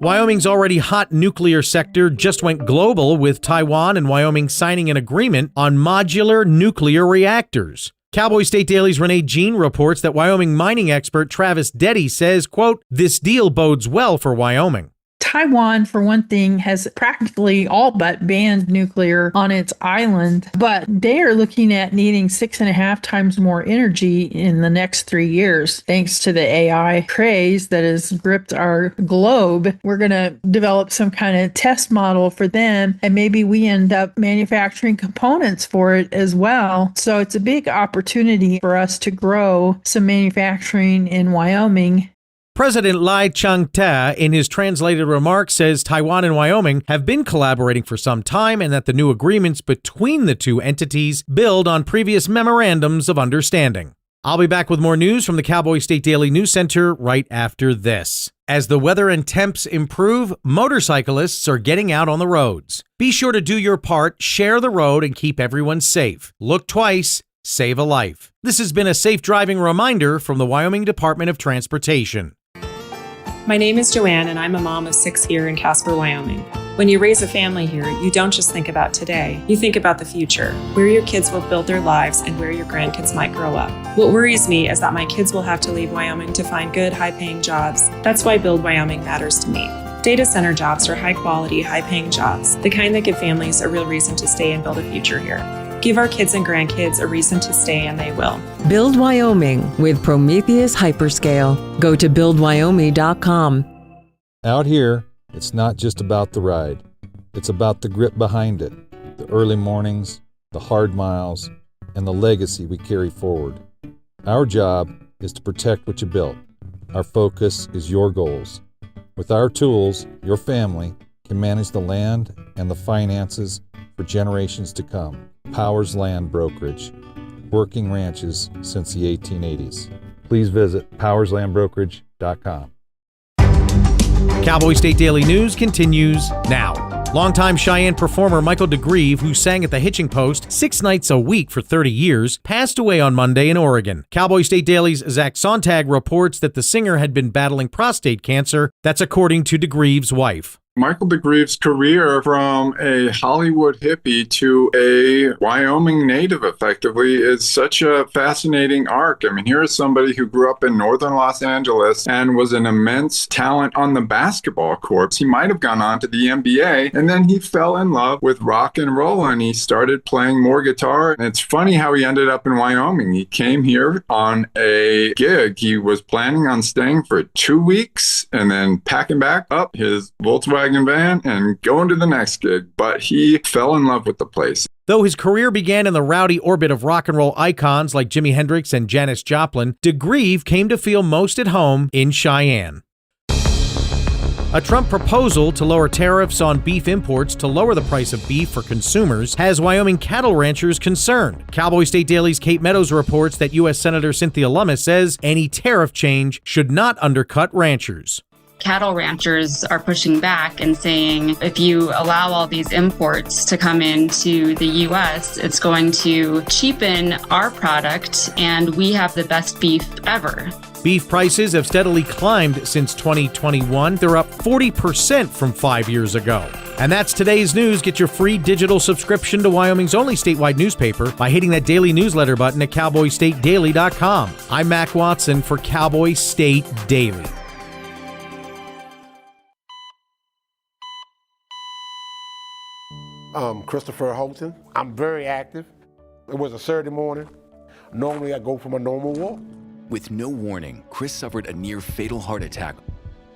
Wyoming's already hot nuclear sector just went global, with Taiwan and Wyoming signing an agreement on modular nuclear reactors. Cowboy State Daily's Renee Jean reports that Wyoming mining expert Travis Deddy says, quote, "This deal bodes well for Wyoming." Taiwan, for one thing, has practically all but banned nuclear on its island, but they are looking at needing 6.5 times more energy in the next 3 years. Thanks to the AI craze that has gripped our globe, we're going to develop some kind of test model for them, and maybe we end up manufacturing components for it as well. So it's a big opportunity for us to grow some manufacturing in Wyoming. President Lai Ching-te, in his translated remarks, says Taiwan and Wyoming have been collaborating for some time and that the new agreements between the two entities build on previous memorandums of understanding. I'll be back with more news from the Cowboy State Daily News Center right after this. As the weather and temps improve, motorcyclists are getting out on the roads. Be sure to do your part, share the road, and keep everyone safe. Look twice, save a life. This has been a safe driving reminder from the Wyoming Department of Transportation. My name is Joanne, and I'm a mom of 6 here in Casper, Wyoming. When you raise a family here, you don't just think about today, you think about the future, where your kids will build their lives and where your grandkids might grow up. What worries me is that my kids will have to leave Wyoming to find good, high-paying jobs. That's why Build Wyoming matters to me. Data center jobs are high-quality, high-paying jobs, the kind that give families a real reason to stay and build a future here. Give our kids and grandkids a reason to stay, and they will. Build Wyoming with Prometheus Hyperscale. Go to buildwyoming.com. Out here, it's not just about the ride. It's about the grit behind it. The early mornings, the hard miles, and the legacy we carry forward. Our job is to protect what you built. Our focus is your goals. With our tools, your family can manage the land and the finances for generations to come. Powers Land Brokerage, working ranches since the 1880s. Please visit powerslandbrokerage.com. Cowboy State Daily News continues now. Longtime Cheyenne performer Michael DeGrieve, who sang at the Hitching Post 6 nights a week for 30 years, passed away on Monday in Oregon. Cowboy State Daily's Zach Sontag reports that the singer had been battling prostate cancer. That's according to DeGrieve's wife. Michael DeGrieve's career from a Hollywood hippie to a Wyoming native, effectively, is such a fascinating arc. I mean, here is somebody who grew up in northern Los Angeles and was an immense talent on the basketball court. He might have gone on to the NBA, and then he fell in love with rock and roll, and he started playing more guitar. And it's funny how he ended up in Wyoming. He came here on a gig. He was planning on staying for 2 weeks and then packing back up his Volkswagen van and going to the next gig, but he fell in love with the place. Though his career began in the rowdy orbit of rock and roll icons like Jimi Hendrix and Janis Joplin, DeGrieve came to feel most at home in Cheyenne. A Trump proposal to lower tariffs on beef imports to lower the price of beef for consumers has Wyoming cattle ranchers concerned. Cowboy State Daily's Kate Meadows reports that U.S. Senator Cynthia Lummis says any tariff change should not undercut ranchers. Cattle ranchers are pushing back and saying if you allow all these imports to come into the U.S., it's going to cheapen our product, and we have the best beef ever. Beef prices have steadily climbed since 2021. They're up 40% from 5 years ago. And that's today's news. Get your free digital subscription to Wyoming's only statewide newspaper by hitting that daily newsletter button at cowboystatedaily.com. I'm Mac Watson for Cowboy State Daily. Christopher Holton. I'm very active. It was a Saturday morning. Normally I go for my normal walk. With no warning, Chris suffered a near-fatal heart attack.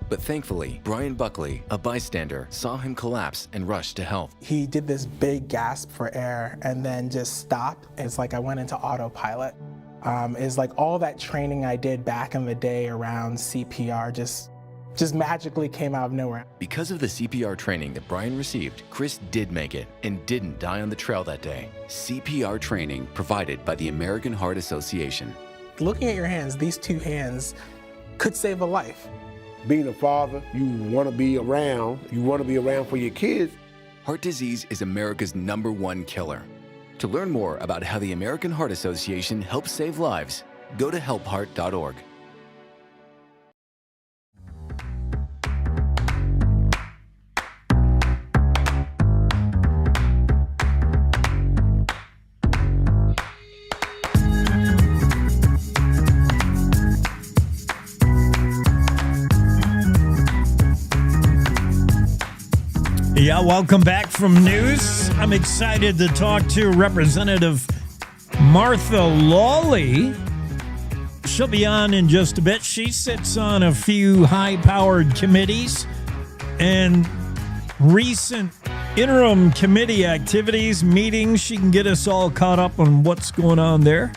But thankfully, Brian Buckley, a bystander, saw him collapse and rushed to help. He did this big gasp for air and then just stopped. It's like I went into autopilot. It's like all that training I did back in the day around CPR just magically came out of nowhere. Because of the CPR training that Brian received, Chris did make it and didn't die on the trail that day. CPR training provided by the American Heart Association. Looking at your hands, these two hands could save a life. Being a father, you want to be around. You want to be around for your kids. Heart disease is America's #1 killer. To learn more about how the American Heart Association helps save lives, go to helpheart.org. Yeah, welcome back from news. I'm excited to talk to Representative Martha Lawley. She'll be on in just a bit. She sits on a few high-powered committees, and recent interim committee activities, meetings, she can get us all caught up on what's going on there.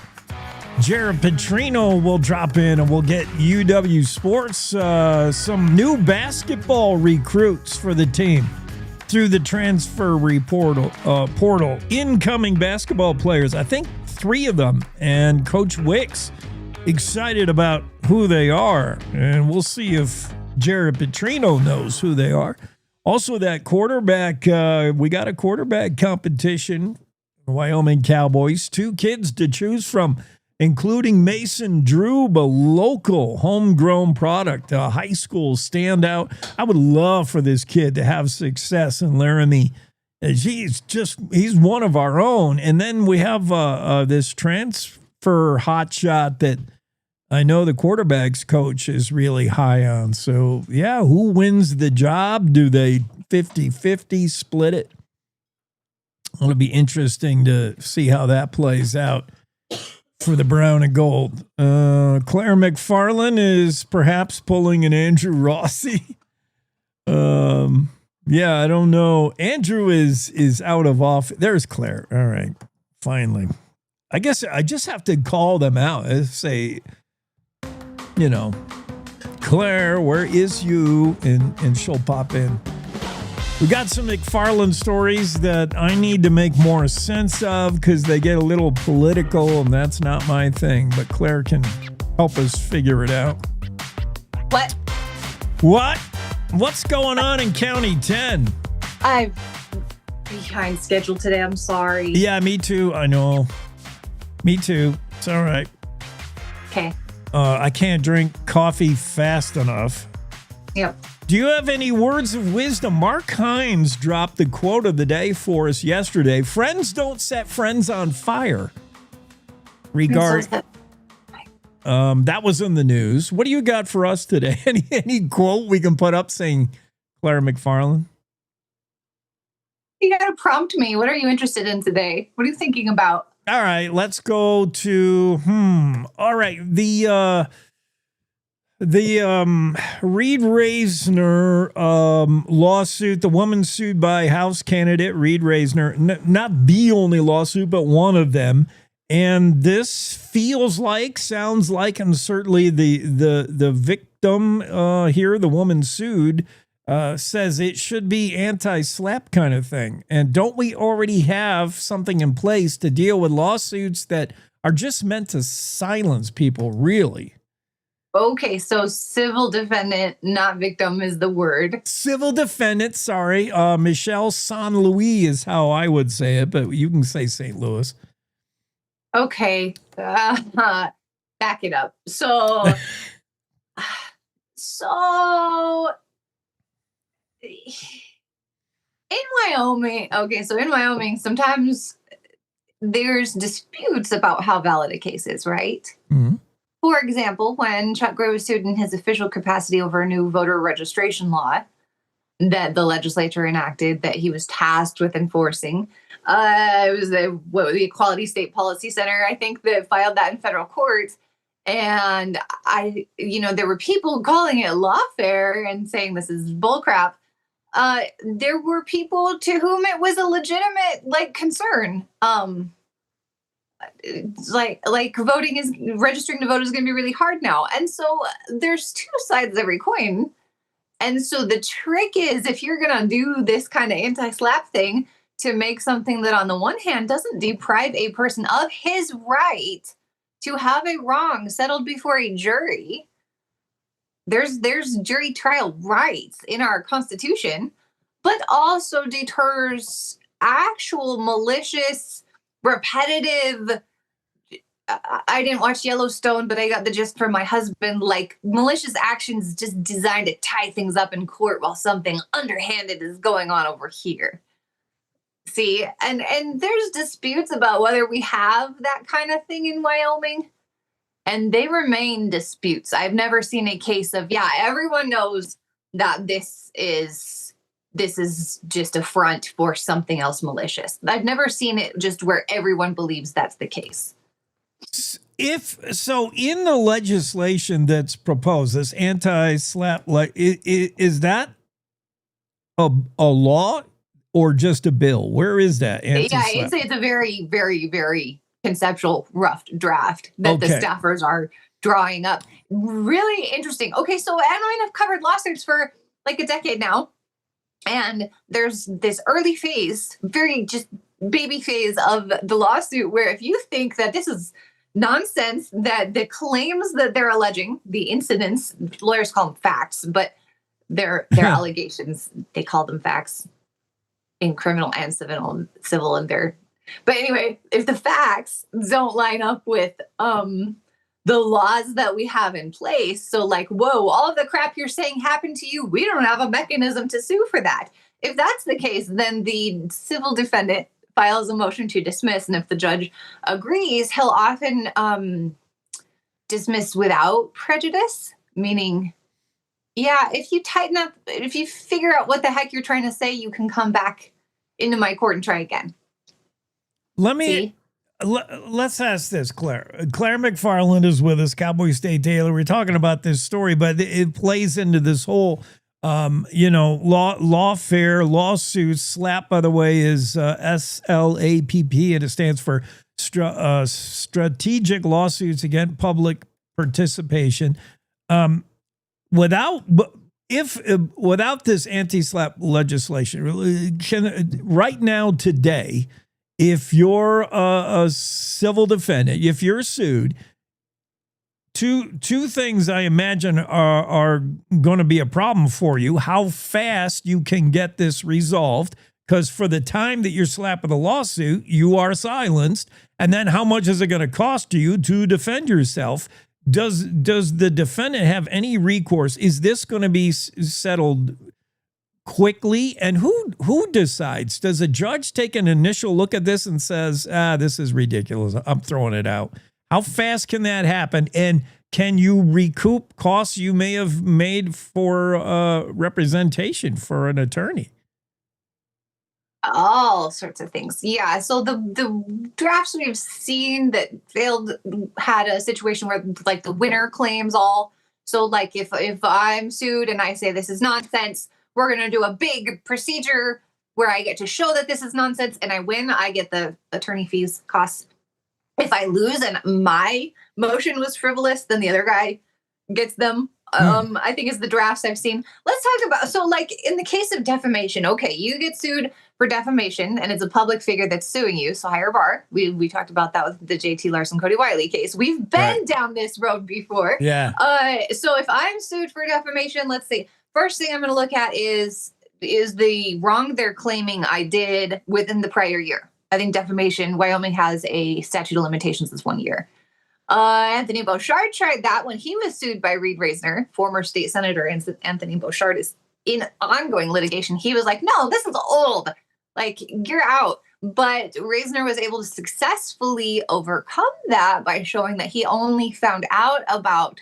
Jared Petrino will drop in and we'll get UW Sports some new basketball recruits for the team. Through the transfer portal, incoming basketball players, I think 3 of them, and Coach Wicks excited about who they are, and we'll see if Jared Petrino knows who they are. Also, that quarterback, we got a quarterback competition, Wyoming Cowboys, 2 kids to choose from, including Mason Drube, a local homegrown product, a high school standout. I would love for this kid to have success in Laramie. He's one of our own. And then we have this transfer hotshot that I know the quarterback's coach is really high on. So, yeah, who wins the job? Do they 50-50 split it? It'll be interesting to see how that plays out for the brown and gold. Claire McFarland is perhaps pulling an Andrew Rossi. Yeah, I don't know. Andrew is out of office. There's Claire. All right, finally. I guess I just have to call them out and say, you know, Claire, where is you? And she'll pop in. We got some McFarland stories that I need to make more sense of because they get a little political, and that's not my thing. But Claire can help us figure it out. What? What's going on in County 10? I'm behind schedule today. I'm sorry. Yeah, me too. I know. Me too. It's all right. Okay. I can't drink coffee fast enough. Yep. Do you have any words of wisdom? Mark Hines dropped the quote of the day for us yesterday. Friends don't set friends on fire. That was in the news. What do you got for us today? Any quote we can put up saying Claire McFarland? You got to prompt me. What are you interested in today? What are you thinking about? All right, let's go to all right, the Reed Reisner lawsuit, the woman sued by House candidate Reed Reisner, not the only lawsuit, but one of them. And this sounds like, and certainly the victim here, the woman sued, says it should be anti-slap kind of thing. And don't we already have something in place to deal with lawsuits that are just meant to silence people, really? Okay, so civil defendant, not victim is the word. Civil defendant, sorry. Michelle San Louis is how I would say it, but you can say St. Louis. Okay, back it up. So in Wyoming, sometimes there's disputes about how valid a case is, right? Mm-hmm. For example, when Chuck Gray was sued in his official capacity over a new voter registration law that the legislature enacted that he was tasked with enforcing, it was the Equality State Policy Center, I think, that filed that in federal court. And there were people calling it lawfare and saying this is bullcrap. There were people to whom it was a legitimate concern. Registering to vote is going to be really hard now. And so there's two sides of every coin. And so the trick is, if you're going to do this kind of anti-slap thing, to make something that on the one hand doesn't deprive a person of his right to have a wrong settled before a jury. There's jury trial rights in our Constitution, but also deters actual malicious, repetitive. I didn't watch Yellowstone, but I got the gist from my husband, malicious actions just designed to tie things up in court while something underhanded is going on over here. See, and there's disputes about whether we have that kind of thing in Wyoming, and they remain disputes. I've never seen a case of, everyone knows that this is just a front for something else malicious. I've never seen it just where everyone believes that's the case. If so, in the legislation that's proposed, this anti-slap, is that a law or just a bill? Where is that? It's a very, very, very conceptual rough draft that the staffers are drawing up. Really interesting. Okay, so I've covered lawsuits for a decade now, and there's this early phase, very just baby phase of the lawsuit where if you think that this is nonsense, that the claims that they're alleging, the incidents, lawyers call them facts, but they're allegations, they call them facts in criminal and civil, and but anyway, if the facts don't line up with the laws that we have in place, so whoa, all of the crap you're saying happened to you, we don't have a mechanism to sue for that. If that's the case, then the civil defendant files a motion to dismiss, and if the judge agrees, he'll often dismiss without prejudice, meaning, if you tighten up, if you figure out what the heck you're trying to say, you can come back into my court and try again. Let's ask this, Claire. Claire McFarland is with us, Cowboy State Daily. We're talking about this story, but it plays into this whole lawfare, lawsuits. SLAPP, by the way, is SLAPP, and it stands for strategic lawsuits against public participation. Without this anti-SLAPP legislation, right now today, if you're a civil defendant, if you're sued, two things I imagine are going to be a problem for you: how fast you can get this resolved, because for the time that you're slapping the lawsuit, you are silenced, and then how much is it going to cost you to defend yourself? Does the defendant have any recourse? Is this going to be settled quickly? And who decides? Does a judge take an initial look at this and says, this is ridiculous, I'm throwing it out? How fast can that happen? And can you recoup costs you may have made for representation for an attorney? All sorts of things. Yeah. So the drafts we've seen that failed had a situation where like the winner claims all. So like if I'm sued and I say this is nonsense, we're going to do a big procedure where I get to show that this is nonsense, and I win, I get the attorney fees costs. If I lose and my motion was frivolous, then the other guy gets them. I think is the drafts I've seen. Let's talk about, so like in the case of defamation, okay, you get sued for defamation and it's a public figure that's suing you, so higher bar. We talked about that with the JT Larson Cody Wiley case. We've been down this road before. Yeah. So if I'm sued for defamation, let's see. First thing I'm going to look at is the wrong they're claiming I did within the prior year. I think defamation, Wyoming has a statute of limitations that's 1 year. Anthony Bouchard tried that when he was sued by Reed Reisner, former state senator. Anthony Bouchard is in ongoing litigation. He was like, no, this is old. Like, you're out. But Reisner was able to successfully overcome that by showing that he only found out about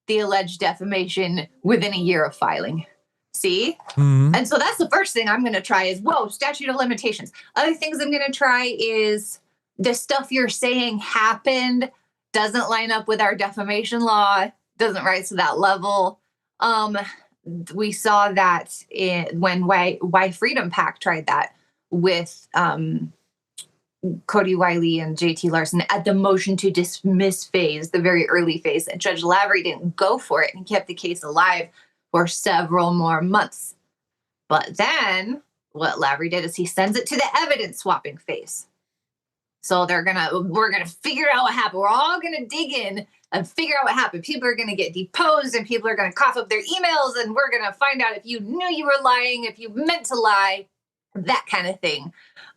the alleged defamation within a year of filing. See? Mm-hmm. And so that's the first thing I'm going to try is, statute of limitations. Other things I'm going to try is the stuff you're saying happened doesn't line up with our defamation law, doesn't rise to that level. We saw that when Why Freedom PAC tried that with Cody Wiley and JT Larson at the motion to dismiss phase, the very early phase. And Judge Lavery didn't go for it and kept the case alive for several more months. But then what Lavery did is he sends it to the evidence swapping phase. So we're gonna figure out what happened. We're all gonna dig in and figure out what happened. People are gonna get deposed and people are gonna cough up their emails, and we're gonna find out if you knew you were lying, if you meant to lie, that kind of thing.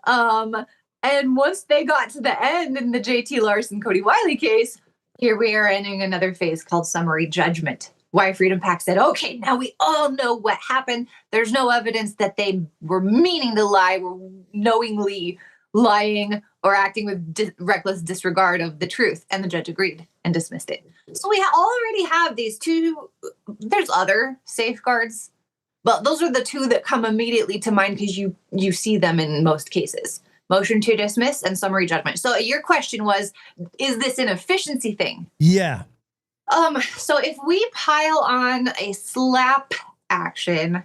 And once they got to the end in the JT Larson Cody Wiley case, here we are entering another phase called summary judgment. Why Freedom PAC said, okay, now we all know what happened. There's no evidence that they were meaning to lie, were knowingly lying, or acting with reckless disregard of the truth. And the judge agreed and dismissed it. So we already have these two. There's other safeguards, but those are the two that come immediately to mind because you see them in most cases. Motion to dismiss and summary judgment. So your question was, is this an efficiency thing? Yeah. So if we pile on a SLAPP action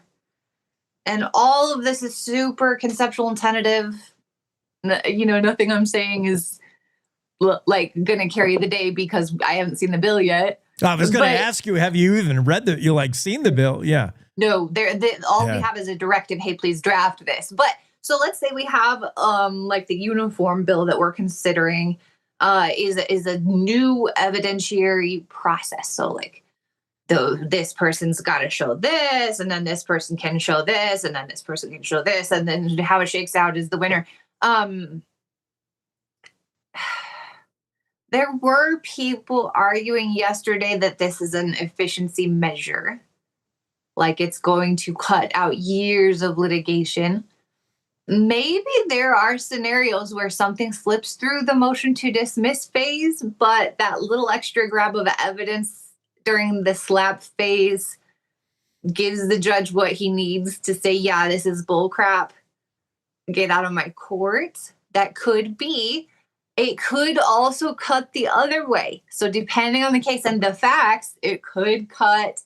and all of this is super conceptual and tentative, nothing I'm saying is like going to carry the day because I haven't seen the bill yet. I was going to ask you, have you even read seen the bill? Yeah. No, we have is a directive. Hey, please draft this. But so let's say we have like the uniform bill that we're considering is a new evidentiary process. So like this person's got to show this, and then this person can show this, and then this person can show this, and then how it shakes out is the winner. There were people arguing yesterday that this is an efficiency measure, like it's going to cut out years of litigation. Maybe there are scenarios where something slips through the motion to dismiss phase, but that little extra grab of evidence during the SLAPP phase gives the judge what he needs to say, yeah, this is bullcrap. Get out of my court. That could be. It could also cut the other way. So depending on the case and the facts, it could cut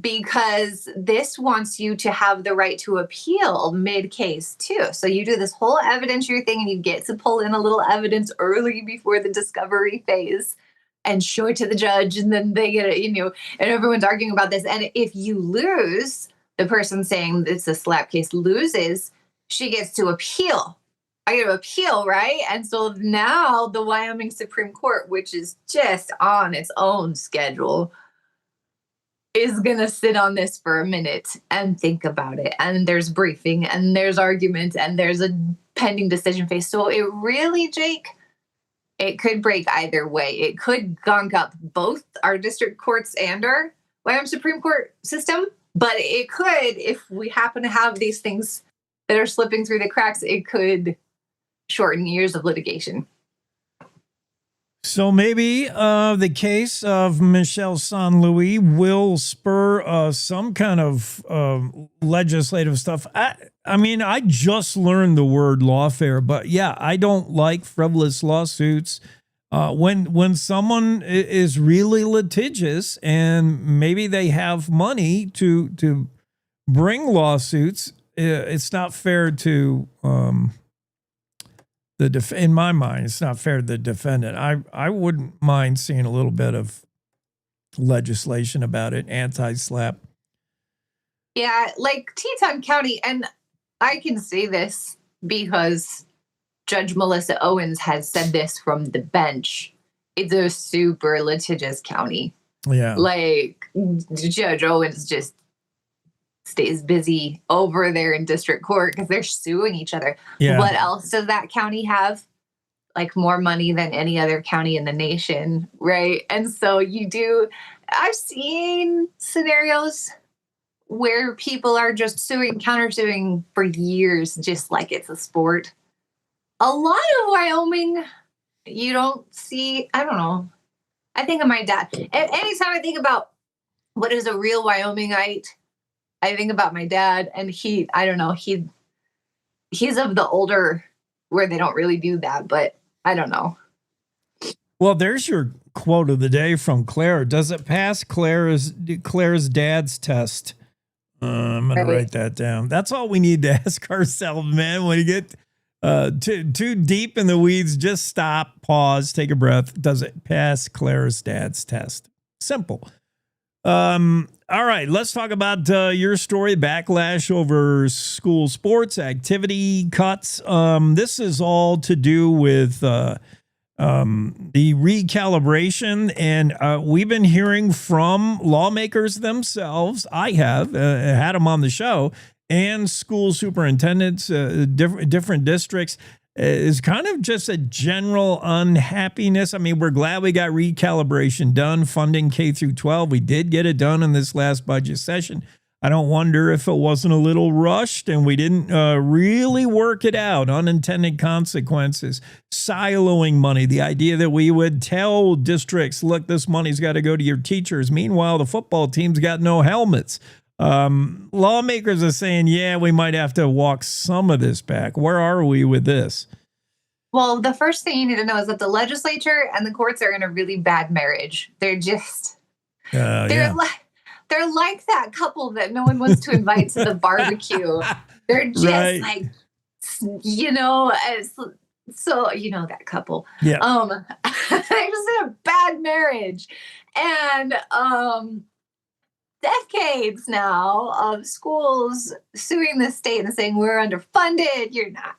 because this wants you to have the right to appeal mid-case too. So you do this whole evidentiary thing and you get to pull in a little evidence early before the discovery phase and show it to the judge, and then they get it, and everyone's arguing about this. And if you lose, the person saying it's a slap case loses, she gets to appeal. I get to appeal, right? And so now the Wyoming Supreme Court, which is just on its own schedule, is going to sit on this for a minute and think about it. And there's briefing and there's argument and there's a pending decision phase. So it really, Jake, it could break either way. It could gunk up both our district courts and our Wyoming Supreme Court system. But it could, if we happen to have these things that are slipping through the cracks, it could shorten years of litigation. So maybe the case of Michelle San Louis will spur some kind of legislative stuff. I mean, I just learned the word lawfare, but yeah, I don't like frivolous lawsuits. When someone is really litigious and maybe they have money to bring lawsuits, it's not fair to in my mind, it's not fair to the defendant. I wouldn't mind seeing a little bit of legislation about it, anti-slap. Yeah, like Teton County, and I can say this because Judge Melissa Owens has said this from the bench. It's a super litigious county. Yeah. Like Judge Owens just stays busy over there in district court because they're suing each other. Yeah. What else does that county have? Like more money than any other county in the nation, right? And so I've seen scenarios where people are just suing, countersuing for years, just like it's a sport. A lot of Wyoming, you don't see, I don't know. I think of my dad. Anytime I think about what is a real Wyomingite, I think about my dad, and he's of the older where they don't really do that, but I don't know. Well, there's your quote of the day from Claire. Does it pass Claire's dad's test? I'm going to write that down. That's all we need to ask ourselves, man. When you get too deep in the weeds, just stop, pause, take a breath. Does it pass Claire's dad's test? Simple. All right, let's talk about your story, backlash over school sports, activity cuts. This is all to do with the recalibration, and we've been hearing from lawmakers themselves. I have had them on the show, and school superintendents, different districts. Is kind of just a general unhappiness. I mean, we're glad we got recalibration done, funding K through 12. We did get it done in this last budget session. I don't wonder if it wasn't a little rushed and we didn't really work it out. Unintended consequences, siloing money, the idea that we would tell districts, look, this money's got to go to your teachers. Meanwhile, the football team's got no helmets. Lawmakers are saying, yeah, we might have to walk some of this back. Where are we with this? Well, the first thing you need to know is that the legislature and the courts are in a really bad marriage. They're just, they're like that couple that no one wants to invite to the barbecue. They're just like, that couple. Yeah. They're just in a bad marriage. And, decades now of schools suing the state and saying we're underfunded. You're not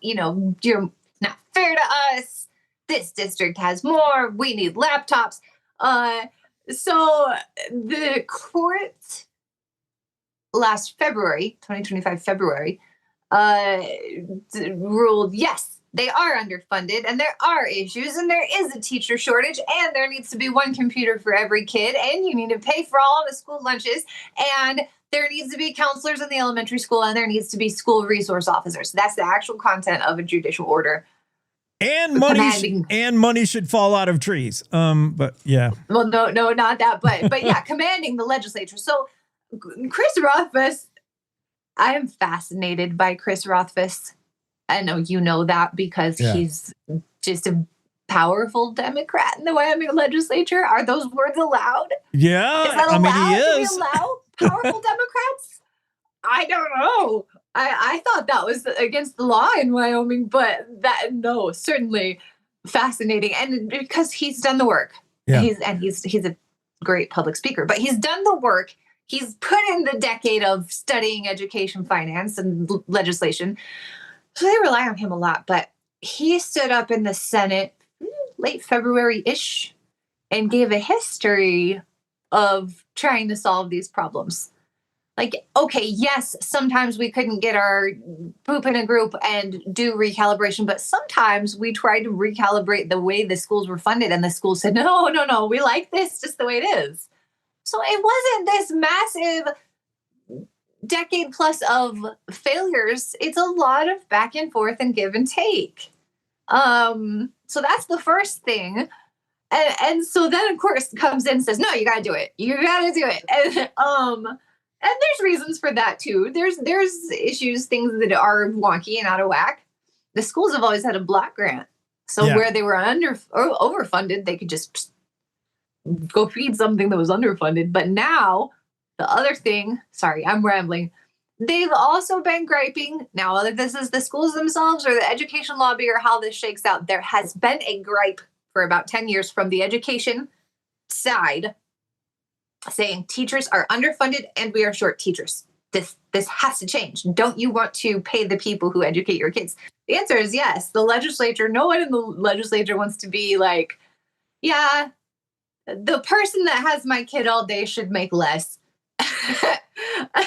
fair to us. This district has more. We need laptops. So the court last February, 2025 February, ruled yes, they are underfunded and there are issues and there is a teacher shortage and there needs to be one computer for every kid and you need to pay for all the school lunches and there needs to be counselors in the elementary school and there needs to be school resource officers. That's the actual content of a judicial order. And money should fall out of trees. But yeah. Well, no, not that, but yeah, commanding the legislature. So Chris Rothfuss, I am fascinated by Chris Rothfuss. I know you know that because he's just a powerful Democrat in the Wyoming legislature. Are those words allowed? Yeah, Is that allowed? I mean, he is. Do we allow powerful Democrats? I don't know. I thought that was against the law in Wyoming, but no, certainly fascinating. And because he's done the work. Yeah. He's a great public speaker, but he's done the work. He's put in the decade of studying education, finance, and legislation. So they rely on him a lot. But he stood up in the Senate late February-ish and gave a history of trying to solve these problems. Like, okay, yes, sometimes we couldn't get our poop in a group and do recalibration, but sometimes we tried to recalibrate the way the schools were funded, and the school said, no, we like this just the way it is. So it wasn't this massive decade plus of failures. It's a lot of back and forth and give and take. So that's the first thing. And so then, of course, comes in and says, no, you got to do it. You got to do it. And there's reasons for that, too. There's issues, things that are wonky and out of whack. The schools have always had a block grant. So where they were overfunded, they could just go feed something that was underfunded. But now, the other thing, sorry, I'm rambling. They've also been griping. Now, whether this is the schools themselves or the education lobby or how this shakes out, there has been a gripe for about 10 years from the education side saying teachers are underfunded and we are short teachers. This has to change. Don't you want to pay the people who educate your kids? The answer is yes. The legislature, no one in the legislature wants to be like, yeah, the person that has my kid all day should make less.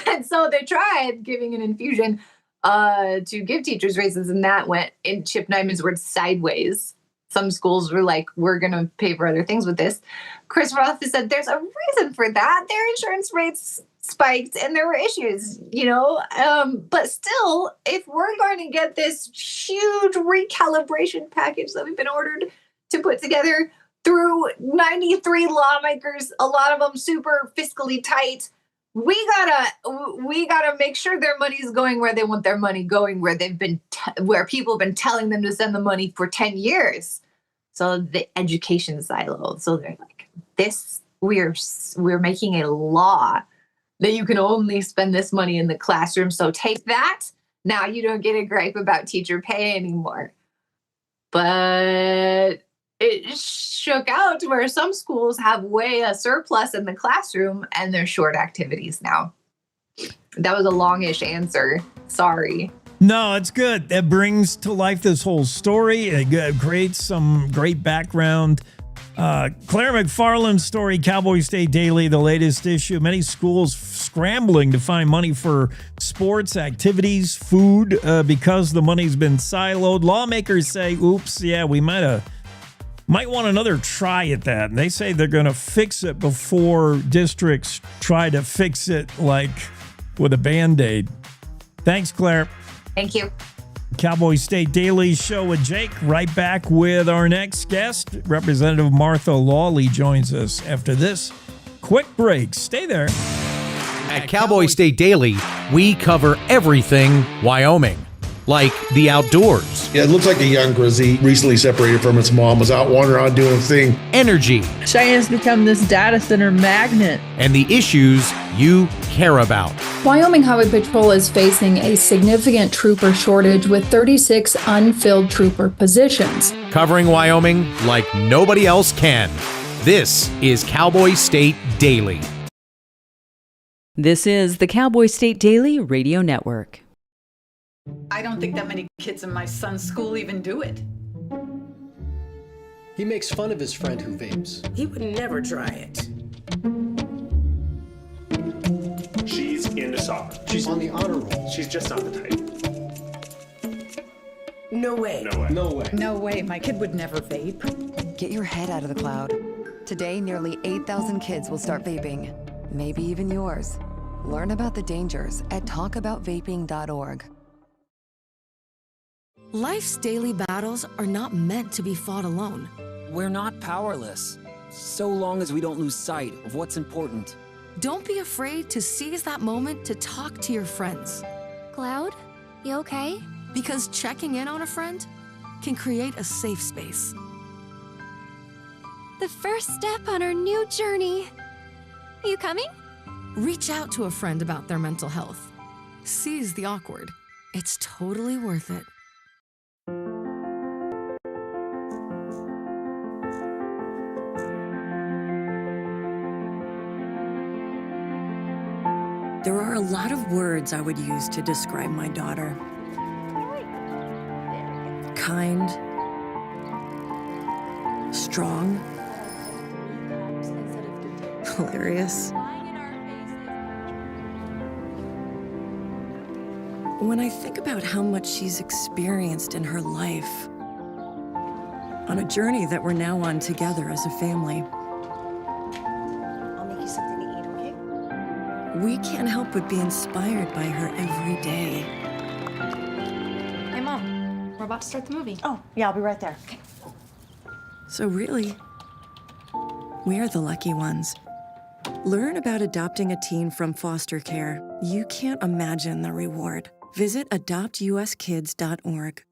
And so they tried giving an infusion to give teachers raises, and that went, in Chip Nyman's words, sideways. Some schools were like, we're going to pay for other things with this. Chris Roth has said there's a reason for that. Their insurance rates spiked and there were issues, but still, if we're going to get this huge recalibration package that we've been ordered to put together through 93 lawmakers, a lot of them super fiscally tight, we gotta make sure their money's going where they want their money going, where they've been, where people have been telling them to send the money for 10 years. So the education silo. So they're like, we're making a law that you can only spend this money in the classroom. So take that. Now you don't get a gripe about teacher pay anymore. But it shook out to where some schools have way a surplus in the classroom and they're short activities now. That was a longish answer. Sorry. No, it's good. That brings to life this whole story. It creates some great background. Claire McFarland's story, Cowboy State Daily, the latest issue. Many schools scrambling to find money for sports, activities, food, because the money's been siloed. Lawmakers say, oops, yeah, we might want another try at that. And they say they're going to fix it before districts try to fix it like with a Band-Aid. Thanks, Claire. Thank you. Cowboy State Daily Show with Jake. Right back with our next guest. Representative Martha Lawley joins us after this quick break. Stay there. At Cowboy State Daily, we cover everything Wyoming. Like the outdoors. Yeah, it looks like a young grizzly recently separated from its mom, was out wandering around doing a thing. Energy. Cheyenne's become this data center magnet. And the issues you care about. Wyoming Highway Patrol is facing a significant trooper shortage with 36 unfilled trooper positions. Covering Wyoming like nobody else can. This is Cowboy State Daily. This is the Cowboy State Daily Radio Network. I don't think that many kids in my son's school even do it. He makes fun of his friend who vapes. He would never try it. She's into soccer. She's on the honor roll. She's just not the type. No way. No way. No way. No way. My kid would never vape. Get your head out of the cloud. Today, nearly 8,000 kids will start vaping. Maybe even yours. Learn about the dangers at talkaboutvaping.org. Life's daily battles are not meant to be fought alone. We're not powerless, so long as we don't lose sight of what's important. Don't be afraid to seize that moment to talk to your friends. Cloud, you okay? Because checking in on a friend can create a safe space. The first step on our new journey. You coming? Reach out to a friend about their mental health. Seize the awkward. It's totally worth it. There are a lot of words I would use to describe my daughter. Kind, strong, hilarious. When I think about how much she's experienced in her life, on a journey that we're now on together as a family, I'll make you something to eat, okay? we can't help but be inspired by her every day. Hey, Mom. We're about to start the movie. Oh, yeah, I'll be right there. Okay. So really, we're the lucky ones. Learn about adopting a teen from foster care. You can't imagine the reward. Visit adoptuskids.org.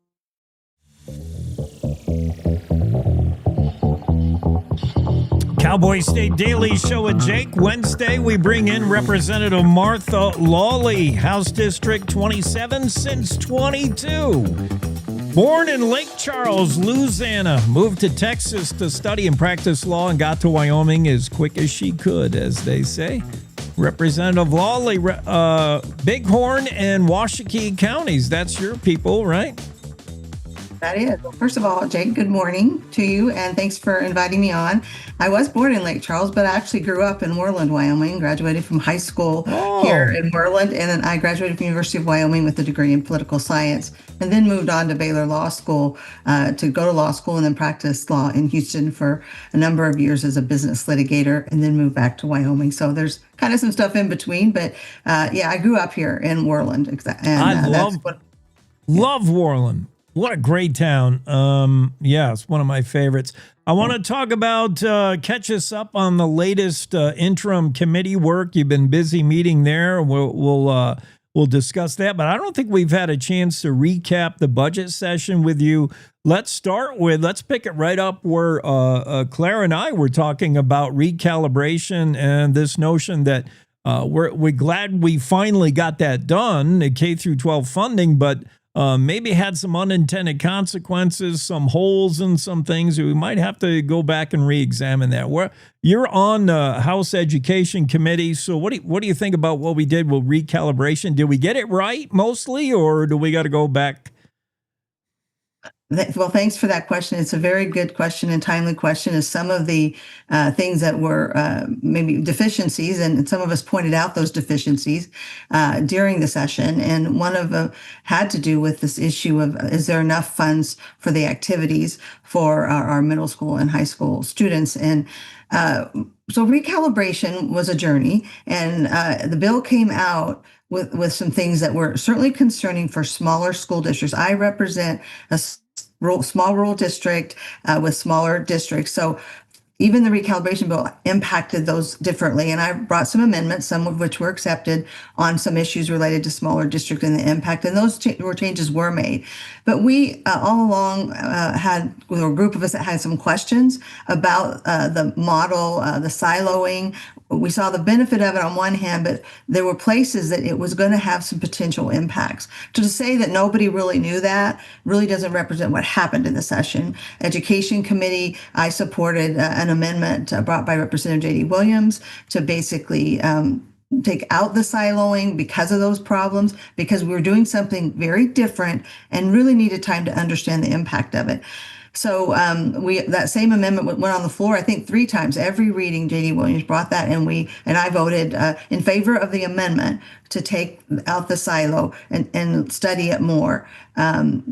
Cowboy State Daily Show with Jake. Wednesday, we bring in Representative Martha Lawley, House District 27 since 22. Born in Lake Charles, Louisiana, moved to Texas to study and practice law and got to Wyoming as quick as she could, as they say. Representative Lawley, Bighorn and Washakie counties. That's your people, right? That is. Well, first of all, Jake, good morning to you, and thanks for inviting me on. I was born in Lake Charles, but I actually grew up in Moreland, Wyoming, graduated from high school here in Moreland, and then I graduated from University of Wyoming with a degree in political science, and then moved on to Baylor Law School to go to law school and then practice law in Houston for a number of years as a business litigator, and then moved back to Wyoming. So there's kind of some stuff in between, but yeah, I grew up here in Moreland. And I love Worland. What a great town. Yeah, it's one of my favorites. I want to talk about, catch us up on the latest interim committee work. You've been busy meeting there. We'll discuss that, but I don't think we've had a chance to recap the budget session with you. Let's pick it right up where Claire and I were talking about recalibration and this notion that we're glad we finally got that done, the K through 12 funding, but maybe had some unintended consequences, some holes in some things. We might have to go back and re-examine that. You're on the House Education Committee, so what do you think about what we did with recalibration? Did we get it right mostly, or do we got to go back? Well, thanks for that question. It's a very good question and timely question. Is some of the things that were maybe deficiencies, and some of us pointed out those deficiencies during the session. And one of them had to do with this issue of, is there enough funds for the activities for our middle school and high school students? And so recalibration was a journey, and the bill came out with some things that were certainly concerning for smaller school districts. I represent a small rural district with smaller districts. So even the recalibration bill impacted those differently. And I brought some amendments, some of which were accepted on some issues related to smaller districts and the impact. And those changes were made. But we all along had a group of us that had some questions about the model, the siloing. We saw the benefit of it on one hand, but there were places that it was going to have some potential impacts. To say that nobody really knew that really doesn't represent what happened in the session. Education Committee, I supported an amendment brought by Representative J.D. Williams to basically take out the siloing because of those problems, because we were doing something very different and really needed time to understand the impact of it. So that same amendment went on the floor, I think 3 times. Every reading, J.D. Williams brought that, and I voted in favor of the amendment to take out the silo and study it more.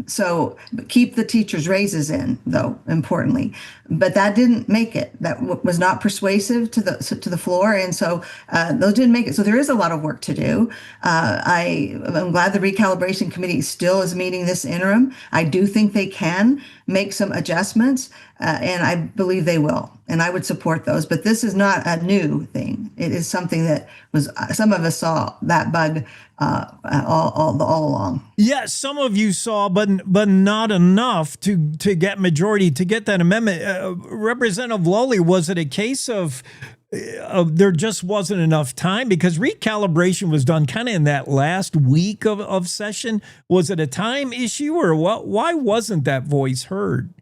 So keep the teachers' raises in, though, importantly. But that didn't make it. That was not persuasive to the floor, and so those didn't make it. So there is a lot of work to do. I'm glad the Recalibration Committee still is meeting this interim. I do think they can make some adjustments, and I believe they will. And I would support those. But this is not a new thing. It is something that was, some of us saw that bug all along. Yes, some of you saw, but not enough to get majority to get that amendment. Representative Lawley, was it a case of there just wasn't enough time because recalibration was done kind of in that last week of session. Was it a time issue or what? Why wasn't that voice heard?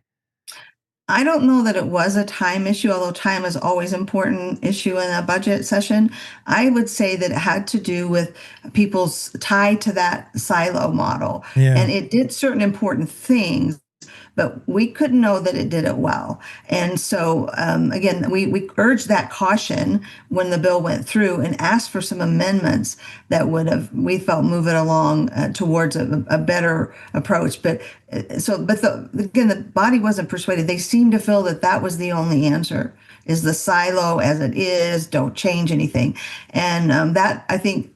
I don't know that it was a time issue, although time is always an important issue in a budget session. I would say that it had to do with people's tie to that silo model. Yeah. And it did certain important things, but we couldn't know that it did it well. And so, again, we urged that caution when the bill went through and asked for some amendments that would have, we felt, move it along towards a better approach. But again, the body wasn't persuaded. They seemed to feel that that was the only answer, is the silo as it is, don't change anything. And that, I think,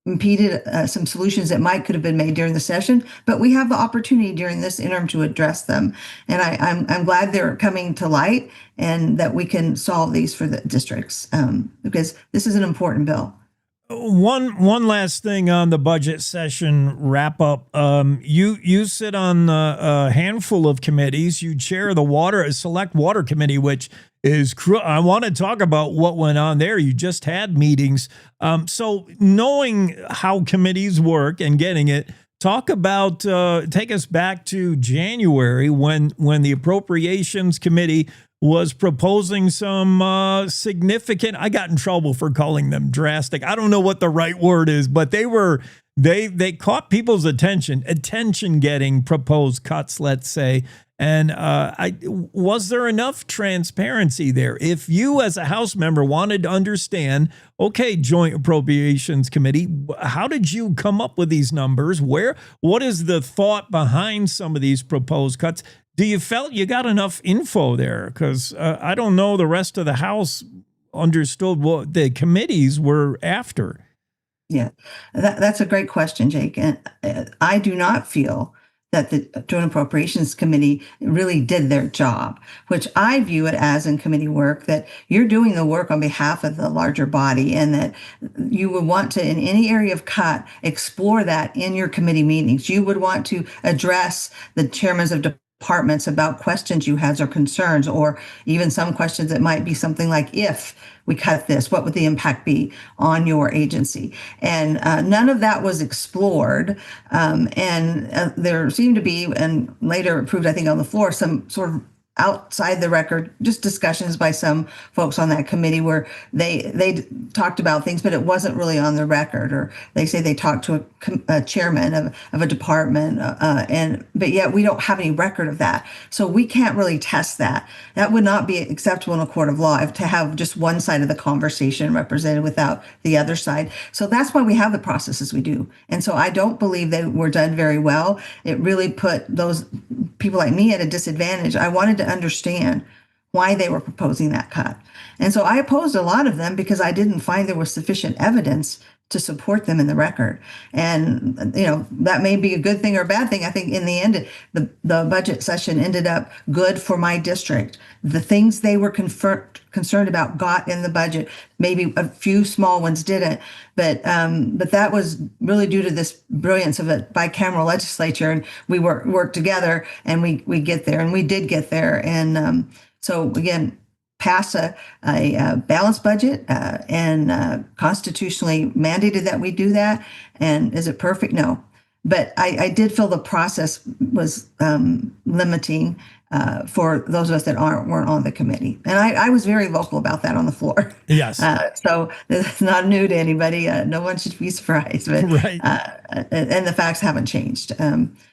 impeded some solutions that could have been made during the session, but we have the opportunity during this interim to address them. And I'm glad they're coming to light and that we can solve these for the districts because this is an important bill. One last thing on the budget session wrap up. You sit on a handful of committees. You chair the select water committee, which is I want to talk about what went on there. You just had meetings. So knowing how committees work and getting it, talk about take us back to January when the Appropriations Committee was proposing some significant, I got in trouble for calling them drastic. I don't know what the right word is, but they caught people's attention getting proposed cuts, let's say. And was there enough transparency there? If you as a House member wanted to understand, okay, Joint Appropriations Committee, how did you come up with these numbers? What is the thought behind some of these proposed cuts? Do you felt you got enough info there? Because I don't know the rest of the House understood what the committees were after. Yeah, that's a great question, Jake. And I do not feel that the Joint Appropriations Committee really did their job, which I view it as in committee work, that you're doing the work on behalf of the larger body and that you would want to, in any area of cut, explore that in your committee meetings. You would want to address the chairmen of departments about questions you had or concerns, or even some questions that might be something like, if we cut this, what would the impact be on your agency? And none of that was explored. And there seemed to be, and later approved, I think, on the floor, some sort of outside the record, just discussions by some folks on that committee where they talked about things, but it wasn't really on the record, or they say they talked to a chairman of a department, but yet we don't have any record of that. So we can't really test that. That would not be acceptable in a court of law, to have just one side of the conversation represented without the other side. So that's why we have the processes we do. And so I don't believe they were done very well. It really put those people like me at a disadvantage. I wanted to understand why they were proposing that cut. And so I opposed a lot of them because I didn't find there was sufficient evidence to support them in the record. And, that may be a good thing or a bad thing. I think in the end, the budget session ended up good for my district. The things they were concerned about got in the budget. Maybe a few small ones didn't, but that was really due to this brilliance of a bicameral legislature, and we work together, and we get there, and we did get there. And so again, pass a balanced budget and constitutionally mandated that we do that. And is it perfect? No. But I did feel the process was limiting for those of us that weren't on the committee. And I was very vocal about that on the floor. Yes. So it's not new to anybody. No one should be surprised. But, right. And the facts haven't changed.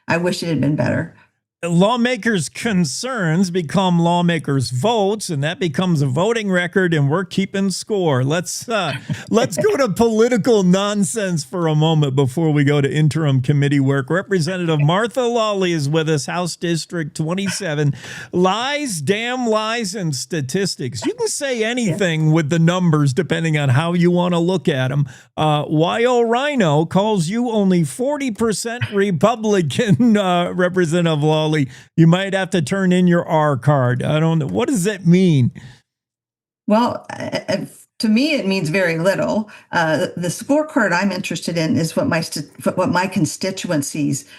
I wish it had been better. Lawmakers' concerns become lawmakers' votes, and that becomes a voting record, and we're keeping score. Let's go to political nonsense for a moment before we go to interim committee work. Representative Martha Lawley is with us, House District 27. Lies, damn lies, and statistics. You can say anything with the numbers depending on how you want to look at them. Y.O. Rhino calls you only 40% Republican, Representative Lawley. You might have to turn in your R card. I don't know. What does that mean? Well, to me, it means very little. The scorecard I'm interested in is what my constituencies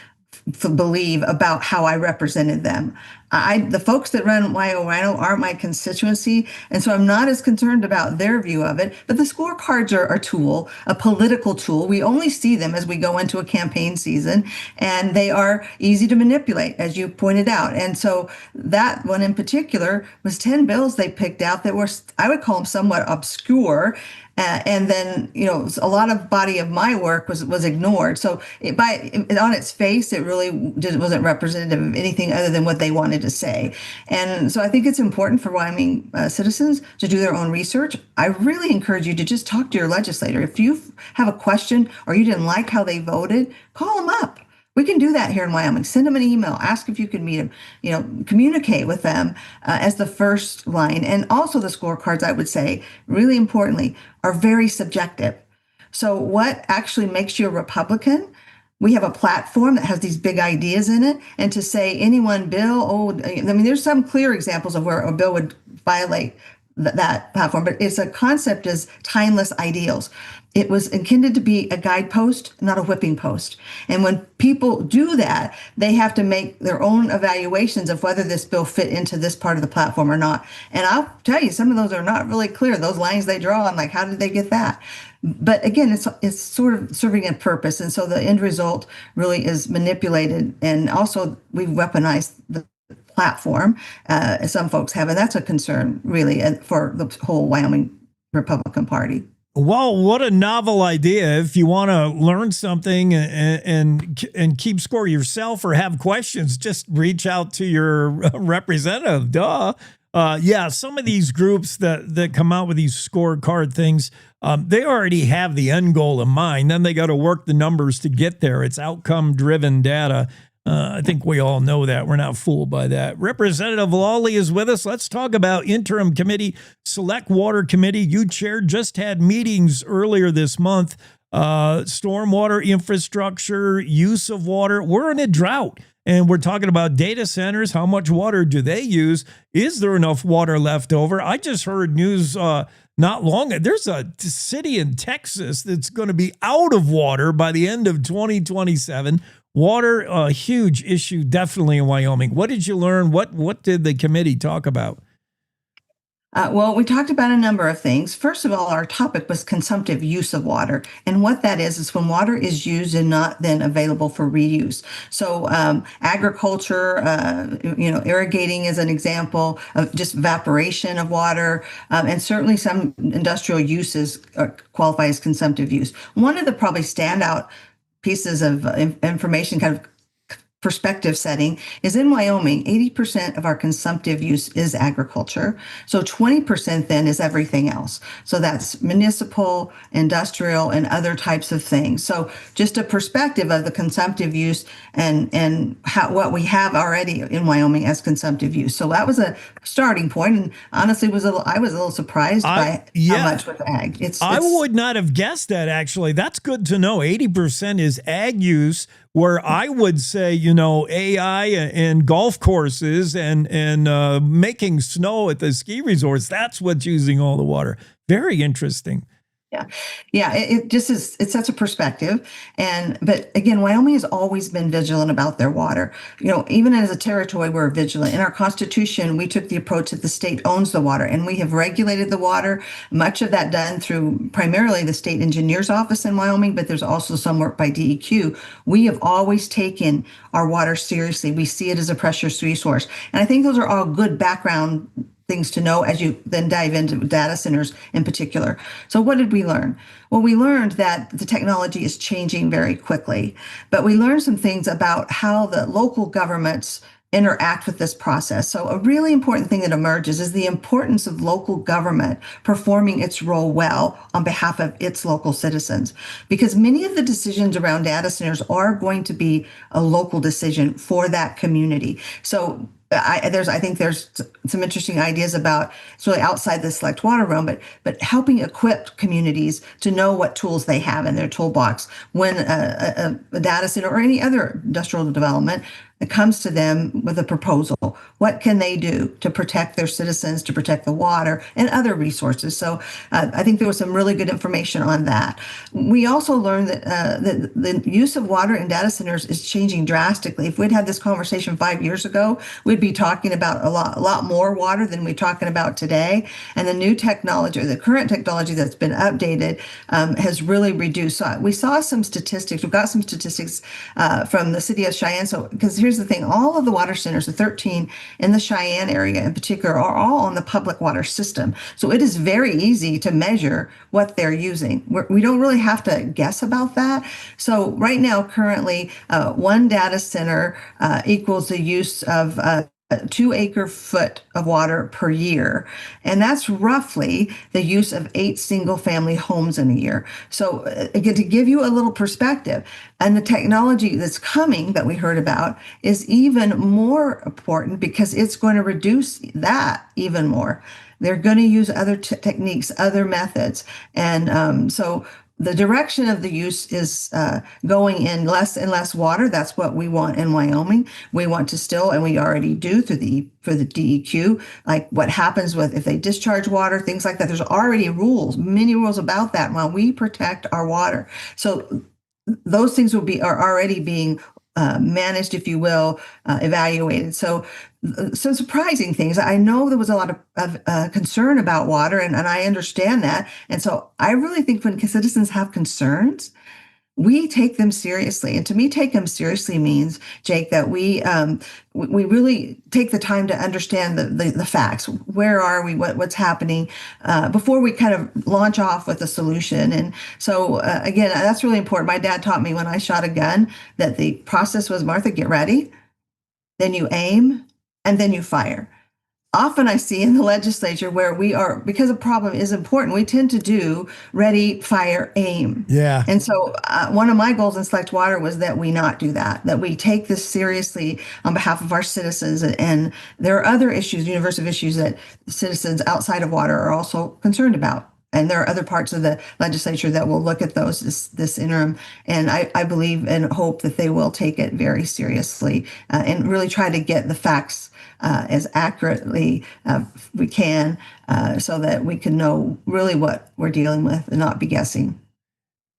believe about how I represented them. The folks that run Rhino aren't my constituency, and so I'm not as concerned about their view of it. But the scorecards are a tool, a political tool. We only see them as we go into a campaign season, and they are easy to manipulate, as you pointed out. And so that one in particular was 10 bills they picked out that were, I would call them somewhat obscure. And then, a lot of body of my work was ignored. So on its face, it really wasn't representative of anything other than what they wanted to say. And so I think it's important for Wyoming citizens to do their own research. I really encourage you to just talk to your legislator. If you have a question or you didn't like how they voted, call them up. We can do that here in Wyoming. Send them an email. Ask if you can meet them. Communicate with them as the first line. And also the scorecards, I would say, really importantly, are very subjective. So what actually makes you a Republican? We have a platform that has these big ideas in it. And to say any one bill, there's some clear examples of where a bill would violate that platform, but it's a concept as timeless ideals. It was intended to be a guidepost, not a whipping post. And when people do that, they have to make their own evaluations of whether this bill fit into this part of the platform or not. And I'll tell you, some of those are not really clear. Those lines they draw, I'm like, how did they get that? But again, it's sort of serving a purpose. And so the end result really is manipulated. And also we've weaponized the platform, as some folks have. And that's a concern really for the whole Wyoming Republican Party. Well, what a novel idea. If you want to learn something and keep score yourself or have questions, just reach out to your representative. Duh. Yeah, some of these groups that come out with these scorecard things, they already have the end goal in mind. Then they got to work the numbers to get there. It's outcome-driven data. I think we all know that. We're not fooled by that. Representative Lawley is with us. Let's talk about interim committee, select water committee. You chaired, just had meetings earlier this month. Stormwater infrastructure, use of water. We're in a drought, and we're talking about data centers. How much water do they use? Is there enough water left over? I just heard news not long ago. There's a city in Texas that's going to be out of water by the end of 2027. Water, a huge issue, definitely in Wyoming. What did you learn? What did the committee talk about? Well, we talked about a number of things. First of all, our topic was consumptive use of water. And what that is when water is used and not then available for reuse. So agriculture, irrigating is an example of just evaporation of water. And certainly some industrial uses qualify as consumptive use. One of the probably standout pieces of information, kind of perspective setting, is in Wyoming, 80% of our consumptive use is agriculture. So 20% then is everything else. So that's municipal, industrial, and other types of things. So just a perspective of the consumptive use and what we have already in Wyoming as consumptive use. So that was a starting point. And honestly, I was a little surprised by how much with ag. I would not have guessed that, actually. That's good to know. 80% is ag use, where I would say, AI and golf courses and making snow at the ski resorts, that's what's using all the water. Very interesting. Yeah. It just is. It sets a perspective, but again, Wyoming has always been vigilant about their water. Even as a territory, we're vigilant. In our Constitution, we took the approach that the state owns the water, and we have regulated the water. Much of that done through primarily the state engineer's office in Wyoming, but there's also some work by DEQ. We have always taken our water seriously. We see it as a precious resource, and I think those are all good background things to know as you then dive into data centers in particular. So what did we learn? Well, we learned that the technology is changing very quickly, but we learned some things about how the local governments interact with this process. So a really important thing that emerges is the importance of local government performing its role well on behalf of its local citizens, because many of the decisions around data centers are going to be a local decision for that community. So I think there's some interesting ideas about, it's really outside the select water realm, but helping equip communities to know what tools they have in their toolbox when a data center or any other industrial development comes to them with a proposal. What can they do to protect their citizens, to protect the water and other resources? So I think there was some really good information on that. We also learned that the use of water in data centers is changing drastically. If we'd had this conversation 5 years ago, we'd be talking about a lot more water than we're talking about today. And the new technology, or the current technology that's been updated, has really reduced. So we saw some statistics. We've got some statistics from the city of Cheyenne. So, because here's the thing, all of the water centers, the 13 in the Cheyenne area in particular, are all on the public water system. So it is very easy to measure what they're using. We don't really have to guess about that. So right now, currently, one data center equals the use of 2 acre-foot of water per year. And that's roughly the use of 8 single-family homes in a year. So again, to give you a little perspective, and the technology that's coming that we heard about is even more important because it's going to reduce that even more. They're going to use other techniques, other methods. And so the direction of the use is going in less and less water. That's what we want in Wyoming. We want to still, and we already do for the DEQ, like what happens with if they discharge water, things like that. There's already rules, many rules about that while we protect our water. So those things are already being managed, if you will, evaluated. So some surprising things. I know there was a lot of concern about water, and I understand that. And so I really think when citizens have concerns, we take them seriously. And to me, take them seriously means, Jake, that we really take the time to understand the facts. Where are we? What's happening before we kind of launch off with a solution? And so, again, that's really important. My dad taught me when I shot a gun that the process was, Martha, get ready, then you aim, and then you fire. Often I see in the legislature where we are, because a problem is important, we tend to do ready, fire, aim. Yeah. And so one of my goals in Select Water was that we not do that we take this seriously on behalf of our citizens. And there are other issues, universal issues that citizens outside of water are also concerned about. And there are other parts of the legislature that will look at those this interim. And I believe and hope that they will take it very seriously and really try to get the facts as accurately we can so that we can know really what we're dealing with and not be guessing.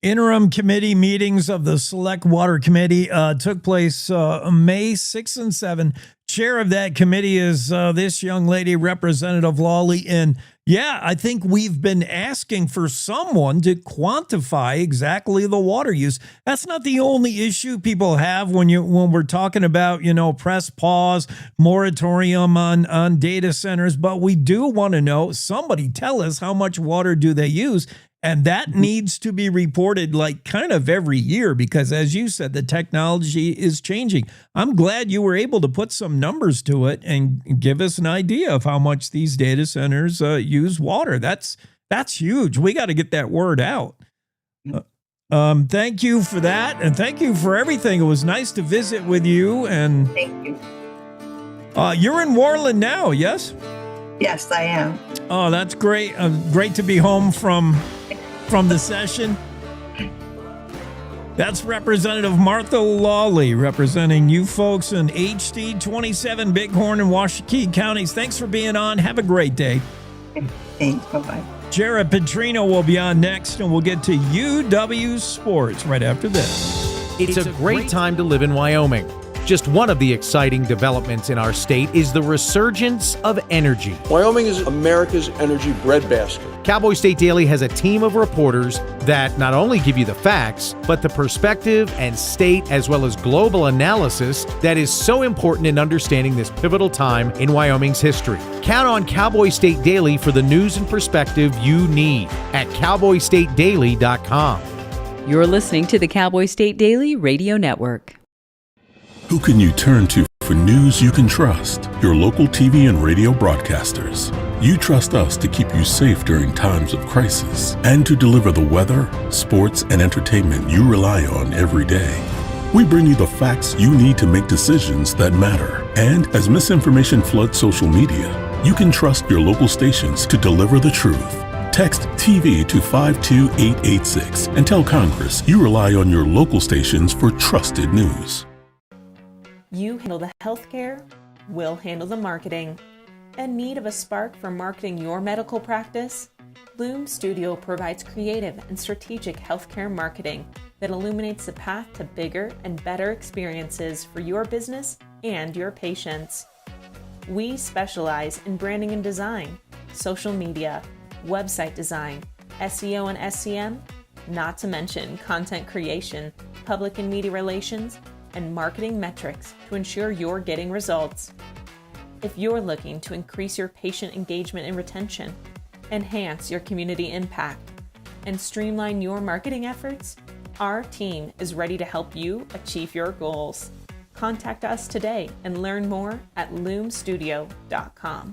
Interim committee meetings of the Select Water Committee took place May 6 and 7. Chair of that committee is this young lady, Representative Lawley. And yeah, I think we've been asking for someone to quantify exactly the water use. That's not the only issue people have when we're talking about, press pause, moratorium on data centers. But we do want to know, somebody tell us how much water do they use? And that needs to be reported like kind of every year because, as you said, the technology is changing. I'm glad you were able to put some numbers to it and give us an idea of how much these data centers use water. That's huge. We got to get that word out. Thank you for that. And thank you for everything. It was nice to visit with you. And thank you. You're in Worland now, yes? Yes, I am. Oh, that's great. Great to be home from the session. That's Representative Martha Lawley representing you folks in HD 27 Bighorn and Washakie counties. Thanks for being on. Have a great day. Thanks. Bye-bye. Jared Petrino will be on next, and we'll get to UW Sports right after this. It's a great time to live in Wyoming. Just one of the exciting developments in our state is the resurgence of energy. Wyoming is America's energy breadbasket. Cowboy State Daily has a team of reporters that not only give you the facts, but the perspective and state as well as global analysis that is so important in understanding this pivotal time in Wyoming's history. Count on Cowboy State Daily for the news and perspective you need at cowboystatedaily.com. You're listening to the Cowboy State Daily Radio Network. Who can you turn to for news you can trust? Your local TV and radio broadcasters. You trust us to keep you safe during times of crisis and to deliver the weather, sports, and entertainment you rely on every day. We bring you the facts you need to make decisions that matter. And as misinformation floods social media, you can trust your local stations to deliver the truth. Text TV to 52886 and tell Congress you rely on your local stations for trusted news. You handle the healthcare, we'll handle the marketing. In need of a spark for marketing your medical practice? Loom Studio provides creative and strategic healthcare marketing that illuminates the path to bigger and better experiences for your business and your patients. We specialize in branding and design, social media, website design, SEO and SEM, not to mention content creation, public and media relations, and marketing metrics to ensure you're getting results. If you're looking to increase your patient engagement and retention, enhance your community impact, and streamline your marketing efforts, our team is ready to help you achieve your goals. Contact us today and learn more at loomstudio.com.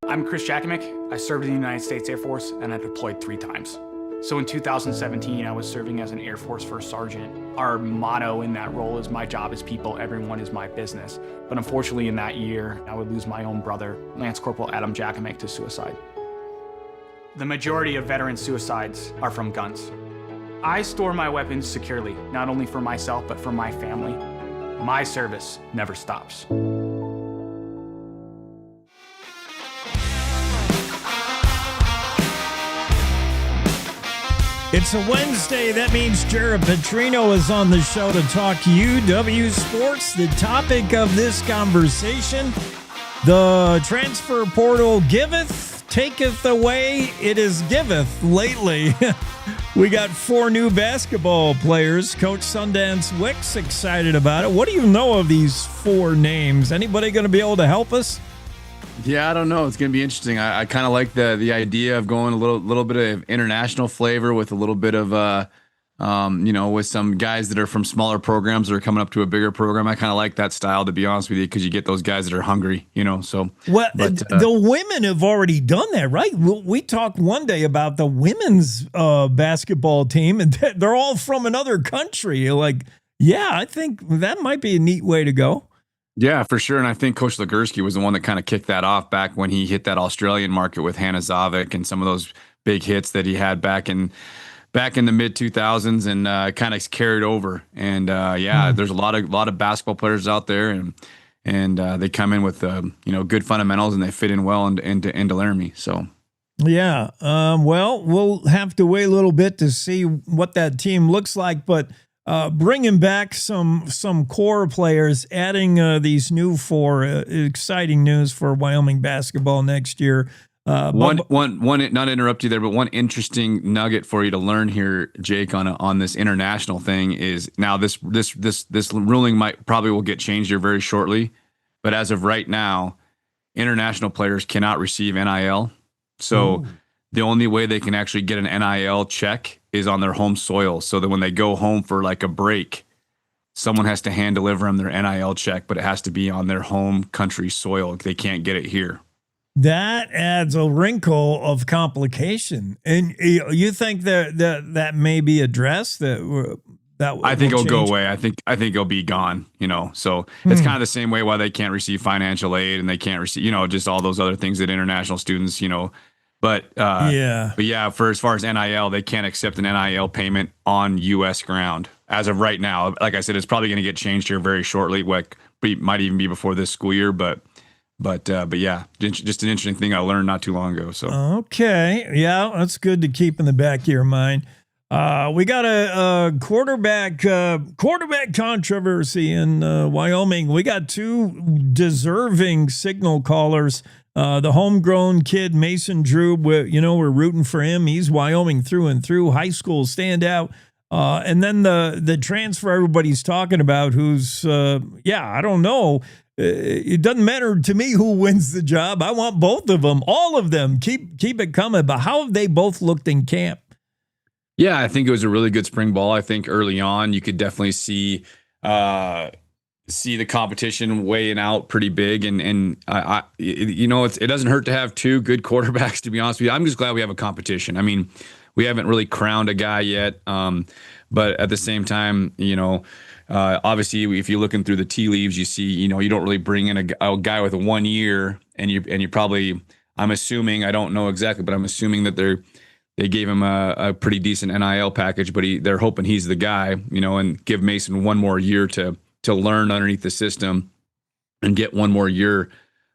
I'm Chris Jakovic. I served in the United States Air Force and I deployed 3 times. So in 2017, I was serving as an Air Force First Sergeant. Our motto in that role is my job is people, everyone is my business. But unfortunately in that year, I would lose my own brother, Lance Corporal Adam Jakovic, to suicide. The majority of veteran suicides are from guns. I store my weapons securely, not only for myself, but for my family. My service never stops. It's a Wednesday. That means Jared Petrino is on the show to talk UW sports. The topic of this conversation, the transfer portal giveth, taketh away, it is giveth lately. We got 4 new basketball players. Coach Sundance Wicks excited about it. What do you know of these 4 names? Anybody going to be able to help us? Yeah, I don't know. It's going to be interesting. I kind of like the idea of going a little bit of international flavor with a little bit of, with some guys that are from smaller programs that are coming up to a bigger program. I kind of like that style, to be honest with you, because you get those guys that are hungry, so. Well, the women have already done that, right? We talked one day about the women's basketball team, and they're all from another country. I think that might be a neat way to go. Yeah, for sure. And I think Coach Legursky was the one that kind of kicked that off back when he hit that Australian market with Hannah Zavik and some of those big hits that he had back in the mid 2000s and kind of carried over. And there's a lot of basketball players out there, and they come in with good fundamentals and they fit in well into Laramie. So. Yeah. We'll have to wait a little bit to see what that team looks like, but. Bringing back some core players, adding these new 4, exciting news for Wyoming basketball next year. One, not to interrupt you there, but one interesting nugget for you to learn here, Jake, on this international thing is now this ruling will get changed here very shortly, but as of right now, international players cannot receive NIL. So the only way they can actually get an NIL check is on their home soil, so that when they go home for like a break, someone has to hand deliver them their NIL check, but it has to be on their home country soil. They can't get it here. That adds a wrinkle of complication. And you think that may be addressed? I think it'll go away. I think it'll be gone. So it's kind of the same way why they can't receive financial aid and they can't receive, just all those other things that international students, But for as far as NIL, they can't accept an NIL payment on U.S. ground as of right now. Like I said, it's probably going to get changed here very shortly. Might even be before this school year. But yeah, just an interesting thing I learned not too long ago. So okay, yeah, that's good to keep in the back of your mind. We got a quarterback controversy in Wyoming. We got 2 deserving signal callers. The homegrown kid, Mason Drew, we're rooting for him. He's Wyoming through and through, high school standout. And then the transfer everybody's talking about who's, I don't know. It doesn't matter to me who wins the job. I want both of them, all of them. Keep it coming. But how have they both looked in camp? Yeah, I think it was a really good spring ball. I think early on you could definitely see the competition weighing out pretty big, and it doesn't hurt to have 2 good quarterbacks, to be honest with you. I'm just glad we have a competition. I mean, we haven't really crowned a guy yet, but at the same time, obviously if you're looking through the tea leaves, you see, you don't really bring in a guy with 1 year, and you probably, I'm assuming, I don't know exactly, but I'm assuming that they gave him a pretty decent NIL package, but they're hoping he's the guy, and give Mason one more year to learn underneath the system and get one more year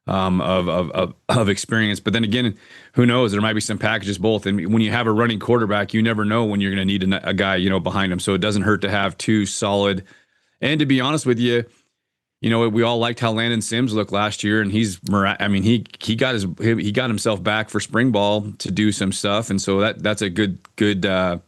of experience. But then again, who knows? There might be some packages both. And when you have a running quarterback, you never know when you're going to need a guy, behind him. So it doesn't hurt to have two solid. And to be honest with you, we all liked how Landon Sims looked last year, and he got himself back for spring ball to do some stuff, and so that's a good vibe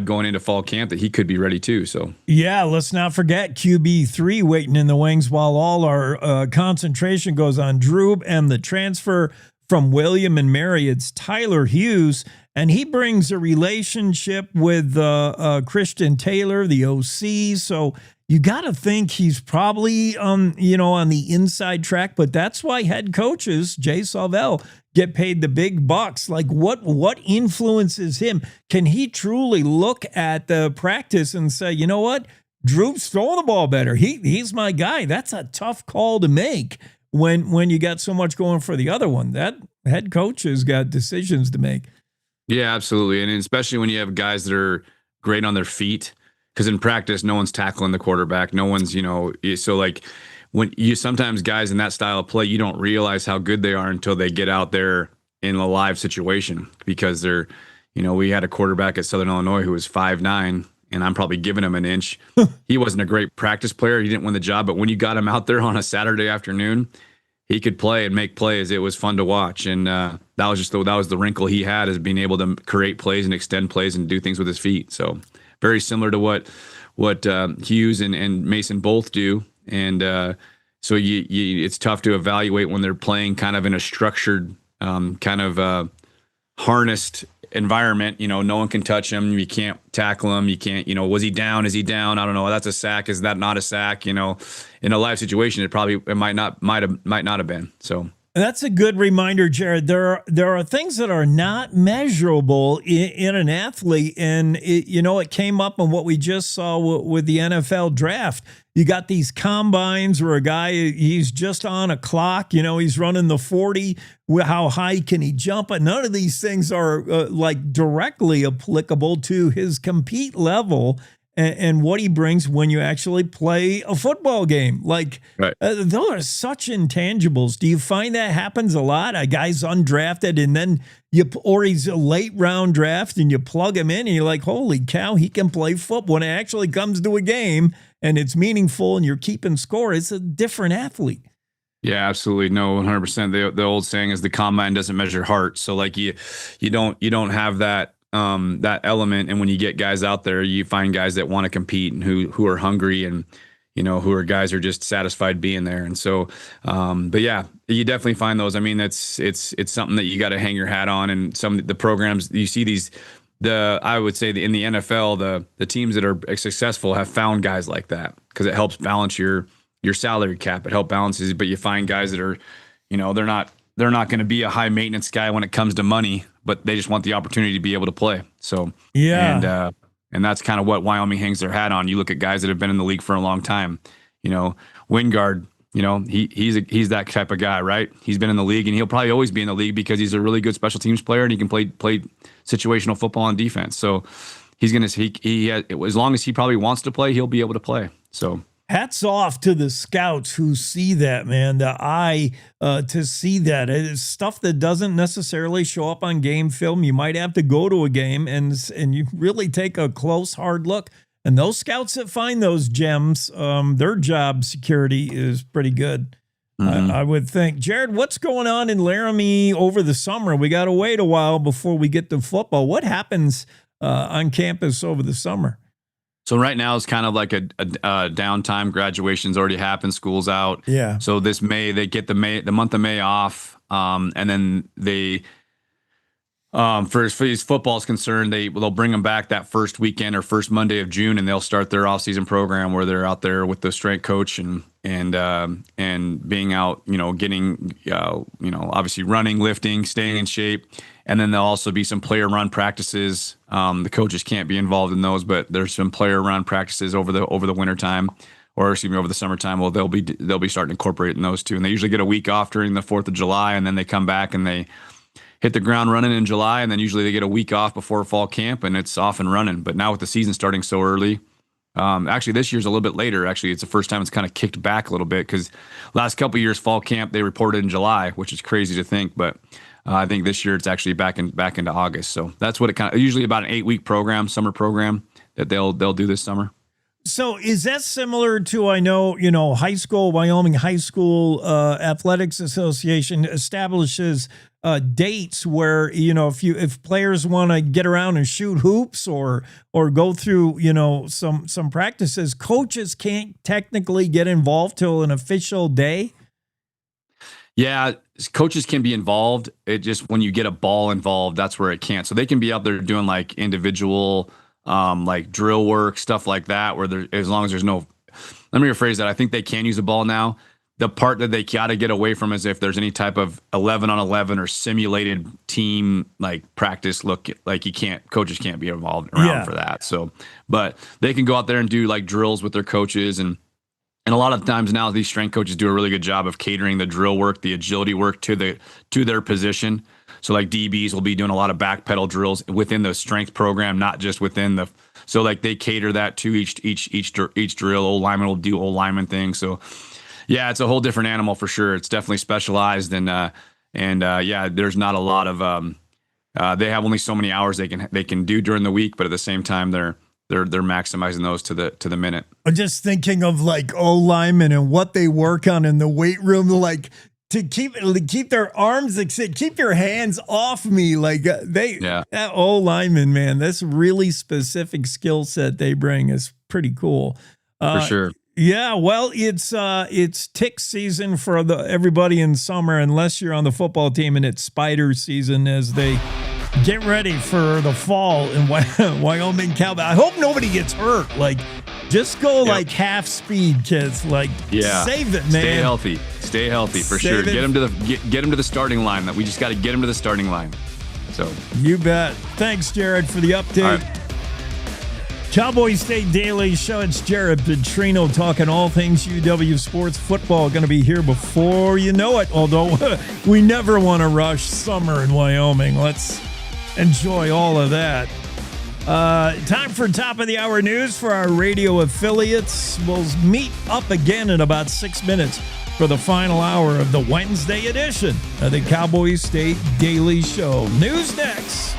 going into fall camp that he could be ready too. So yeah, let's not forget QB3 waiting in the wings while all our concentration goes on Drew and the transfer from William and Mary. It's Tyler Hughes, and he brings a relationship with Christian Taylor, the OC. So you got to think he's probably on the inside track, but that's why head coaches, Jay Salvell, get paid the big bucks. Like what influences him? Can he truly look at the practice and say, you know what, Drew's throwing the ball better. He's my guy. That's a tough call to make when you got so much going for the other one. That head coach has got decisions to make. Yeah, absolutely. And especially when you have guys that are great on their feet. Because in practice, no one's tackling the quarterback. No one's, so like when you sometimes guys in that style of play, you don't realize how good they are until they get out there in a live situation because they're, we had a quarterback at Southern Illinois who was 5'9", and I'm probably giving him an inch. He wasn't a great practice player. He didn't win the job. But when you got him out there on a Saturday afternoon, he could play and make plays. It was fun to watch. And that was the wrinkle he had, is being able to create plays and extend plays and do things with his feet. So very similar to what Hughes and Mason both do. And so it's tough to evaluate when they're playing kind of in a structured, harnessed environment. No one can touch him. You can't tackle him. You can't, was he down? Is he down? I don't know. That's a sack. Is that not a sack? In a live situation, it might not have been. So that's a good reminder, Jared. There are things that are not measurable in an athlete, and it came up in what we just saw with the NFL draft. You got these combines where a guy, he's just on a clock, he's running the 40. How high can he jump? And none of these things are directly applicable to his compete level and what he brings when you actually play a football game. Right. Those are such intangibles. Do you find that happens a lot? A guy's undrafted and then or he's a late round draft and you plug him in and you're like, holy cow, he can play football. When it actually comes to a game and it's meaningful and you're keeping score, it's a different athlete. Yeah, absolutely. No, 100%. The old saying is the combine doesn't measure heart. So you don't have that element. And when you get guys out there, you find guys that want to compete and who are hungry and, who are guys who are just satisfied being there. And so, but yeah, you definitely find those. I mean, it's something that you got to hang your hat on. And some of the programs you see I would say in the NFL, the teams that are successful have found guys like that because it helps balance your salary cap. It helps balances, but you find guys that are, they're not going to be a high maintenance guy when it comes to money, but they just want the opportunity to be able to play. So, yeah. And that's kind of what Wyoming hangs their hat on. You look at guys that have been in the league for a long time, Wingard, he's that type of guy, right? He's been in the league and he'll probably always be in the league because he's a really good special teams player and he can play situational football on defense. So he's going to, as long as he probably wants to play, he'll be able to play. So hats off to the scouts who see that, man. The eye to see that. It's stuff that doesn't necessarily show up on game film. You might have to go to a game and you really take a close, hard look. And those scouts that find those gems, their job security is pretty good. Mm-hmm. I would think. Jared, what's going on in Laramie over the summer? We got to wait a while before we get to football. What happens on campus over the summer? So right now it's kind of like a downtime. Graduation's already happened. School's out. Yeah. So this May, they get the month of May off. And then they, for as football is concerned, they'll bring them back that first weekend or first Monday of June, and they'll start their off-season program where they're out there with the strength coach and being out, getting, obviously running, lifting, staying in shape. And then there'll also be some player run practices. The coaches can't be involved in those, but there's some player run practices over the winter time, or over the summertime. Well, they'll be starting to incorporate in those too. And they usually get a week off during the 4th of July, and then they come back and they hit the ground running in July, and then usually they get a week off before fall camp, and it's off and running. But now with the season starting so early, actually this year's a little bit later. Actually, it's the first time it's kind of kicked back a little bit because last couple of years fall camp they reported in July, which is crazy to think, but I think this year it's actually back into August. So that's what it kind of usually about an 8-week program, summer program that they'll do this summer. So is that similar to, I know, high school, Wyoming High School Athletics Association establishes dates where, if players want to get around and shoot hoops or go through, some practices, coaches can't technically get involved till an official day? Yeah, coaches can be involved. It just, when you get a ball involved, that's where it can't. So they can be out there doing like individual like drill work, stuff like that, where there, as long as there's no, let me rephrase that. I think they can use the ball now. The part that they got to get away from is if there's any type of 11-on-11 or simulated team like practice look, like coaches can't be involved around for that. So, but they can go out there and do like drills with their coaches. And a lot of times now these strength coaches do a really good job of catering the drill work, the agility work to their position. So like DBs will be doing a lot of back pedal drills within the strength program, not just within the. So like they cater that to each drill. Old lineman will do old lineman things. So yeah, it's a whole different animal for sure. It's definitely specialized, and yeah, there's not a lot of. They have only so many hours they can do during the week, but at the same time they're maximizing those to the minute. I'm just thinking of like old linemen and what they work on in the weight room, like. To keep their arms, keep your hands off me, like that old lineman, man. That's really specific skill set they bring is pretty cool. For sure. Yeah, well, it's tick season for everybody in summer, unless you're on the football team, and it's spider season as they get ready for the fall in Wyoming Cowboy. I hope nobody gets hurt. Like, just go like half speed, kids. Like, save it, man. Stay healthy for sure. Get them to the starting line. That we just got to get them to the starting line. So you bet. Thanks, Jared, for the update. Right. Cowboy State Daily Show. It's Jared Petrino talking all things UW sports football. Going to be here before you know it. Although we never want to rush summer in Wyoming. Let's enjoy all of that. Time for top of the hour news for our radio affiliates. We'll meet up again in about 6 minutes for the final hour of the Wednesday edition of the Cowboy State Daily Show. News next.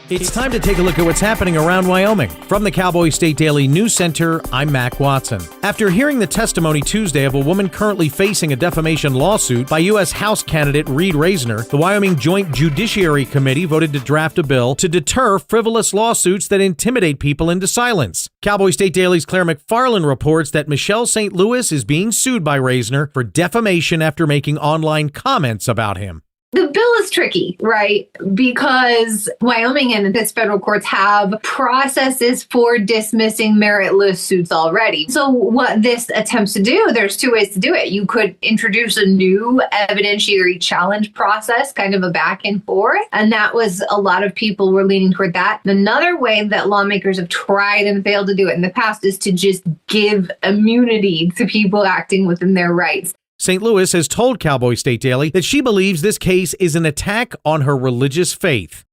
It's time to take a look at what's happening around Wyoming. From the Cowboy State Daily News Center, I'm Mac Watson. After hearing the testimony Tuesday of a woman currently facing a defamation lawsuit by U.S. House candidate Reed Reisner, the Wyoming Joint Judiciary Committee voted to draft a bill to deter frivolous lawsuits that intimidate people into silence. Cowboy State Daily's Claire McFarland reports that Michelle St. Louis is being sued by Reisner for defamation after making online comments about him. The bill is tricky, right? Because Wyoming and its federal courts have processes for dismissing meritless suits already. So what this attempts to do, there's two ways to do it. You could introduce a new evidentiary challenge process, kind of a back and forth. And that was a lot of people were leaning toward that. Another way that lawmakers have tried and failed to do it in the past is to just give immunity to people acting within their rights. St. Louis has told Cowboy State Daily that she believes this case is an attack on her religious faith.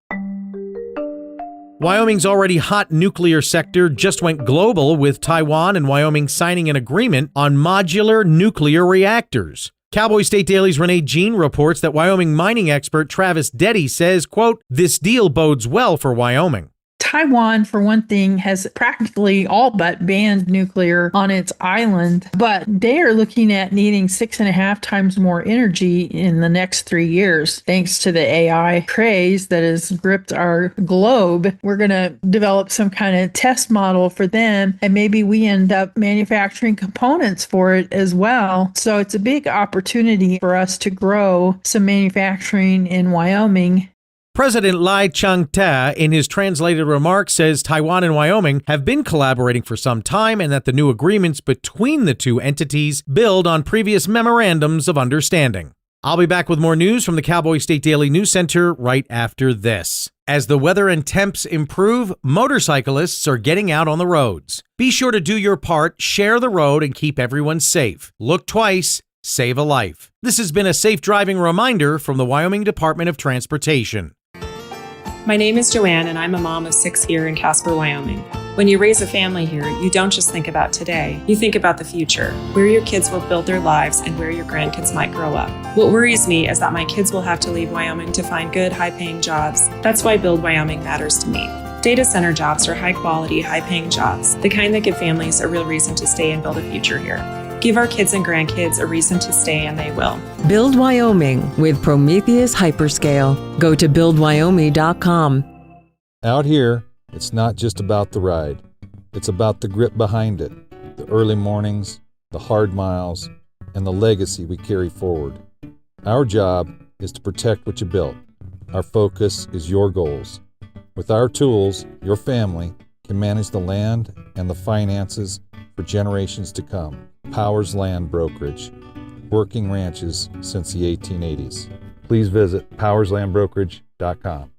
Wyoming's already hot nuclear sector just went global, with Taiwan and Wyoming signing an agreement on modular nuclear reactors. Cowboy State Daily's Renee Jean reports that Wyoming mining expert Travis Deddy says, quote, "This deal bodes well for Wyoming." Taiwan, for one thing, has practically all but banned nuclear on its island, but they are looking at needing 6.5 times more energy in the next 3 years. Thanks to the AI craze that has gripped our globe, we're going to develop some kind of test model for them, and maybe we end up manufacturing components for it as well. So it's a big opportunity for us to grow some manufacturing in Wyoming. President Lai Ching-te, in his translated remarks, says Taiwan and Wyoming have been collaborating for some time and that the new agreements between the two entities build on previous memorandums of understanding. I'll be back with more news from the Cowboy State Daily News Center right after this. As the weather and temps improve, motorcyclists are getting out on the roads. Be sure to do your part, share the road, and keep everyone safe. Look twice, save a life. This has been a safe driving reminder from the Wyoming Department of Transportation. My name is Joanne, and I'm a mom of 6 here in Casper, Wyoming. When you raise a family here, you don't just think about today, you think about the future, where your kids will build their lives and where your grandkids might grow up. What worries me is that my kids will have to leave Wyoming to find good, high-paying jobs. That's why Build Wyoming matters to me. Data center jobs are high-quality, high-paying jobs, the kind that give families a real reason to stay and build a future here. Give our kids and grandkids a reason to stay, and they will. Build Wyoming with Prometheus Hyperscale. Go to buildwyoming.com. Out here, it's not just about the ride. It's about the grit behind it, the early mornings, the hard miles, and the legacy we carry forward. Our job is to protect what you built. Our focus is your goals. With our tools, your family can manage the land and the finances for generations to come. Powers Land Brokerage, working ranches since the 1880s. Please visit powerslandbrokerage.com.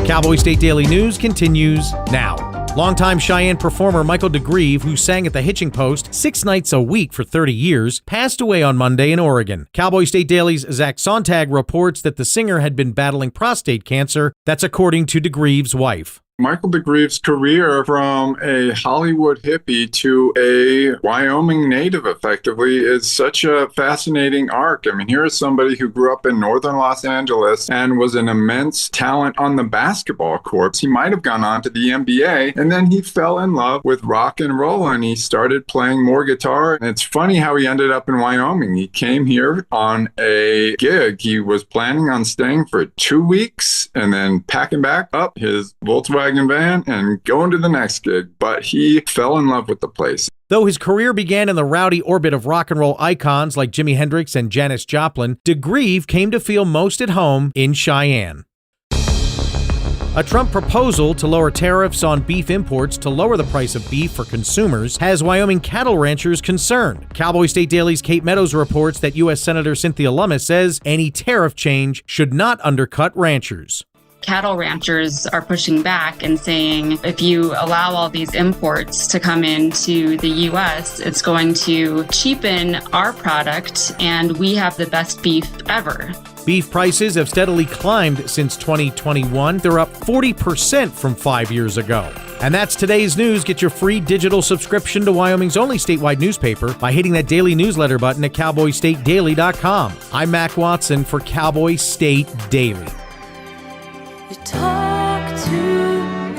Cowboy State Daily News continues now. Longtime Cheyenne performer Michael DeGrieve, who sang at the Hitching Post 6 nights a week for 30 years, passed away on Monday in Oregon. Cowboy State Daily's Zach Sontag reports that the singer had been battling prostate cancer. That's according to DeGrieve's wife. Michael DeGrieve's career from a Hollywood hippie to a Wyoming native, effectively, is such a fascinating arc. I mean, here is somebody who grew up in northern Los Angeles and was an immense talent on the basketball court. He might have gone on to the NBA, and then he fell in love with rock and roll, and he started playing more guitar. And it's funny how he ended up in Wyoming. He came here on a gig. He was planning on staying for 2 weeks and then packing back up his Volkswagen van and going to the next gig, but he fell in love with the place. Though his career began in the rowdy orbit of rock and roll icons like Jimi Hendrix and Janis Joplin, DeGrieve came to feel most at home in Cheyenne. A Trump proposal to lower tariffs on beef imports to lower the price of beef for consumers has Wyoming cattle ranchers concerned. Cowboy State Daily's Kate Meadows reports that U.S. Senator Cynthia Lummis says any tariff change should not undercut ranchers. Cattle ranchers are pushing back and saying if you allow all these imports to come into the U.S., it's going to cheapen our product, and we have the best beef ever. Beef prices have steadily climbed since 2021. They're up 40% from 5 years ago. And that's today's news. Get your free digital subscription to Wyoming's only statewide newspaper by hitting that daily newsletter button at cowboystatedaily.com. I'm Mac Watson for Cowboy State Daily.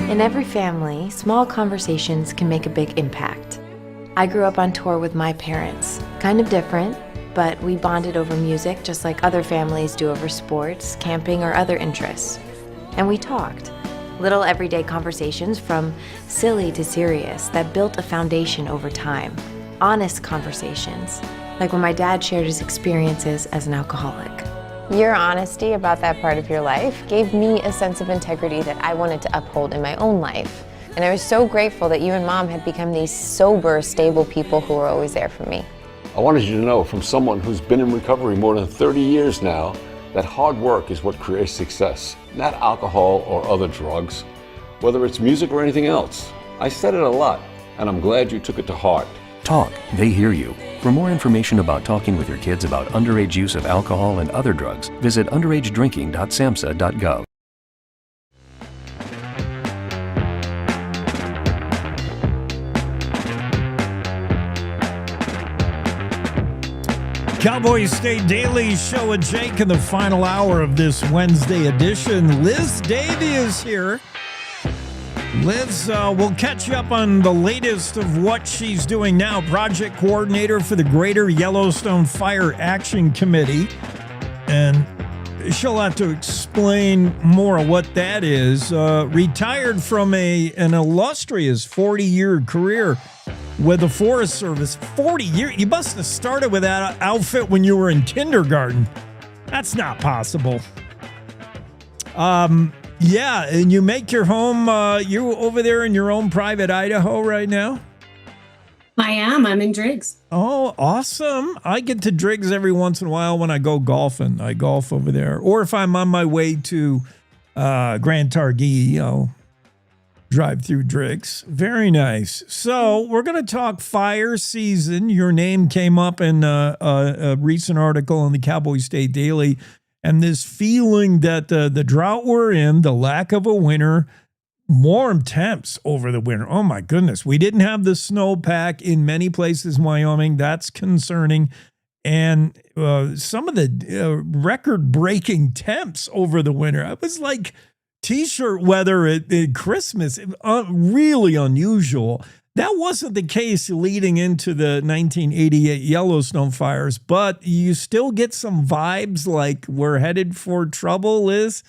In every family, small conversations can make a big impact. I grew up on tour with my parents. Kind of different, but we bonded over music just like other families do over sports, camping, or other interests. And we talked. Little everyday conversations from silly to serious that built a foundation over time. Honest conversations, like when my dad shared his experiences as an alcoholic. Your honesty about that part of your life gave me a sense of integrity that I wanted to uphold in my own life. And I was so grateful that you and Mom had become these sober, stable people who were always there for me. I wanted you to know from someone who's been in recovery more than 30 years now that hard work is what creates success, not alcohol or other drugs, whether it's music or anything else. I said it a lot, and I'm glad you took it to heart. Talk, they hear you. For more information about talking with your kids about underage use of alcohol and other drugs, visit underagedrinking.samhsa.gov. Cowboy State Daily Show with Jake in the final hour of this Wednesday edition. Liz Davy is here. Liz, we'll catch you up on the latest of what she's doing now. Project coordinator for the Greater Yellowstone Fire Action Committee. And she'll have to explain more of what that is. Retired from an illustrious 40-year career with the Forest Service. 40 years? You must have started with that outfit when you were in kindergarten. That's not possible. Yeah, and you make your home, you over there in your own private Idaho right now? I am. I'm in Driggs. Oh, awesome. I get to Driggs every once in a while when I go golfing. I golf over there. Or if I'm on my way to Grand Targhee, drive-through drinks. Very nice. So we're going to talk fire season. Your name came up in a recent article in the Cowboy State Daily, and this feeling that the drought we're in, the lack of a winter, warm temps over the winter. Oh my goodness. We didn't have the snowpack in many places in Wyoming. That's concerning. And some of the record-breaking temps over the winter. It was like T-shirt weather at Christmas, really unusual. That wasn't the case leading into the 1988 Yellowstone fires, but you still get some vibes like we're headed for trouble, Liz.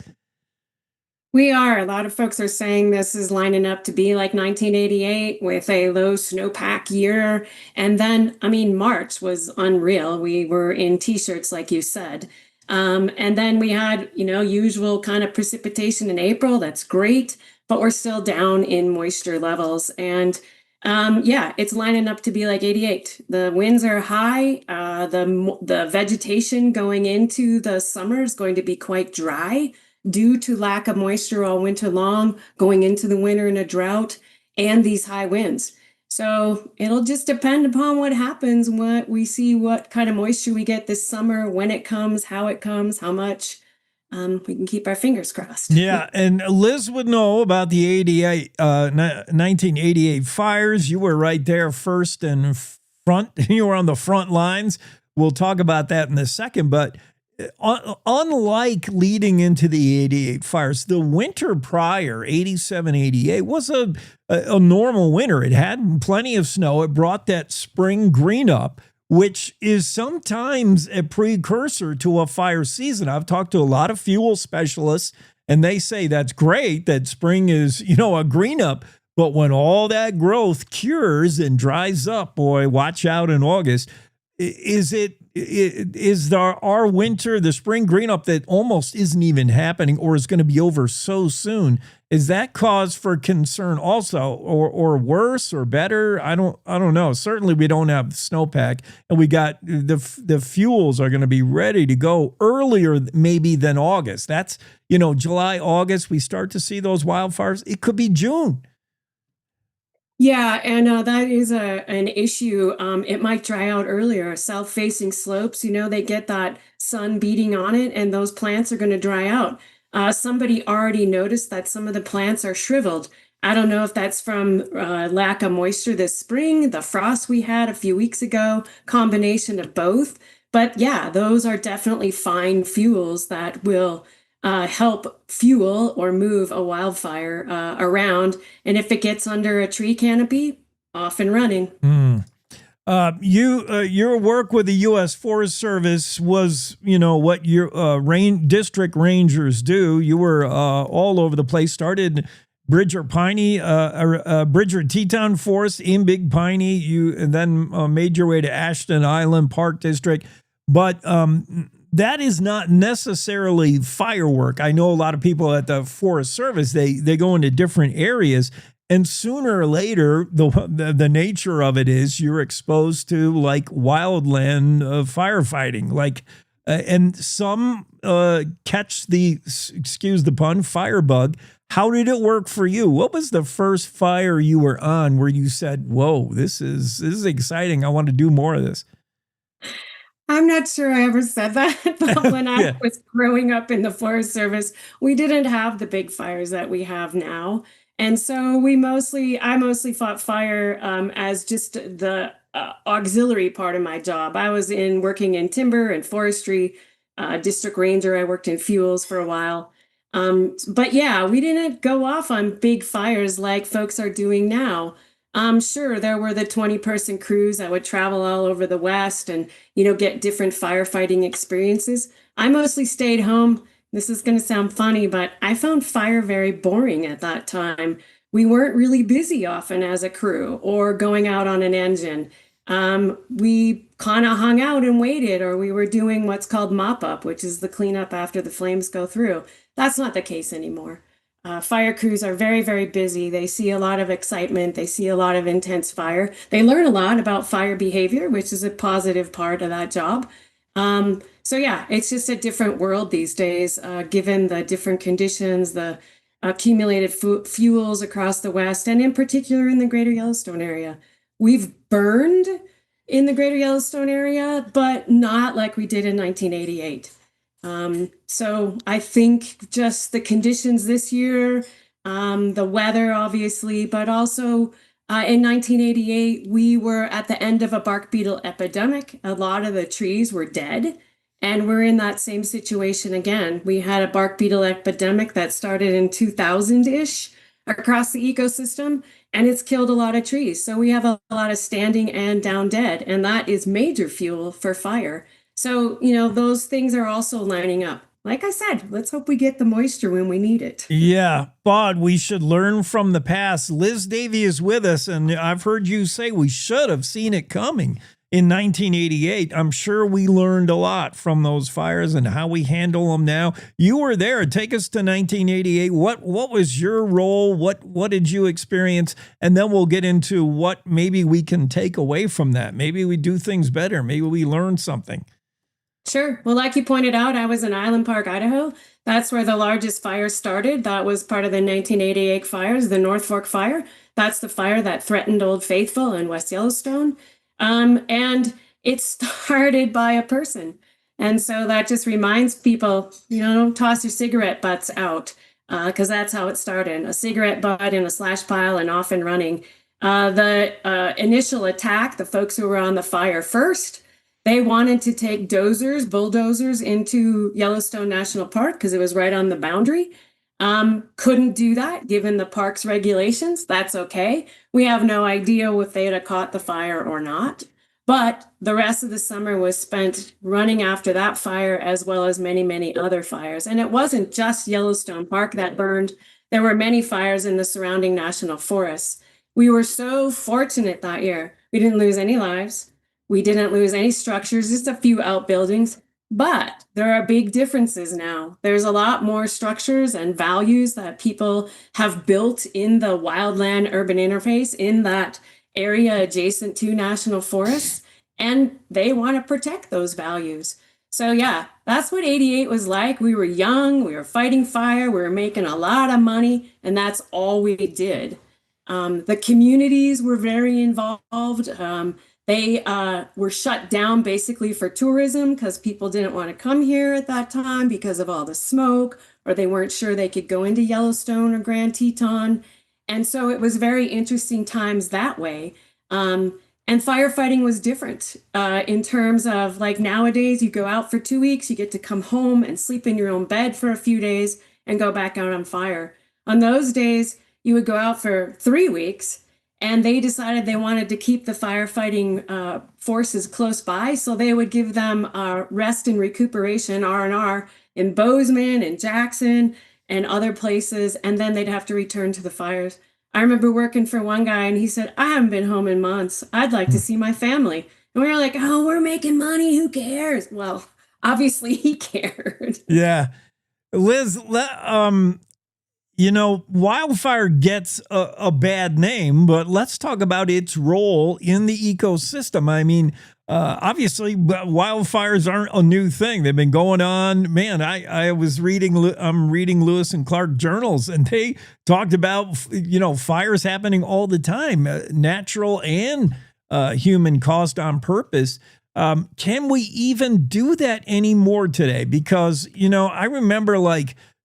We are. A lot of folks are saying this is lining up to be like 1988 with a low snowpack year. And then, March was unreal. We were in T-shirts, like you said. And then we had, usual kind of precipitation in April. That's great, but we're still down in moisture levels. And it's lining up to be like 88. The winds are high. The vegetation going into the summer is going to be quite dry due to lack of moisture all winter long, going into the winter in a drought, and these high winds. So it'll just depend upon what happens, what we see, what kind of moisture we get this summer, when it comes, how much. We can keep our fingers crossed. Yeah, and Liz would know about the 1988 fires. You were right there first and front. You were on the front lines. We'll talk about that in a second, but unlike leading into the 88 fires, the winter prior, 87, 88, was a normal winter. It had plenty of snow. It brought that spring green up, which is sometimes a precursor to a fire season. I've talked to a lot of fuel specialists, and they say that's great that spring is, a green up. But when all that growth cures and dries up, boy, watch out in August. Is our winter, the spring green up that almost isn't even happening or is going to be over so soon? Is that cause for concern also, or worse or better? I don't know. Certainly we don't have snowpack, and we got the fuels are going to be ready to go earlier maybe than August. That's, July, August, we start to see those wildfires. It could be June. Yeah, and that is an issue. It might dry out earlier. South-facing slopes, they get that sun beating on it, and those plants are going to dry out. Somebody already noticed that some of the plants are shriveled. I don't know if that's from lack of moisture this spring, the frost we had a few weeks ago, combination of both. But yeah, those are definitely fine fuels that will help fuel or move a wildfire around. And if it gets under a tree canopy, off and running. Your work with the U.S. Forest Service was, what your district rangers do. You were all over the place. Started Bridger Teton Forest in Big Piney. You then made your way to Ashton Island Park District, but that is not necessarily firework. I know a lot of people at the Forest Service, they go into different areas, and sooner or later, the nature of it is you're exposed to like wildland firefighting, and some catch the, excuse the pun, firebug. How did it work for you? What was the first fire you were on where you said, "Whoa, this is exciting. I want to do more of this"? I'm not sure I ever said that, but when I was growing up in the Forest Service, we didn't have the big fires that we have now. And so I mostly fought fire as just the auxiliary part of my job. I was working in timber and forestry, district ranger. I worked in fuels for a while. But yeah, we didn't go off on big fires like folks are doing now. Sure, there were the 20-person crews that would travel all over the West and, get different firefighting experiences. I mostly stayed home. This is going to sound funny, but I found fire very boring at that time. We weren't really busy often as a crew or going out on an engine. We kind of hung out and waited, or we were doing what's called mop-up, which is the cleanup after the flames go through. That's not the case anymore. Fire crews are very, very busy. They see a lot of excitement. They see a lot of intense fire. They learn a lot about fire behavior, which is a positive part of that job. So yeah, it's just a different world these days, given the different conditions, the accumulated fuels across the West, and in particular in the greater Yellowstone area. We've burned in the greater Yellowstone area, but not like we did in 1988. So I think just the conditions this year, the weather, obviously, but also in 1988, we were at the end of a bark beetle epidemic. A lot of the trees were dead, and we're in that same situation again. We had a bark beetle epidemic that started in 2000-ish across the ecosystem, and it's killed a lot of trees. So we have a lot of standing and down dead, and that is major fuel for fire. So, those things are also lining up. Like I said, let's hope we get the moisture when we need it. Yeah, Bod, we should learn from the past. Liz Davy is with us, and I've heard you say we should have seen it coming in 1988. I'm sure we learned a lot from those fires and how we handle them now. You were there. Take us to 1988. What was your role? What did you experience? And then we'll get into what maybe we can take away from that. Maybe we do things better. Maybe we learn something. Sure. Well, like you pointed out, I was in Island Park, Idaho. That's where the largest fire started. That was part of the 1988 fires, the North Fork Fire. That's the fire that threatened Old Faithful and West Yellowstone. And it started by a person. And so that just reminds people, don't toss your cigarette butts out, because that's how it started. A cigarette butt in a slash pile and off and running. The initial attack, the folks who were on the fire first, they wanted to take bulldozers into Yellowstone National Park because it was right on the boundary. Couldn't do that given the park's regulations. That's okay. We have no idea if they'd have caught the fire or not. But the rest of the summer was spent running after that fire as well as many, many other fires. And it wasn't just Yellowstone Park that burned. There were many fires in the surrounding national forests. We were so fortunate that year. We didn't lose any lives. We didn't lose any structures, just a few outbuildings, but there are big differences now. There's a lot more structures and values that people have built in the wildland urban interface in that area adjacent to national forests, and they want to protect those values. So yeah, that's what 88 was like. We were young, we were fighting fire, we were making a lot of money, and that's all we did. The communities were very involved. They were shut down basically for tourism because people didn't want to come here at that time because of all the smoke, or they weren't sure they could go into Yellowstone or Grand Teton. And so it was very interesting times that way. And firefighting was different in terms of like nowadays, you go out for 2 weeks, you get to come home and sleep in your own bed for a few days and go back out on fire. On those days, you would go out for 3 weeks. And they decided they wanted to keep the firefighting forces close by, so they would give them rest and recuperation, R&R, in Bozeman and Jackson and other places, and then they'd have to return to the fires. I remember working for one guy, and he said, I haven't been home in months. I'd like to see my family. And we were like, oh, we're making money. Who cares? Well, obviously he cared. Yeah. Liz, wildfire gets a bad name, but let's talk about its role in the ecosystem. I mean, obviously, wildfires aren't a new thing. They've been going on. Man, I'm reading Lewis and Clark journals, and they talked about, fires happening all the time, natural and human caused on purpose. Can we even do that anymore today? Because, I remember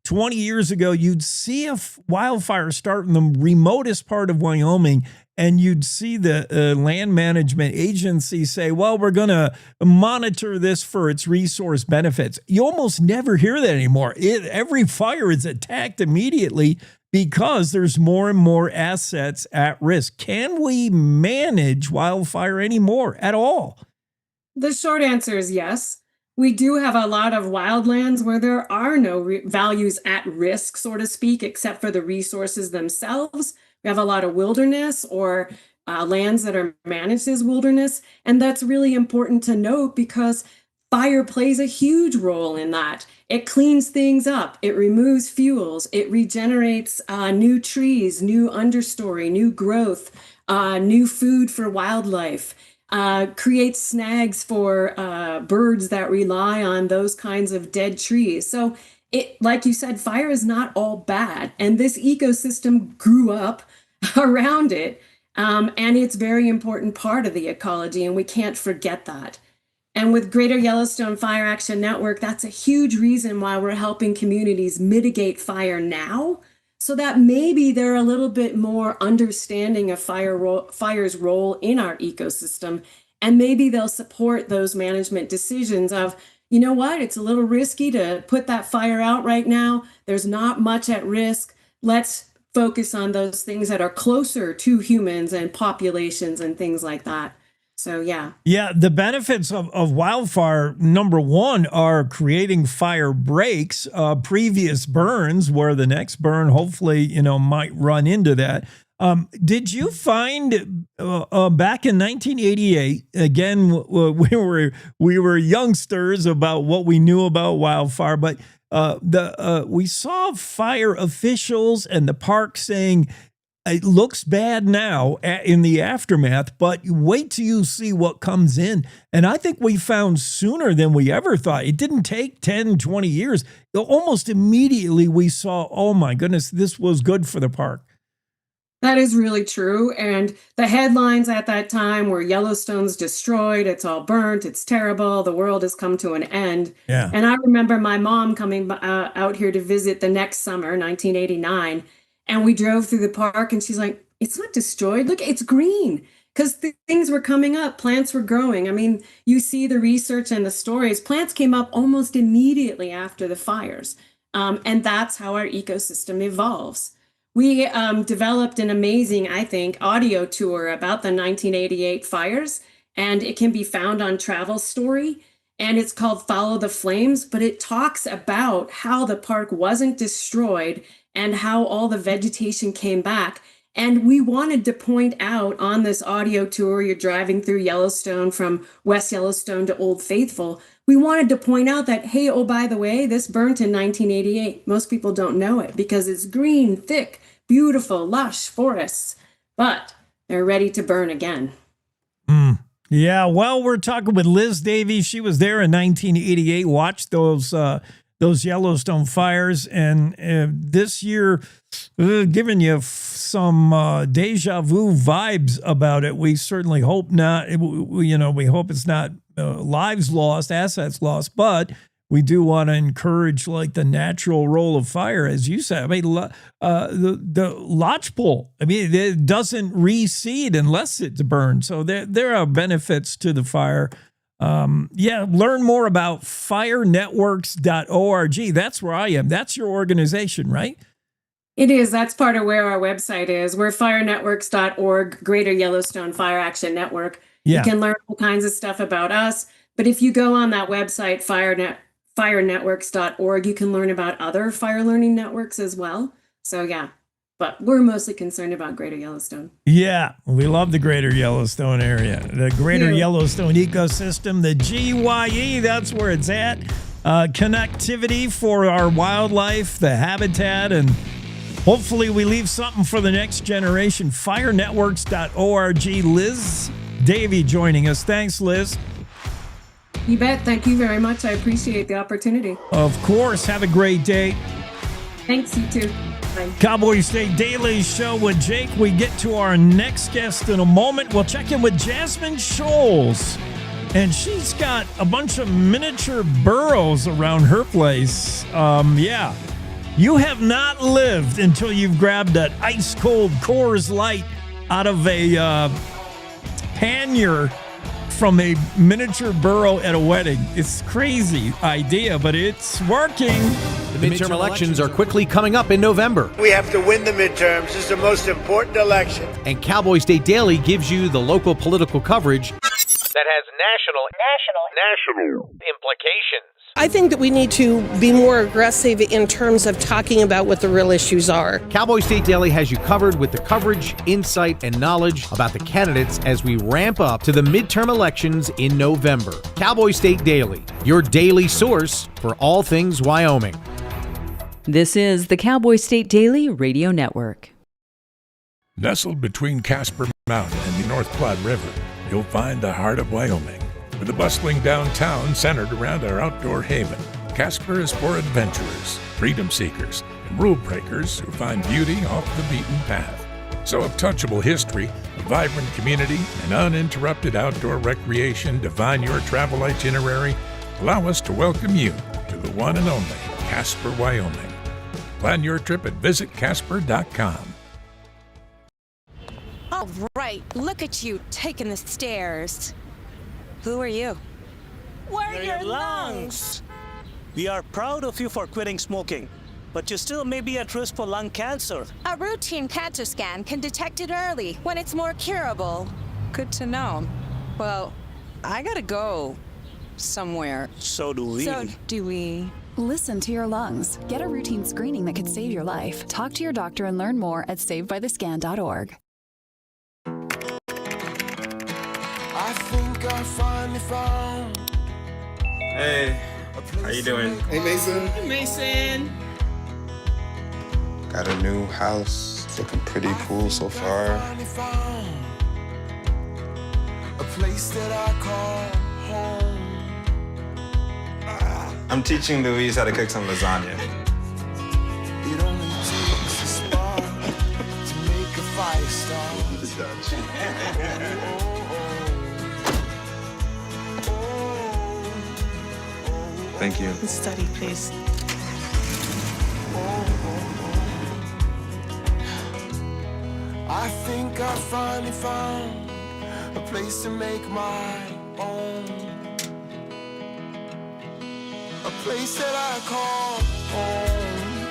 20 years ago, you'd see a wildfire start in the remotest part of Wyoming, and you'd see the land management agency say, well, we're going to monitor this for its resource benefits. You almost never hear that anymore. Every fire is attacked immediately because there's more and more assets at risk. Can we manage wildfire anymore at all? The short answer is yes. We do have a lot of wildlands where there are no values at risk, so to speak, except for the resources themselves. We have a lot of wilderness or lands that are managed as wilderness. And that's really important to note because fire plays a huge role in that. It cleans things up. It removes fuels. It regenerates new trees, new understory, new growth, new food for wildlife. Creates snags for birds that rely on those kinds of dead trees. So it, like you said, fire is not all bad. And this ecosystem grew up around it. And it's a very important part of the ecology, and we can't forget that. And with Greater Yellowstone Fire Action Network, that's a huge reason why we're helping communities mitigate fire now, so that maybe they're a little bit more understanding of fire's role in our ecosystem. And maybe they'll support those management decisions of, you know what, it's a little risky to put that fire out right now. There's not much at risk. Let's focus on those things that are closer to humans and populations and things like that. So, yeah. Yeah, the benefits of wildfire, number one, are creating fire breaks, previous burns, where the next burn hopefully, might run into that. Did you find back in 1988, again, we were youngsters about what we knew about wildfire, but we saw fire officials and the park saying, it looks bad now in the aftermath, but wait till you see what comes in. And I think we found sooner than we ever thought. It didn't take 10, 20 years. Almost immediately we saw, oh my goodness, this was good for the park. That is really true. And the headlines at that time were Yellowstone's destroyed. It's all burnt. It's terrible. The world has come to an end. Yeah. And I remember my mom coming out here to visit the next summer, 1989. And we drove through the park and she's like, it's not destroyed. Look, it's green. Because things were coming up. Plants were growing. I mean, you see the research and the stories. Plants came up almost immediately after the fires. And that's how our ecosystem evolves. We developed an amazing, I think, audio tour about the 1988 fires, and it can be found on Travel Story, and it's called Follow the Flames, but it talks about how the park wasn't destroyed and how all the vegetation came back. And we wanted to point out on this audio tour, you're driving through Yellowstone from West Yellowstone to Old Faithful, we wanted to point out that, hey, oh, by the way, this burnt in 1988. Most people don't know it because it's green, thick, beautiful, lush forests, but they're ready to burn again. Yeah, well, we're talking with Liz Davy. She was there in 1988, watched those Yellowstone fires, and this year, giving you some deja vu vibes about it. We certainly hope not. We hope it's not lives lost, assets lost, but we do want to encourage like the natural role of fire, as you said. I mean, the lodgepole, I mean, it doesn't reseed unless it's burned. So there are benefits to the fire. Learn more about firenetworks.org. That's where I am. That's your organization, right? It is. That's part of where our website is. We're firenetworks.org, Greater Yellowstone Fire Action Network. Yeah. You can learn all kinds of stuff about us. But if you go on that website, firenetworks.org, you can learn about other fire learning networks as well. So, yeah. But we're mostly concerned about Greater Yellowstone. Yeah, we love the Greater Yellowstone area. The Greater Yellowstone ecosystem, the GYE, that's where it's at. Connectivity for our wildlife, the habitat, and hopefully we leave something for the next generation. Firenetworks.org. Liz Davy joining us. Thanks, Liz. You bet. Thank you very much. I appreciate the opportunity. Of course. Have a great day. Thanks, you too. Bye. Cowboy State Daily Show with Jake. We get to our next guest in a moment. We'll check in with Jasmine Scholes. And she's got a bunch of miniature burros around her place. You have not lived until you've grabbed that ice-cold Coors Light out of a pannier from a miniature burro at a wedding. It's a crazy idea, but it's working. The midterm elections are quickly coming up in November. We have to win the midterms. This is the most important election. And Cowboy State Daily gives you the local political coverage that has national implications. I think that we need to be more aggressive in terms of talking about what the real issues are. Cowboy State Daily has you covered with the coverage, insight, and knowledge about the candidates as we ramp up to the midterm elections in November. Cowboy State Daily, your daily source for all things Wyoming. This is the Cowboy State Daily Radio Network. Nestled between Casper Mountain and the North Platte River, you'll find the heart of Wyoming, with a bustling downtown centered around our outdoor haven. Casper is for adventurers, freedom seekers, and rule breakers who find beauty off the beaten path. So if touchable history, a vibrant community, and uninterrupted outdoor recreation define your travel itinerary, allow us to welcome you to the one and only Casper, Wyoming. Plan your trip at visitcasper.com. All right, look at you taking the stairs. Who are you? We're your lungs! We are proud of you for quitting smoking, but you still may be at risk for lung cancer. A routine cancer scan can detect it early when it's more curable. Good to know. Well, I gotta go somewhere. So do we. Listen to your lungs. Get a routine screening that could save your life. Talk to your doctor and learn more at savedbythescan.org. I think I finally found. Hey, how you doing? Hey, Mason. Hey, Mason. Got a new house. It's looking pretty cool so far. A place that I call home. I'm teaching Louise how to cook some lasagna. It only takes a spark to make a fire start. Thank you. Study, please. I think I finally found a place to make my own. A place that I call home.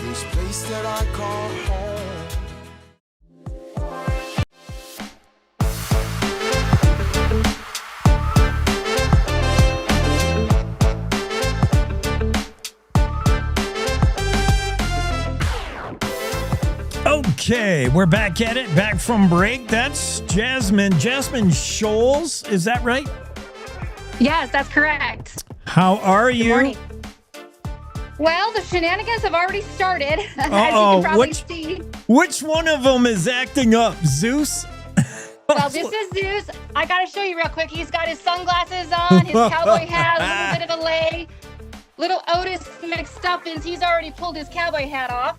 This place that I call home. Okay, we're back at it, back from break. That's Jasmine. Jasmine Scholes, is that right? Yes, that's correct. How are you? Good morning. Well, the shenanigans have already started, as you Uh-oh, can probably see. Which one of them is acting up? Zeus? Well, this is Zeus. I got to show you real quick. He's got his sunglasses on, his cowboy hat, a little bit of a lei. Little Otis McStuffins, he's already pulled his cowboy hat off.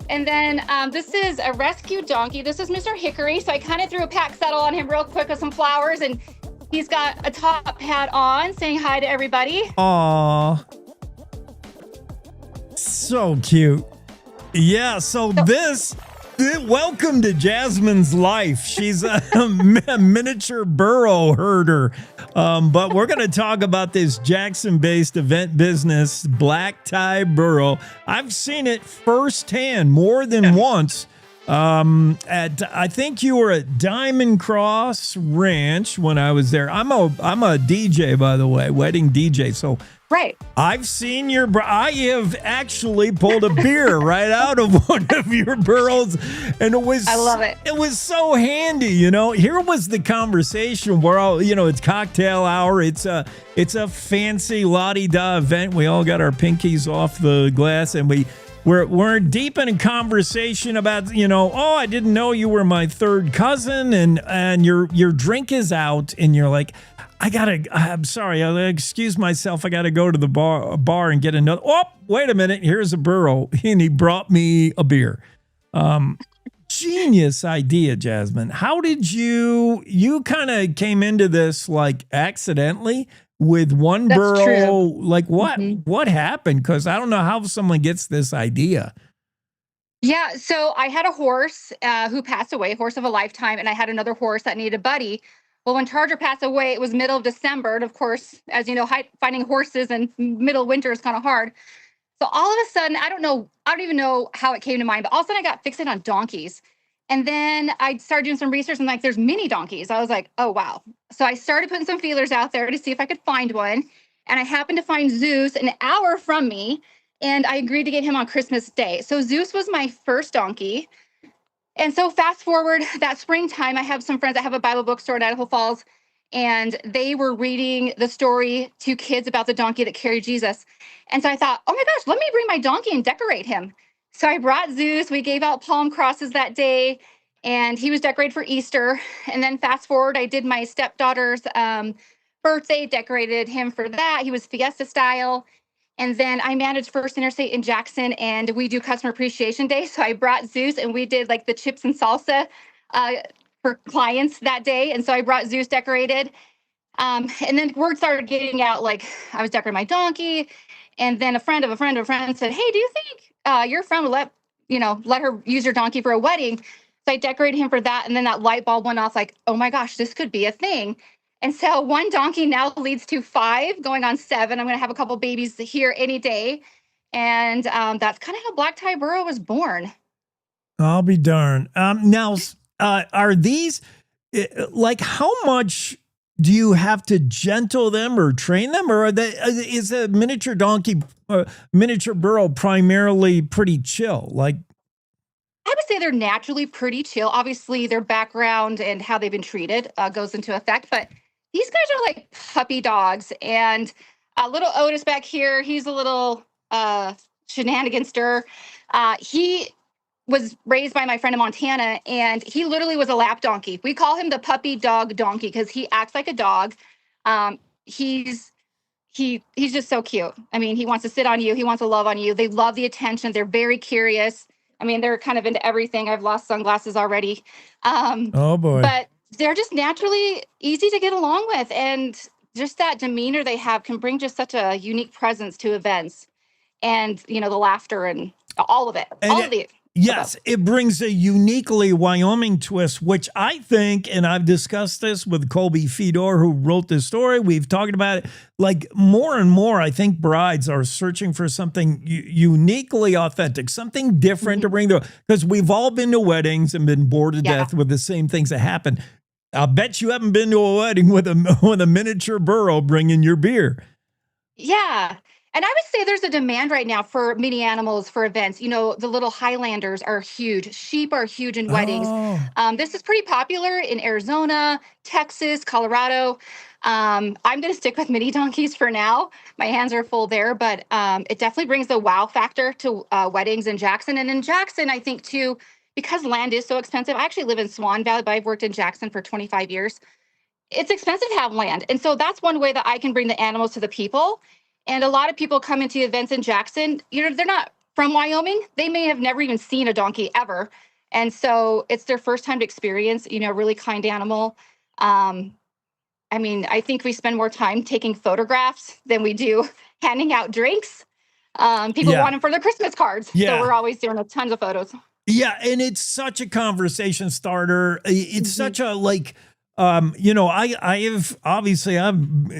And then this is a rescue donkey. This is Mr. Hickory. So I kind of threw a pack saddle on him real quick with some flowers, and he's got a top hat on saying hi to everybody. Aw. So cute. Yeah, so welcome to Jasmine's life. She's a miniature burro herder. But we're going to talk about this Jackson-based event business, Black Tie Burro. I've seen it firsthand more than once. I think you were at Diamond Cross Ranch when I was there. I'm a DJ, by the way, wedding DJ. So right. I've seen I have actually pulled a beer right out of one of your burros, and I love it. It was so handy, Here was the conversation where it's cocktail hour. It's a fancy la-di-da event. We all got our pinkies off the glass, and we're deep in a conversation about, I didn't know you were my third cousin, and your drink is out, and you're like, I'm sorry, I'll excuse myself. I got to go to the bar and get another. Oh, wait a minute. Here's a burro. And he brought me a beer. Genius idea, Jasmine. How did you kind of came into this like accidentally with one That's burro? true. Like what happened? Because I don't know how someone gets this idea. Yeah, so I had a horse who passed away, horse of a lifetime, and I had another horse that needed a buddy. Well, when Charger passed away, it was middle of December. And of course, as you know, finding horses in middle of winter is kind of hard. So all of a sudden, I don't even know how it came to mind, but all of a sudden I got fixated on donkeys. And then I started doing some research, and there's mini donkeys. I was like, oh, wow. So I started putting some feelers out there to see if I could find one. And I happened to find Zeus an hour from me, and I agreed to get him on Christmas Day. So Zeus was my first donkey. And so fast forward that springtime, I have some friends that have a Bible bookstore in Idaho Falls, and they were reading the story to kids about the donkey that carried Jesus. And so I thought, oh my gosh, let me bring my donkey and decorate him. So I brought Zeus. We gave out palm crosses that day, and he was decorated for Easter. And then fast forward, I did my stepdaughter's birthday, decorated him for that. He was Fiesta style. And then I managed First Interstate in Jackson, and we do Customer Appreciation Day. So I brought Zeus, and we did like the chips and salsa for clients that day. And so I brought Zeus decorated. And then word started getting out, like I was decorating my donkey. And then a friend of a friend of a friend said, hey, do you think your friend would let her use your donkey for a wedding? So I decorated him for that. And then that light bulb went off like, oh my gosh, this could be a thing. And so one donkey now leads to 5, going on 7. I'm going to have a couple babies here any day. And that's kind of how Black Tie Burro was born. I'll be darned. Now, are these, like, how much do you have to gentle them or train them? Or is a miniature donkey, miniature burro primarily pretty chill? Like, I would say they're naturally pretty chill. Obviously, their background and how they've been treated goes into effect. But these guys are like puppy dogs. And little Otis back here, he's a little shenaniganster. He was raised by my friend in Montana, and he literally was a lap donkey. We call him the puppy dog donkey because he acts like a dog. He's just so cute. I mean, he wants to sit on you. He wants to love on you. They love the attention. They're very curious. I mean, they're kind of into everything. I've lost sunglasses already. Oh boy. But they're just naturally easy to get along with. And just that demeanor they have can bring just such a unique presence to events. And, the laughter and all of it. Yes, it brings a uniquely Wyoming twist, which I think, and I've discussed this with Colby Fedor, who wrote this story. We've talked about it. Like, more and more, I think brides are searching for something uniquely authentic, something different to bring to, because we've all been to weddings and been bored to death with the same things that happen. I'll bet you haven't been to a wedding with a miniature burro bringing your beer. Yeah. And I would say there's a demand right now for mini animals for events. The little Highlanders are huge. Sheep are huge in weddings. This is pretty popular in Arizona, Texas, Colorado. I'm going to stick with mini donkeys for now. My hands are full there, but it definitely brings the wow factor to weddings in Jackson. And in Jackson, I think too, because land is so expensive. I actually live in Swan Valley, but I've worked in Jackson for 25 years. It's expensive to have land. And so that's one way that I can bring the animals to the people. And a lot of people come into events in Jackson, they're not from Wyoming. They may have never even seen a donkey ever. And so it's their first time to experience, a really kind animal. I think we spend more time taking photographs than we do handing out drinks. People want them for their Christmas cards. So we're always doing tons of photos. Yeah. And it's such a conversation starter. It's such a, I've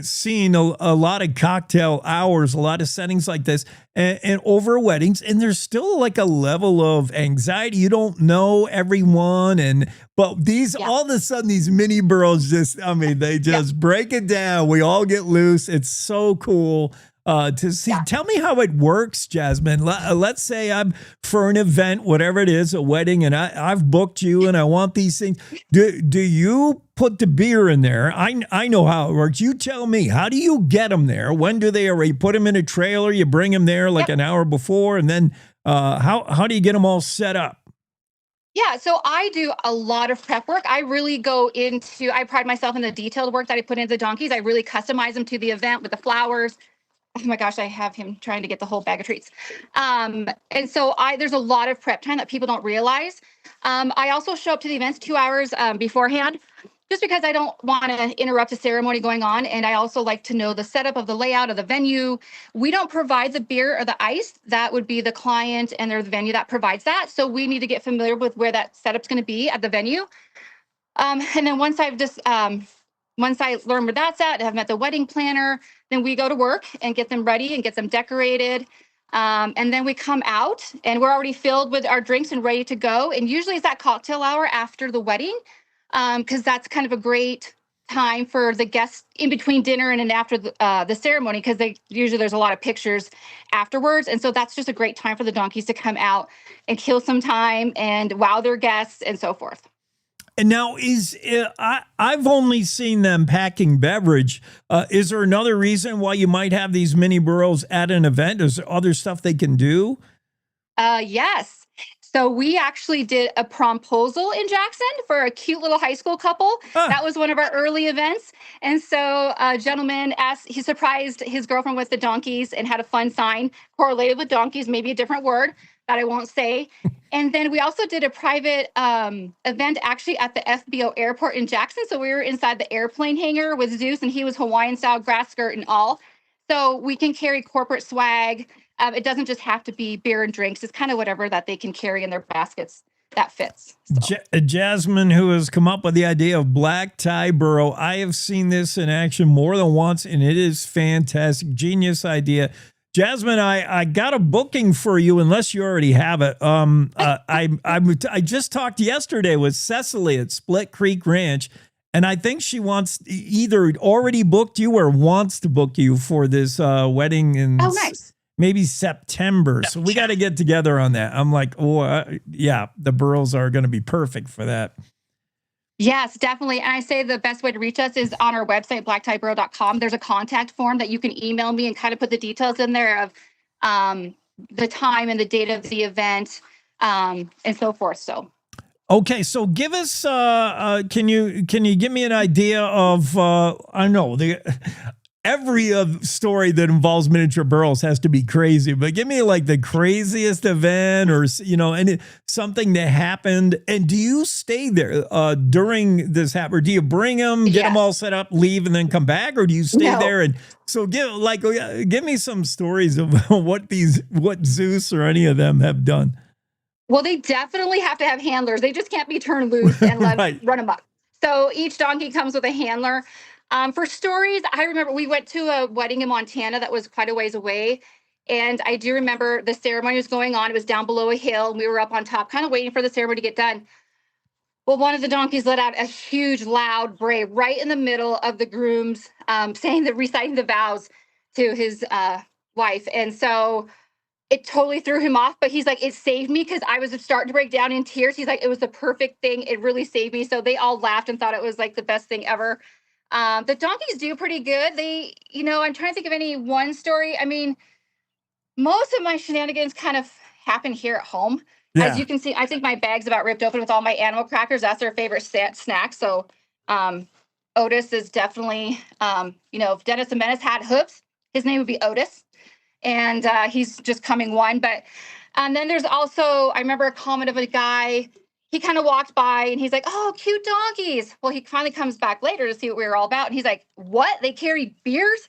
seen a lot of cocktail hours, a lot of settings like this and over weddings, and there's still like a level of anxiety. You don't know everyone. But these, all of a sudden, these mini burros they just break it down. We all get loose. It's so cool. To see. Tell me how it works, Jasmine. Let's say I'm for an event, whatever it is, a wedding, and I've booked you and I want these things. Do you put the beer in there? I know how it works. You tell me, how do you get them there? When do they already put them in a trailer? You bring them there like an hour before, and then how do you get them all set up? Yeah, so I do a lot of prep work. I pride myself in the detailed work that I put into the donkeys. I really customize them to the event with the flowers. Oh my gosh, I have him trying to get the whole bag of treats. And so there's a lot of prep time that people don't realize. I also show up to the events 2 hours beforehand, just because I don't want to interrupt a ceremony going on. And I also like to know the setup of the layout of the venue. We don't provide the beer or the ice. That would be the client and the venue that provides that. So we need to get familiar with where that setup's going to be at the venue. And then once I learn where that's at, I've met the wedding planner, then we go to work and get them ready and get them decorated. And then we come out and we're already filled with our drinks and ready to go. And usually it's that cocktail hour after the wedding, because that's kind of a great time for the guests in between dinner and after the ceremony, because there's a lot of pictures afterwards. And so that's just a great time for the donkeys to come out and kill some time and wow their guests and so forth. And now I've only seen them packing beverage. Is there another reason why you might have these mini burros at an event? Is there other stuff they can do? Yes. So we actually did a promposal in Jackson for a cute little high school couple. That was one of our early events. And so a gentleman he surprised his girlfriend with the donkeys and had a fun sign correlated with donkeys, maybe a different word that I won't say. And then we also did a private event actually at the FBO airport in Jackson. So we were inside the airplane hangar with Zeus, and he was Hawaiian style grass skirt and all. So we can carry corporate swag. It doesn't just have to be beer and drinks. It's kind of whatever that they can carry in their baskets that fits. So. Jasmine, who has come up with the idea of black tie burro. I have seen this in action more than once, and it is fantastic. Genius idea. Jasmine, I got a booking for you, unless you already have it. I just talked yesterday with Cecily at Split Creek Ranch, and I think she wants either already booked you or wants to book you for this wedding in maybe September. So we got to get together on that. I'm like, yeah, the Burros are going to be perfect for that. Yes, definitely. And I say the best way to reach us is on our website, blacktieburro.com. There's a contact form that you can email me and kind of put the details in there of the time and the date of the event and so forth. So. Okay, so give us. Can you give me an idea of? I know every story that involves miniature burros has to be crazy, but give me like the craziest event, or something that happened. And do you stay there during this happen, or do you bring them, get them all set up, leave, and then come back, or do you stay there? And so give me some stories of what Zeus or any of them have done. Well, they definitely have to have handlers. They just can't be turned loose and run amok. So each donkey comes with a handler. For stories, I remember we went to a wedding in Montana that was quite a ways away. And I do remember the ceremony was going on. It was down below a hill, and we were up on top kind of waiting for the ceremony to get done. Well, one of the donkeys let out a huge, loud bray right in the middle of the groom's reciting the vows to his wife. And so it totally threw him off, but he's like, it saved me because I was starting to break down in tears. He's like, it was the perfect thing. It really saved me. So they all laughed and thought it was like the best thing ever. The donkeys do pretty good. I'm trying to think of any one story. I mean, most of my shenanigans kind of happen here at home. Yeah. As you can see, I think my bag's about ripped open with all my animal crackers. That's their favorite snack. So Otis is definitely, if Dennis the Menace had hooves, his name would be Otis. And he's just coming one. But then there's also, I remember a comment of a guy, he kind of walked by and he's like, oh, cute donkeys. Well, he finally comes back later to see what we were all about. And he's like, what? They carry beers?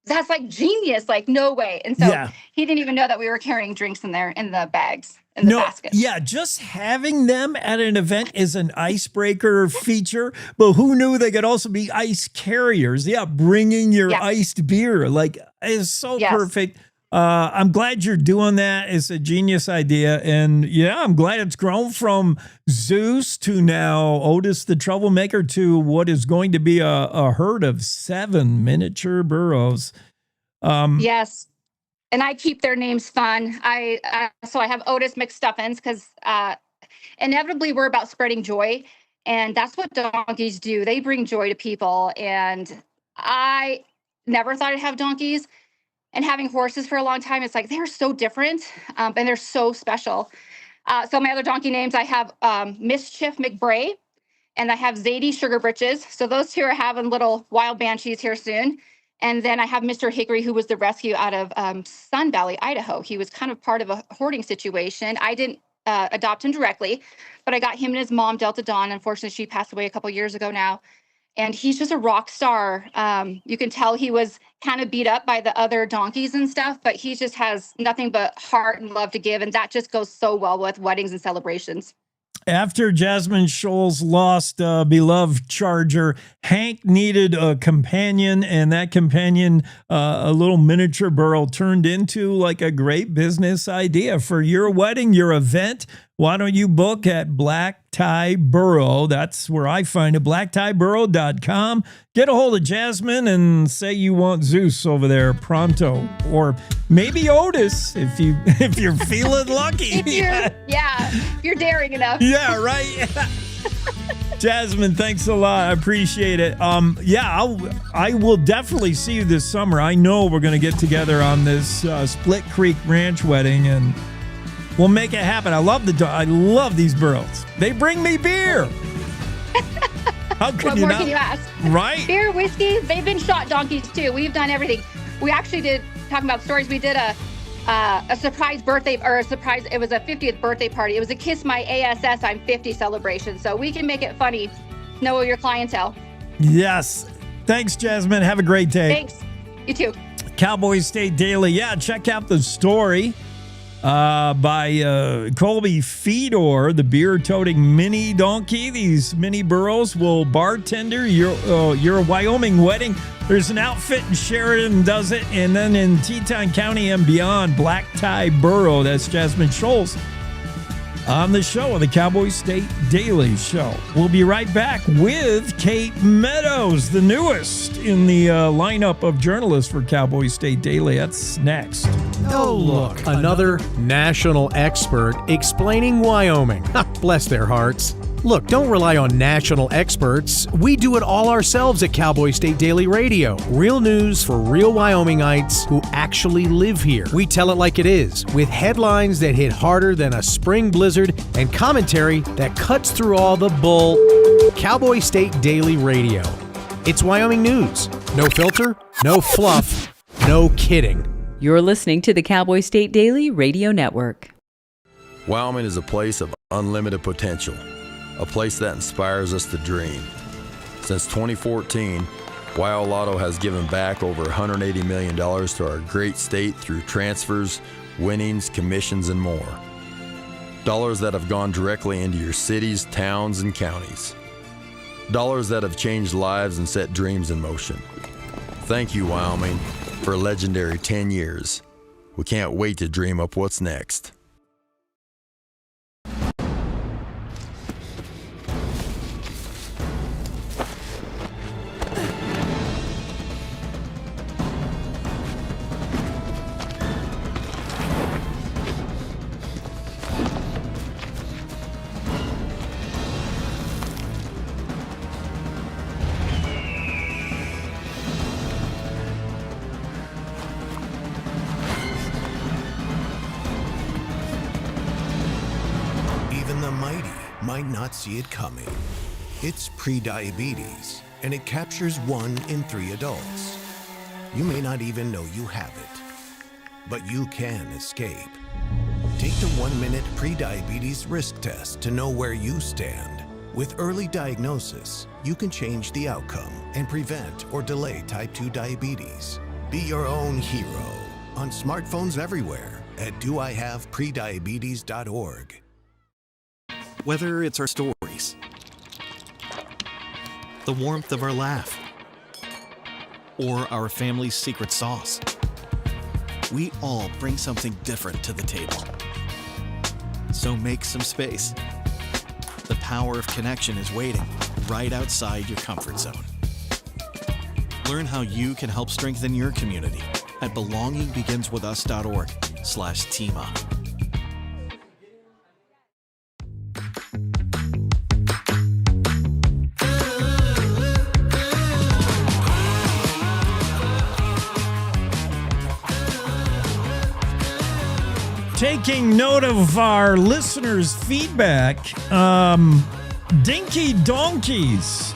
That's like genius. Like, no way. And so he didn't even know that we were carrying drinks in there in the bags. In the basket. Yeah, just having them at an event is an icebreaker feature, but who knew they could also be ice carriers? Yeah, bringing your iced beer is so perfect. I'm glad you're doing that. It's a genius idea. And I'm glad it's grown from Zeus to now Otis the Troublemaker to what is going to be a herd of 7 miniature burros. Yes. And I keep their names fun. So I have Otis McStuffins because inevitably we're about spreading joy. And that's what donkeys do. They bring joy to people. And I never thought I'd have donkeys. And having horses for a long time, it's like they're so different and they're so special. So my other donkey names, I have Mischief McBray and I have Zadie Sugar Britches. So those two are having little wild banshees here soon. And then I have Mr. Hickory, who was the rescue out of Sun Valley, Idaho. He was kind of part of a hoarding situation. I didn't adopt him directly, but I got him and his mom, Delta Dawn. Unfortunately, she passed away a couple years ago now. And he's just a rock star. You can tell he was kind of beat up by the other donkeys and stuff, but he just has nothing but heart and love to give. And that just goes so well with weddings and celebrations. After Jasmine Scholes lost a beloved charger, Hank needed a companion, and that companion, a little miniature burro, turned into like a great business idea for your wedding, your event. Why don't you book at Black Tie Burro? That's where I find it, blacktieburro.com. Get a hold of Jasmine and say you want Zeus over there pronto, or maybe Otis if you're feeling lucky. if you're daring enough. Yeah, right. Jasmine, thanks a lot. I appreciate it. I will definitely see you this summer. I know we're going to get together on this Split Creek Ranch wedding, and We'll make it happen. I love these burros. They bring me beer. How could what you more not? can you ask? Right? Beer, whiskey. They've been shot donkeys too. We've done everything. We actually did, talking about stories, we did a surprise birthday, or a surprise, it was a 50th birthday party. It was a Kiss My ASS I'm 50 celebration. So we can make it funny. Know your clientele. Yes. Thanks, Jasmine. Have a great day. Thanks. You too. Cowboy State Daily. Yeah, check out the story by Colby Fedor, the beer-toting mini donkey. These mini burros will bartender your Wyoming wedding. There's an outfit in Sheridan does it, and then in Teton County and beyond, Black Tie Burro. That's Jasmine Scholes on the show, on the Cowboy State Daily Show. We'll be right back with Kate Meadows, the newest in the lineup of journalists for Cowboy State Daily. That's next. Oh, look, another national expert explaining Wyoming. Bless their hearts. Look, don't rely on national experts. We do it all ourselves at Cowboy State Daily Radio. Real news for real Wyomingites who actually live here. We tell it like it is, with headlines that hit harder than a spring blizzard and commentary that cuts through all the bull. Cowboy State Daily Radio. It's Wyoming news. No filter, no fluff, no kidding. You're listening to the Cowboy State Daily Radio Network. Wyoming is a place of unlimited potential, a place that inspires us to dream. Since 2014, Wyo Lotto has given back over $180 million to our great state through transfers, winnings, commissions, and more. Dollars that have gone directly into your cities, towns, and counties. Dollars that have changed lives and set dreams in motion. Thank you, Wyoming, for a legendary 10 years. We can't wait to dream up what's next. Might not see it coming. It's prediabetes, and it captures 1 in 3 adults. You may not even know you have it, but you can escape. Take the 1-minute prediabetes risk test to know where you stand. With early diagnosis, you can change the outcome and prevent or delay type 2 diabetes. Be your own hero on smartphones everywhere at doihaveprediabetes.org. Whether it's our stories, the warmth of our laugh, or our family's secret sauce, we all bring something different to the table. So make some space. The power of connection is waiting right outside your comfort zone. Learn how you can help strengthen your community at belongingbeginswithus.org/teamup. Taking note of our listeners' feedback, Dinky Donkeys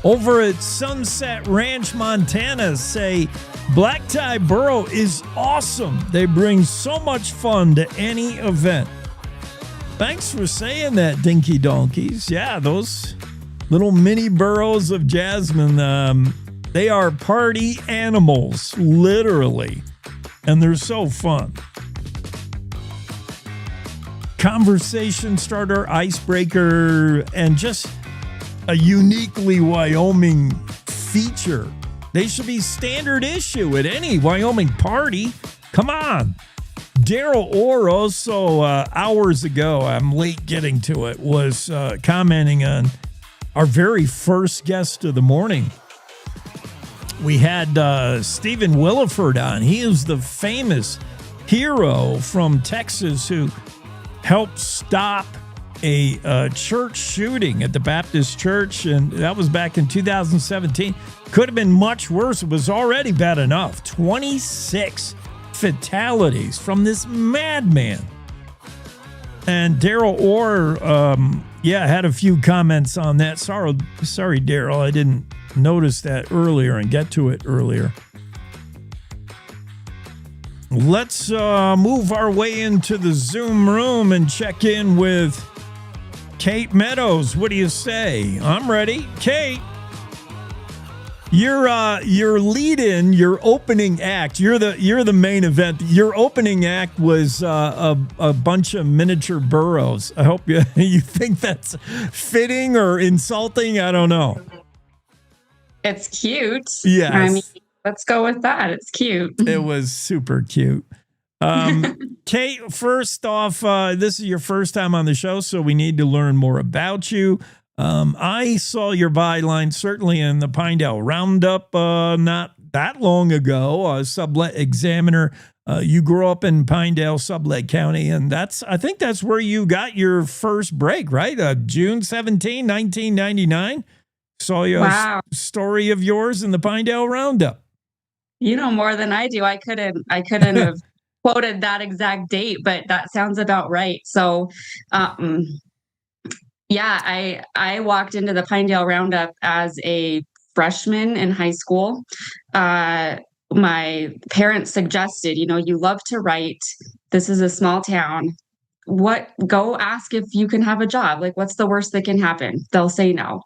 over at Sunset Ranch, Montana say Black Tie Burro is awesome. They bring so much fun to any event. Thanks for saying that, Dinky Donkeys. Yeah, those little mini burros of Jasmine, they are party animals, literally, and they're so fun. Conversation starter, icebreaker, and just a uniquely Wyoming feature. They should be standard issue at any Wyoming party. Come on. Daryl Orr also hours ago, I'm late getting to it, was commenting on our very first guest of the morning. We had Stephen Willeford on. He is the famous hero from Texas who helped stop a church shooting at the Baptist church, and that was back in 2017. Could have been much worse. It was already bad enough. 26 fatalities from this madman And Daryl Orr, had a few comments on that. Sorry, Daryl, I didn't notice that earlier and get to it earlier. Let's move our way into the Zoom room and check in with Kate Meadows. What do you say? I'm ready. Kate, your lead-in, your opening act, you're the main event. Your opening act was a bunch of miniature burros. I hope you think that's fitting or insulting. I don't know. It's cute. Yes. I mean, let's go with that. It's cute. It was super cute. Kate, first off, this is your first time on the show, so we need to learn more about you. I saw your byline certainly in the Pinedale Roundup not that long ago, Sublet Examiner. You grew up in Pinedale, Sublette County, and I think that's where you got your first break, right? June 17, 1999. Saw your story of yours in the Pinedale Roundup. You know more than I do. I couldn't have quoted that exact date, but that sounds about right. So, I walked into the Pinedale Roundup as a freshman in high school. My parents suggested, you love to write. This is a small town. Go ask if you can have a job. Like, what's the worst that can happen? They'll say no.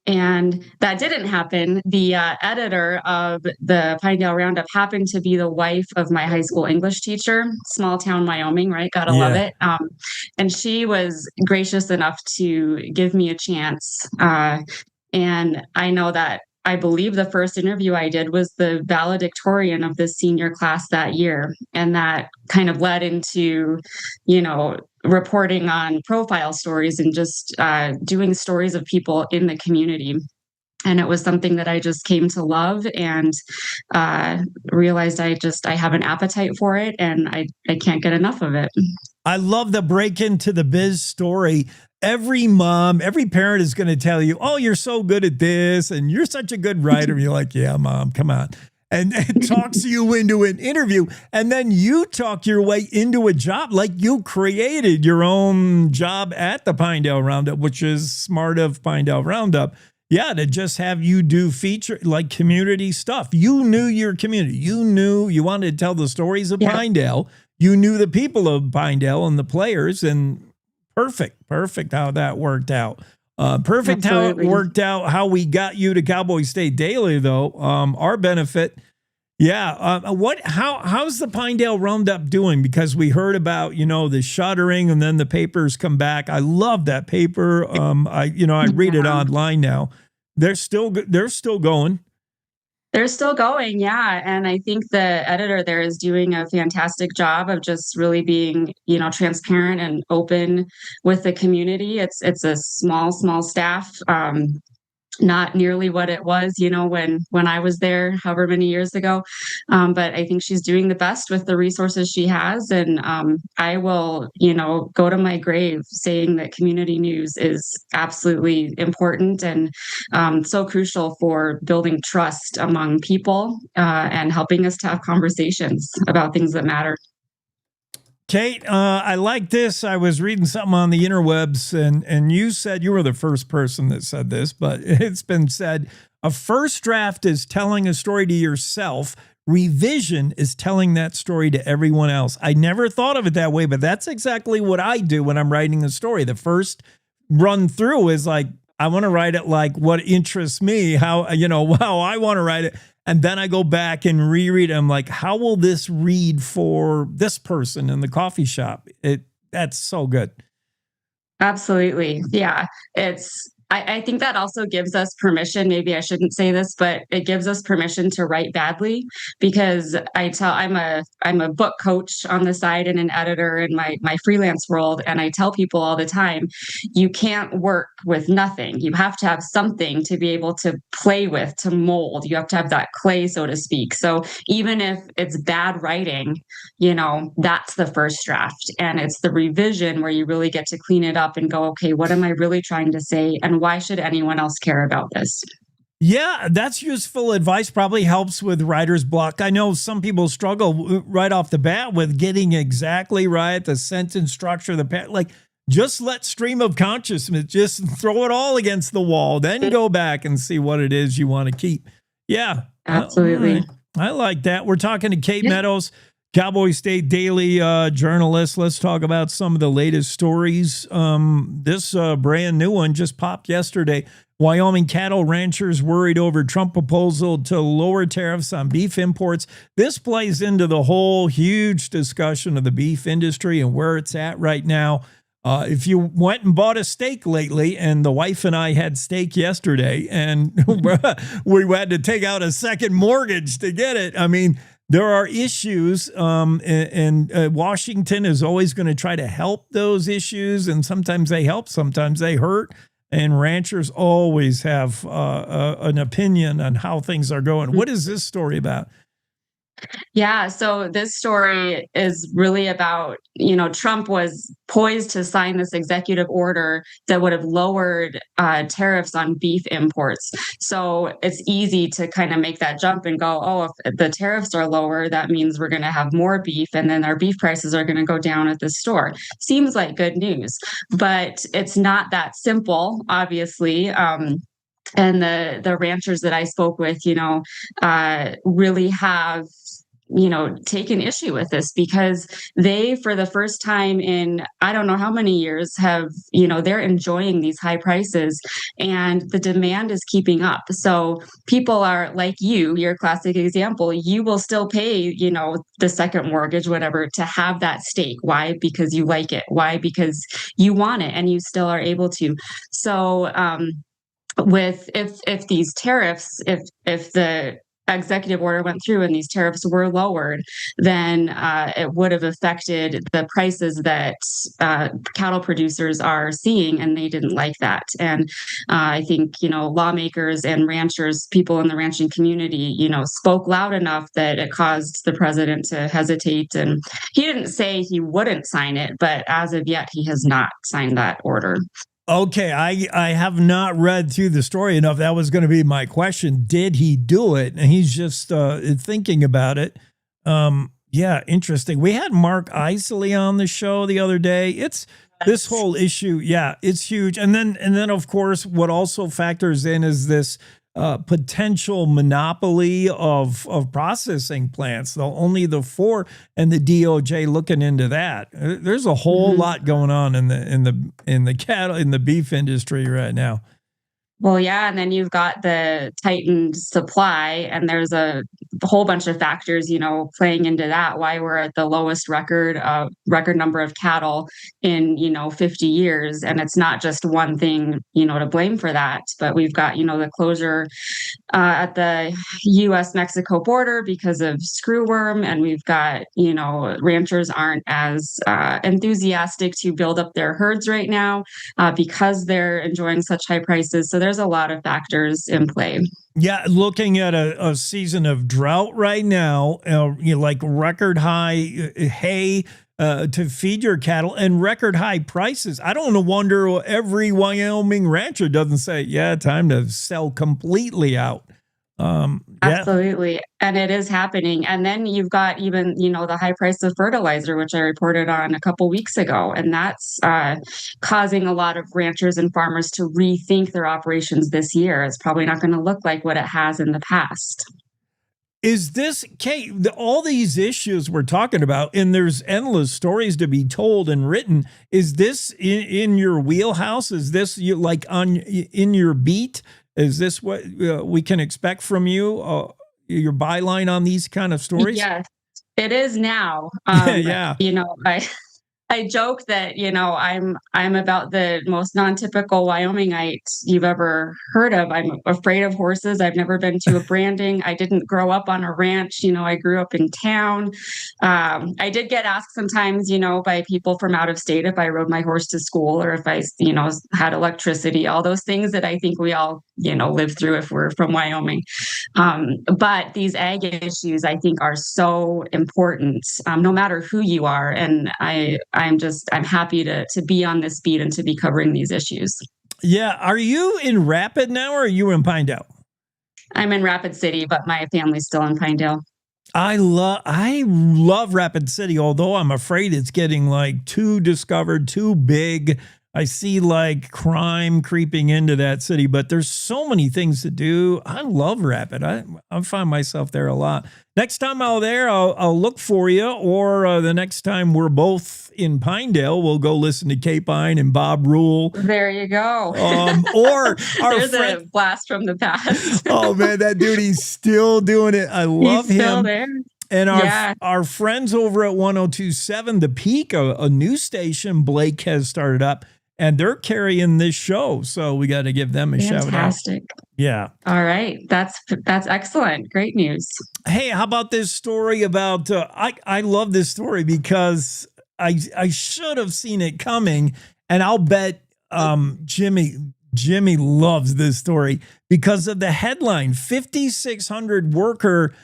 And that didn't happen. The editor of the Pinedale Roundup happened to be the wife of my high school English teacher, small town Wyoming, right? Gotta love it. And she was gracious enough to give me a chance. And I believe the first interview I did was the valedictorian of the senior class that year. And that kind of led into, reporting on profile stories and just doing stories of people in the community. And it was something that I just came to love and realized I have an appetite for it and I can't get enough of it. I love the break into the biz story. Every mom, every parent is going to tell you, oh, you're so good at this and you're such a good writer. And you're like, yeah, mom, come on. And it talks you into an interview. And then you talk your way into a job. Like you created your own job at the Pinedale Roundup, which is smart of Pinedale Roundup. Yeah, to just have you do feature like community stuff. You knew your community. You knew you wanted to tell the stories of Pinedale. You knew the people of Pinedale and the players, and perfect how that worked out. Perfect Absolutely. How it worked out, how we got you to Cowboy State Daily, though. Our benefit. Yeah. How's the Pinedale Roundup doing? Because we heard about, the shuttering and then the papers come back. I love that paper. I read it online now. They're still going. They're still going, yeah. And I think the editor there is doing a fantastic job of just really being, transparent and open with the community. It's a small staff, not nearly what it was, when I was there, however many years ago. But I think she's doing the best with the resources she has. And I will, go to my grave saying that community news is absolutely important and so crucial for building trust among people and helping us to have conversations about things that matter. Kate, I like this. I was reading something on the interwebs, and you said you were the first person that said this, but it's been said, a first draft is telling a story to yourself. Revision is telling that story to everyone else. I never thought of it that way, but that's exactly what I do when I'm writing a story. The first run through is like, I want to write it like what interests me, how I want to write it. And then I go back and reread it. I'm like, how will this read for this person in the coffee shop? That's so good. Absolutely. Yeah. I think that also gives us permission. Maybe I shouldn't say this, but it gives us permission to write badly, because I'm a book coach on the side and an editor in my freelance world. And I tell people all the time, you can't work with nothing. You have to have something to be able to play with, to mold. You have to have that clay, so to speak. So even if it's bad writing, that's the first draft. And it's the revision where you really get to clean it up and go, okay, what am I really trying to say? And why should anyone else care about this? Yeah, that's useful advice. Probably helps with writer's block. I know some people struggle right off the bat with getting exactly right the sentence structure, like just let stream of consciousness, just throw it all against the wall, then go back and see what it is you want to keep. Yeah, absolutely. Right. I like that. We're talking to Kate Meadows, Cowboy State Daily journalist. Let's talk about some of the latest stories. This brand new one just popped yesterday. Wyoming cattle ranchers worried over Trump proposal to lower tariffs on beef imports. This plays into the whole huge discussion of the beef industry and where it's at right now. If you went and bought a steak lately, and the wife and I had steak yesterday, and we had to take out a second mortgage to get it. I mean, there are issues, and Washington is always going to try to help those issues, and sometimes they help, sometimes they hurt. And ranchers always have an opinion on how things are going. What is this story about? Yeah, so this story is really about, Trump was poised to sign this executive order that would have lowered tariffs on beef imports. So it's easy to kind of make that jump and go, oh, if the tariffs are lower, that means we're going to have more beef, and then our beef prices are going to go down at the store. Seems like good news, but it's not that simple, obviously. And the ranchers that I spoke with, really have taken issue with this, because they, for the first time in I don't know how many years, have, they're enjoying these high prices, and the demand is keeping up. So people are like your classic example, you will still pay, the second mortgage, whatever, to have that steak. Why? Because you like it. Why? Because you want it, and you still are able to. So, if these tariffs, if the executive order went through and these tariffs were lowered, then it would have affected the prices that cattle producers are seeing, and they didn't like that. And I think, lawmakers and ranchers, people in the ranching community, spoke loud enough that it caused the president to hesitate. And he didn't say he wouldn't sign it, but as of yet, he has not signed that order. Okay, I have not read through the story enough. That was going to be my question. Did he do it? And he's just thinking about it. Yeah, interesting. We had Mark Isley on the show the other day. It's this whole issue. Yeah, it's huge. And then of course, what also factors in is this potential monopoly of processing plants. Only the 4 and the DOJ looking into that. There's a whole lot going on in the cattle, in the beef industry right now. Well, yeah, and then you've got the tightened supply, and there's a whole bunch of factors, playing into that. Why we're at the lowest record number of cattle in 50 years, and it's not just one thing, to blame for that. But we've got the closure at the U.S.-Mexico border because of screwworm, and we've got ranchers aren't as enthusiastic to build up their herds right now because they're enjoying such high prices. So there's a lot of factors in play. Yeah, looking at a season of drought right now, like record high hay to feed your cattle and record high prices. I don't wonder every Wyoming rancher doesn't say, yeah, time to sell completely out. Absolutely. And it is happening. And then you've got even, the high price of fertilizer, which I reported on a couple weeks ago. And that's causing a lot of ranchers and farmers to rethink their operations this year. It's probably not going to look like what it has in the past. Is this, Kate, all these issues we're talking about, and there's endless stories to be told and written. Is this in your wheelhouse? Is this in your beat? Is this what we can expect from you? Your byline on these kind of stories? Yes, it is now. Yeah. I joke that, I'm about the most non-typical Wyomingite you've ever heard of. I'm afraid of horses. I've never been to a branding. I didn't grow up on a ranch. I grew up in town. I did get asked sometimes, by people from out of state if I rode my horse to school or if I, had electricity, all those things that I think we all, live through if we're from Wyoming. But these ag issues, I think, are so important, no matter who you are. And I'm happy to be on this beat and to be covering these issues. Yeah. Are you in Rapid now or are you in Pinedale? I'm in Rapid City, but my family's still in Pinedale. I love Rapid City, although I'm afraid it's getting like too discovered, too big. I see like crime creeping into that city, but there's so many things to do. I love Rapid. I find myself there a lot. Next time I'm there, I'll look for you, or the next time we're both in Pinedale, we'll go listen to Capine and Bob Rule. There you go. Or our There's a blast from the past. Oh man, that dude, he's still doing it. I love He's him. still there. And our friends over at 102.7 The Peak, a news station Blake has started up, and they're carrying this show. So we got to give them a shout out. Fantastic. Yeah. All right. That's excellent. Great news. Hey, how about this story about, I love this story because I should have seen it coming, and I'll bet Jimmy loves this story because of the headline. 5,600 worker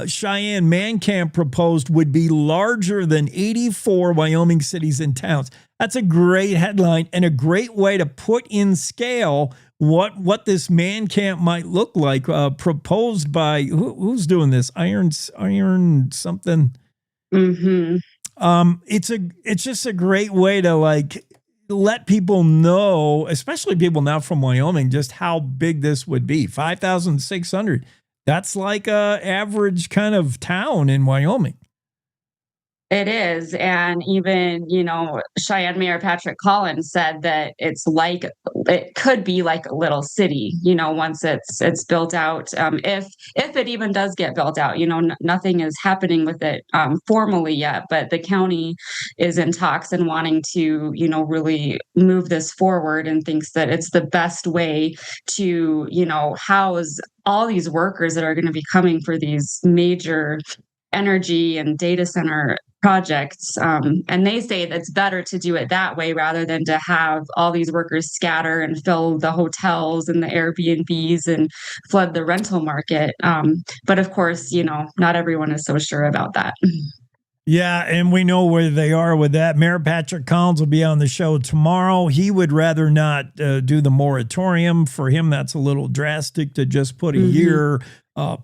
Cheyenne man camp proposed would be larger than 84 Wyoming cities and towns. That's a great headline and a great way to put in scale what this man camp might look like. Proposed by who's doing this? Iron something. Mm-hmm. It's just a great way to like let people know, especially people now from Wyoming, just how big this would be. 5,600. That's like a average kind of town in Wyoming. It is. And even, Cheyenne Mayor Patrick Collins said that it could be like a little city, once it's built out. If it even does get built out, nothing is happening with it formally yet, but the county is in talks and wanting to, really move this forward, and thinks that it's the best way to, house all these workers that are going to be coming for these major energy and data center projects. And they say that it's better to do it that way rather than to have all these workers scatter and fill the hotels and the Airbnbs and flood the rental market. But of course, not everyone is so sure about that. Yeah, and we know where they are with that. Mayor Patrick Collins will be on the show tomorrow. He would rather not do the moratorium. For him, that's a little drastic to just put a year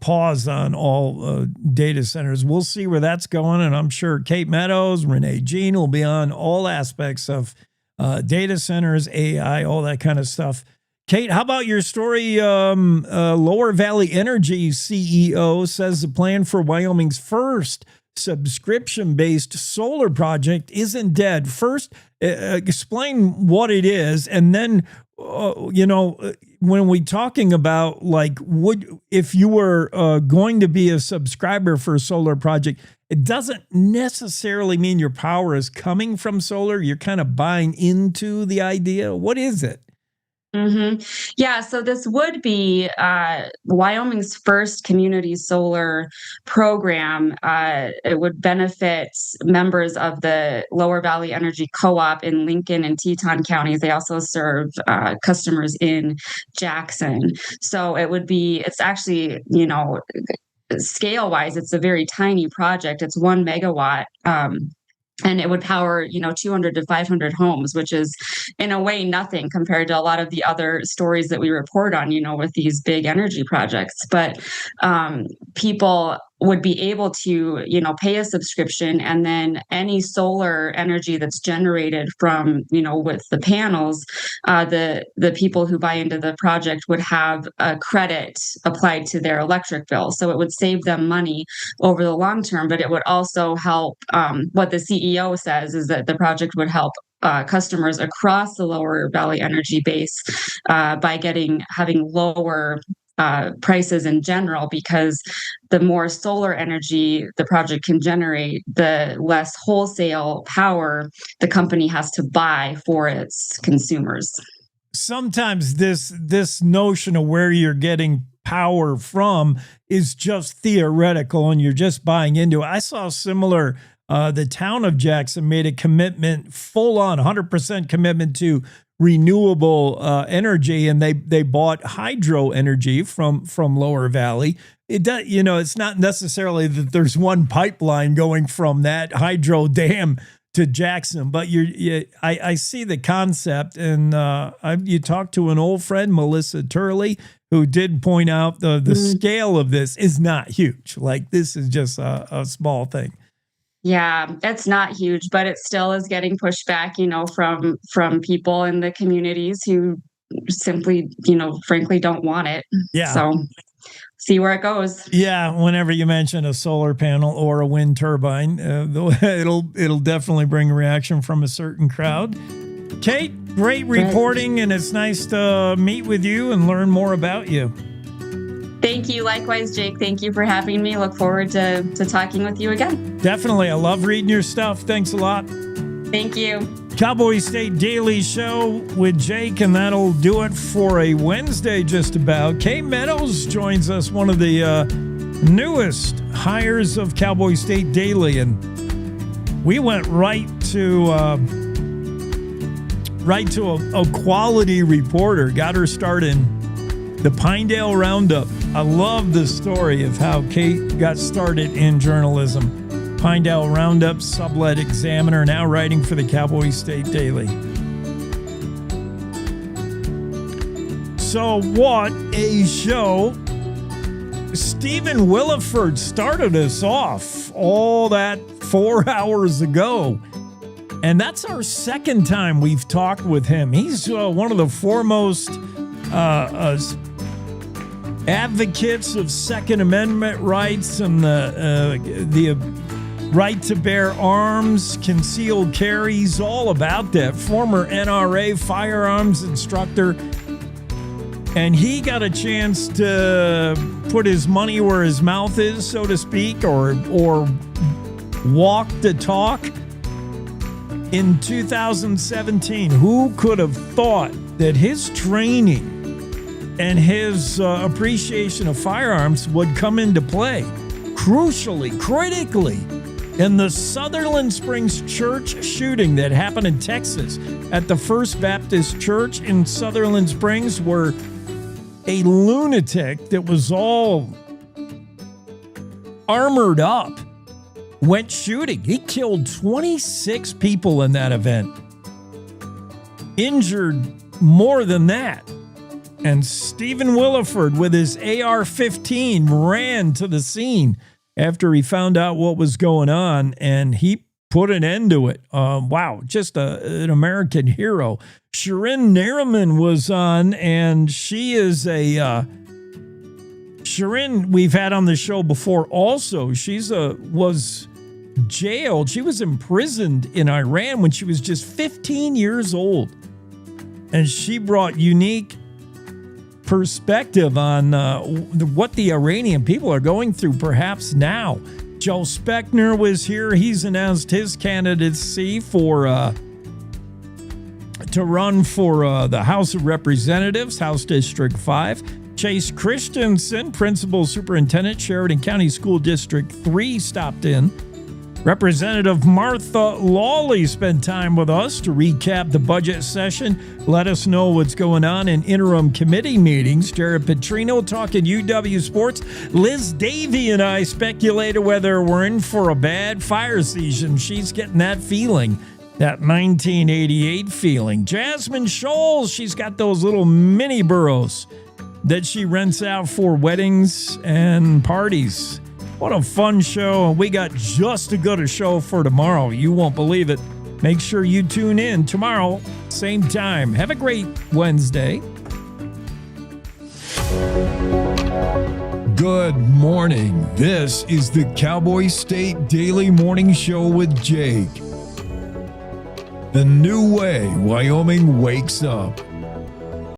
pause on all data centers. We'll see where that's going, and I'm sure Kate Meadows, Renee Jean will be on all aspects of data centers, AI, all that kind of stuff. Kate, how about your story? Lower Valley Energy CEO says the plan for Wyoming's first subscription-based solar project isn't dead. First, explain what it is, and then when we talking about like if you were going to be a subscriber for a solar project, it doesn't necessarily mean your power is coming from solar. You're kind of buying into the idea. What is it? Mm-hmm. Yeah, so this would be Wyoming's first community solar program. It would benefit members of the Lower Valley Energy Co-op in Lincoln and Teton counties. They also serve customers in Jackson. So it's actually, scale-wise, it's a very tiny project. It's 1 megawatt. And it would power, 200 to 500 homes, which is in a way nothing compared to a lot of the other stories that we report on, with these big energy projects. But people would be able to, pay a subscription, and then any solar energy that's generated from, with the panels, the people who buy into the project would have a credit applied to their electric bill. So it would save them money over the long term, but it would also help. What the CEO says is that the project would help customers across the Lower Valley Energy base by having lower prices in general, because the more solar energy the project can generate, the less wholesale power the company has to buy for its consumers. Sometimes this notion of where you're getting power from is just theoretical and you're just buying into it. I saw similar. The town of Jackson made a commitment, full on 100% commitment to renewable energy, and they bought hydro energy from Lower Valley. It does, it's not necessarily that there's one pipeline going from that hydro dam to Jackson, but I see the concept, and you talked to an old friend, Melissa Turley, who did point out the scale of this is not huge. Like, this is just a small thing. Yeah, it's not huge, but it still is getting pushed back, from people in the communities who simply, frankly don't want it. Yeah. So see where it goes. Yeah, whenever you mention a solar panel or a wind turbine, it'll definitely bring a reaction from a certain crowd. Kate, great reporting, and it's nice to meet with you and learn more about you. Thank you. Likewise, Jake. Thank you for having me. Look forward to talking with you again. Definitely. I love reading your stuff. Thanks a lot. Thank you. Cowboy State Daily Show with Jake, and that'll do it for a Wednesday just about. Kay Meadows joins us, one of the newest hires of Cowboy State Daily, and we went right to a quality reporter, got her start in the Pinedale Roundup. I love the story of how Kate got started in journalism. Pinedale Roundup, Sublet Examiner, now writing for the Cowboy State Daily. So what a show. Stephen Willeford started us off all that 4 hours ago. And that's our second time we've talked with him. He's one of the foremost advocates of Second Amendment rights and the right to bear arms, concealed carries, all about that. Former NRA firearms instructor. And he got a chance to put his money where his mouth is, so to speak, or walk the talk. In 2017, who could have thought that his training and his appreciation of firearms would come into play, crucially, critically, in the Sutherland Springs church shooting that happened in Texas at the First Baptist Church in Sutherland Springs, where a lunatic that was all armored up went shooting. He killed 26 people in that event, injured more than that. And Stephen Willeford, with his AR-15, ran to the scene after he found out what was going on, and he put an end to it. Wow, just an American hero. Shirin Nariman was on, and she is Shirin, we've had on the show before also. Was jailed. She was imprisoned in Iran when she was just 15 years old. And she brought unique perspective on what the Iranian people are going through perhaps now. Joe Speckner was here. He's announced his candidacy to run for the House of Representatives, House District 5. Chase Christensen, Principal Superintendent, Sheridan County School District 3, stopped in. Representative Martha Lawley spent time with us to recap the budget session, let us know what's going on in interim committee meetings. Jared Petrino talking UW sports. Liz Davy and I speculated whether we're in for a bad fire season. She's getting that feeling, that 1988 feeling. Jasmine Scholes, she's got those little mini burros that she rents out for weddings and parties. What a fun show. We got just as good a show for tomorrow. You won't believe it. Make sure you tune in tomorrow, same time. Have a great Wednesday. Good morning. This is the Cowboy State Daily Morning Show with Jake. The new way Wyoming wakes up.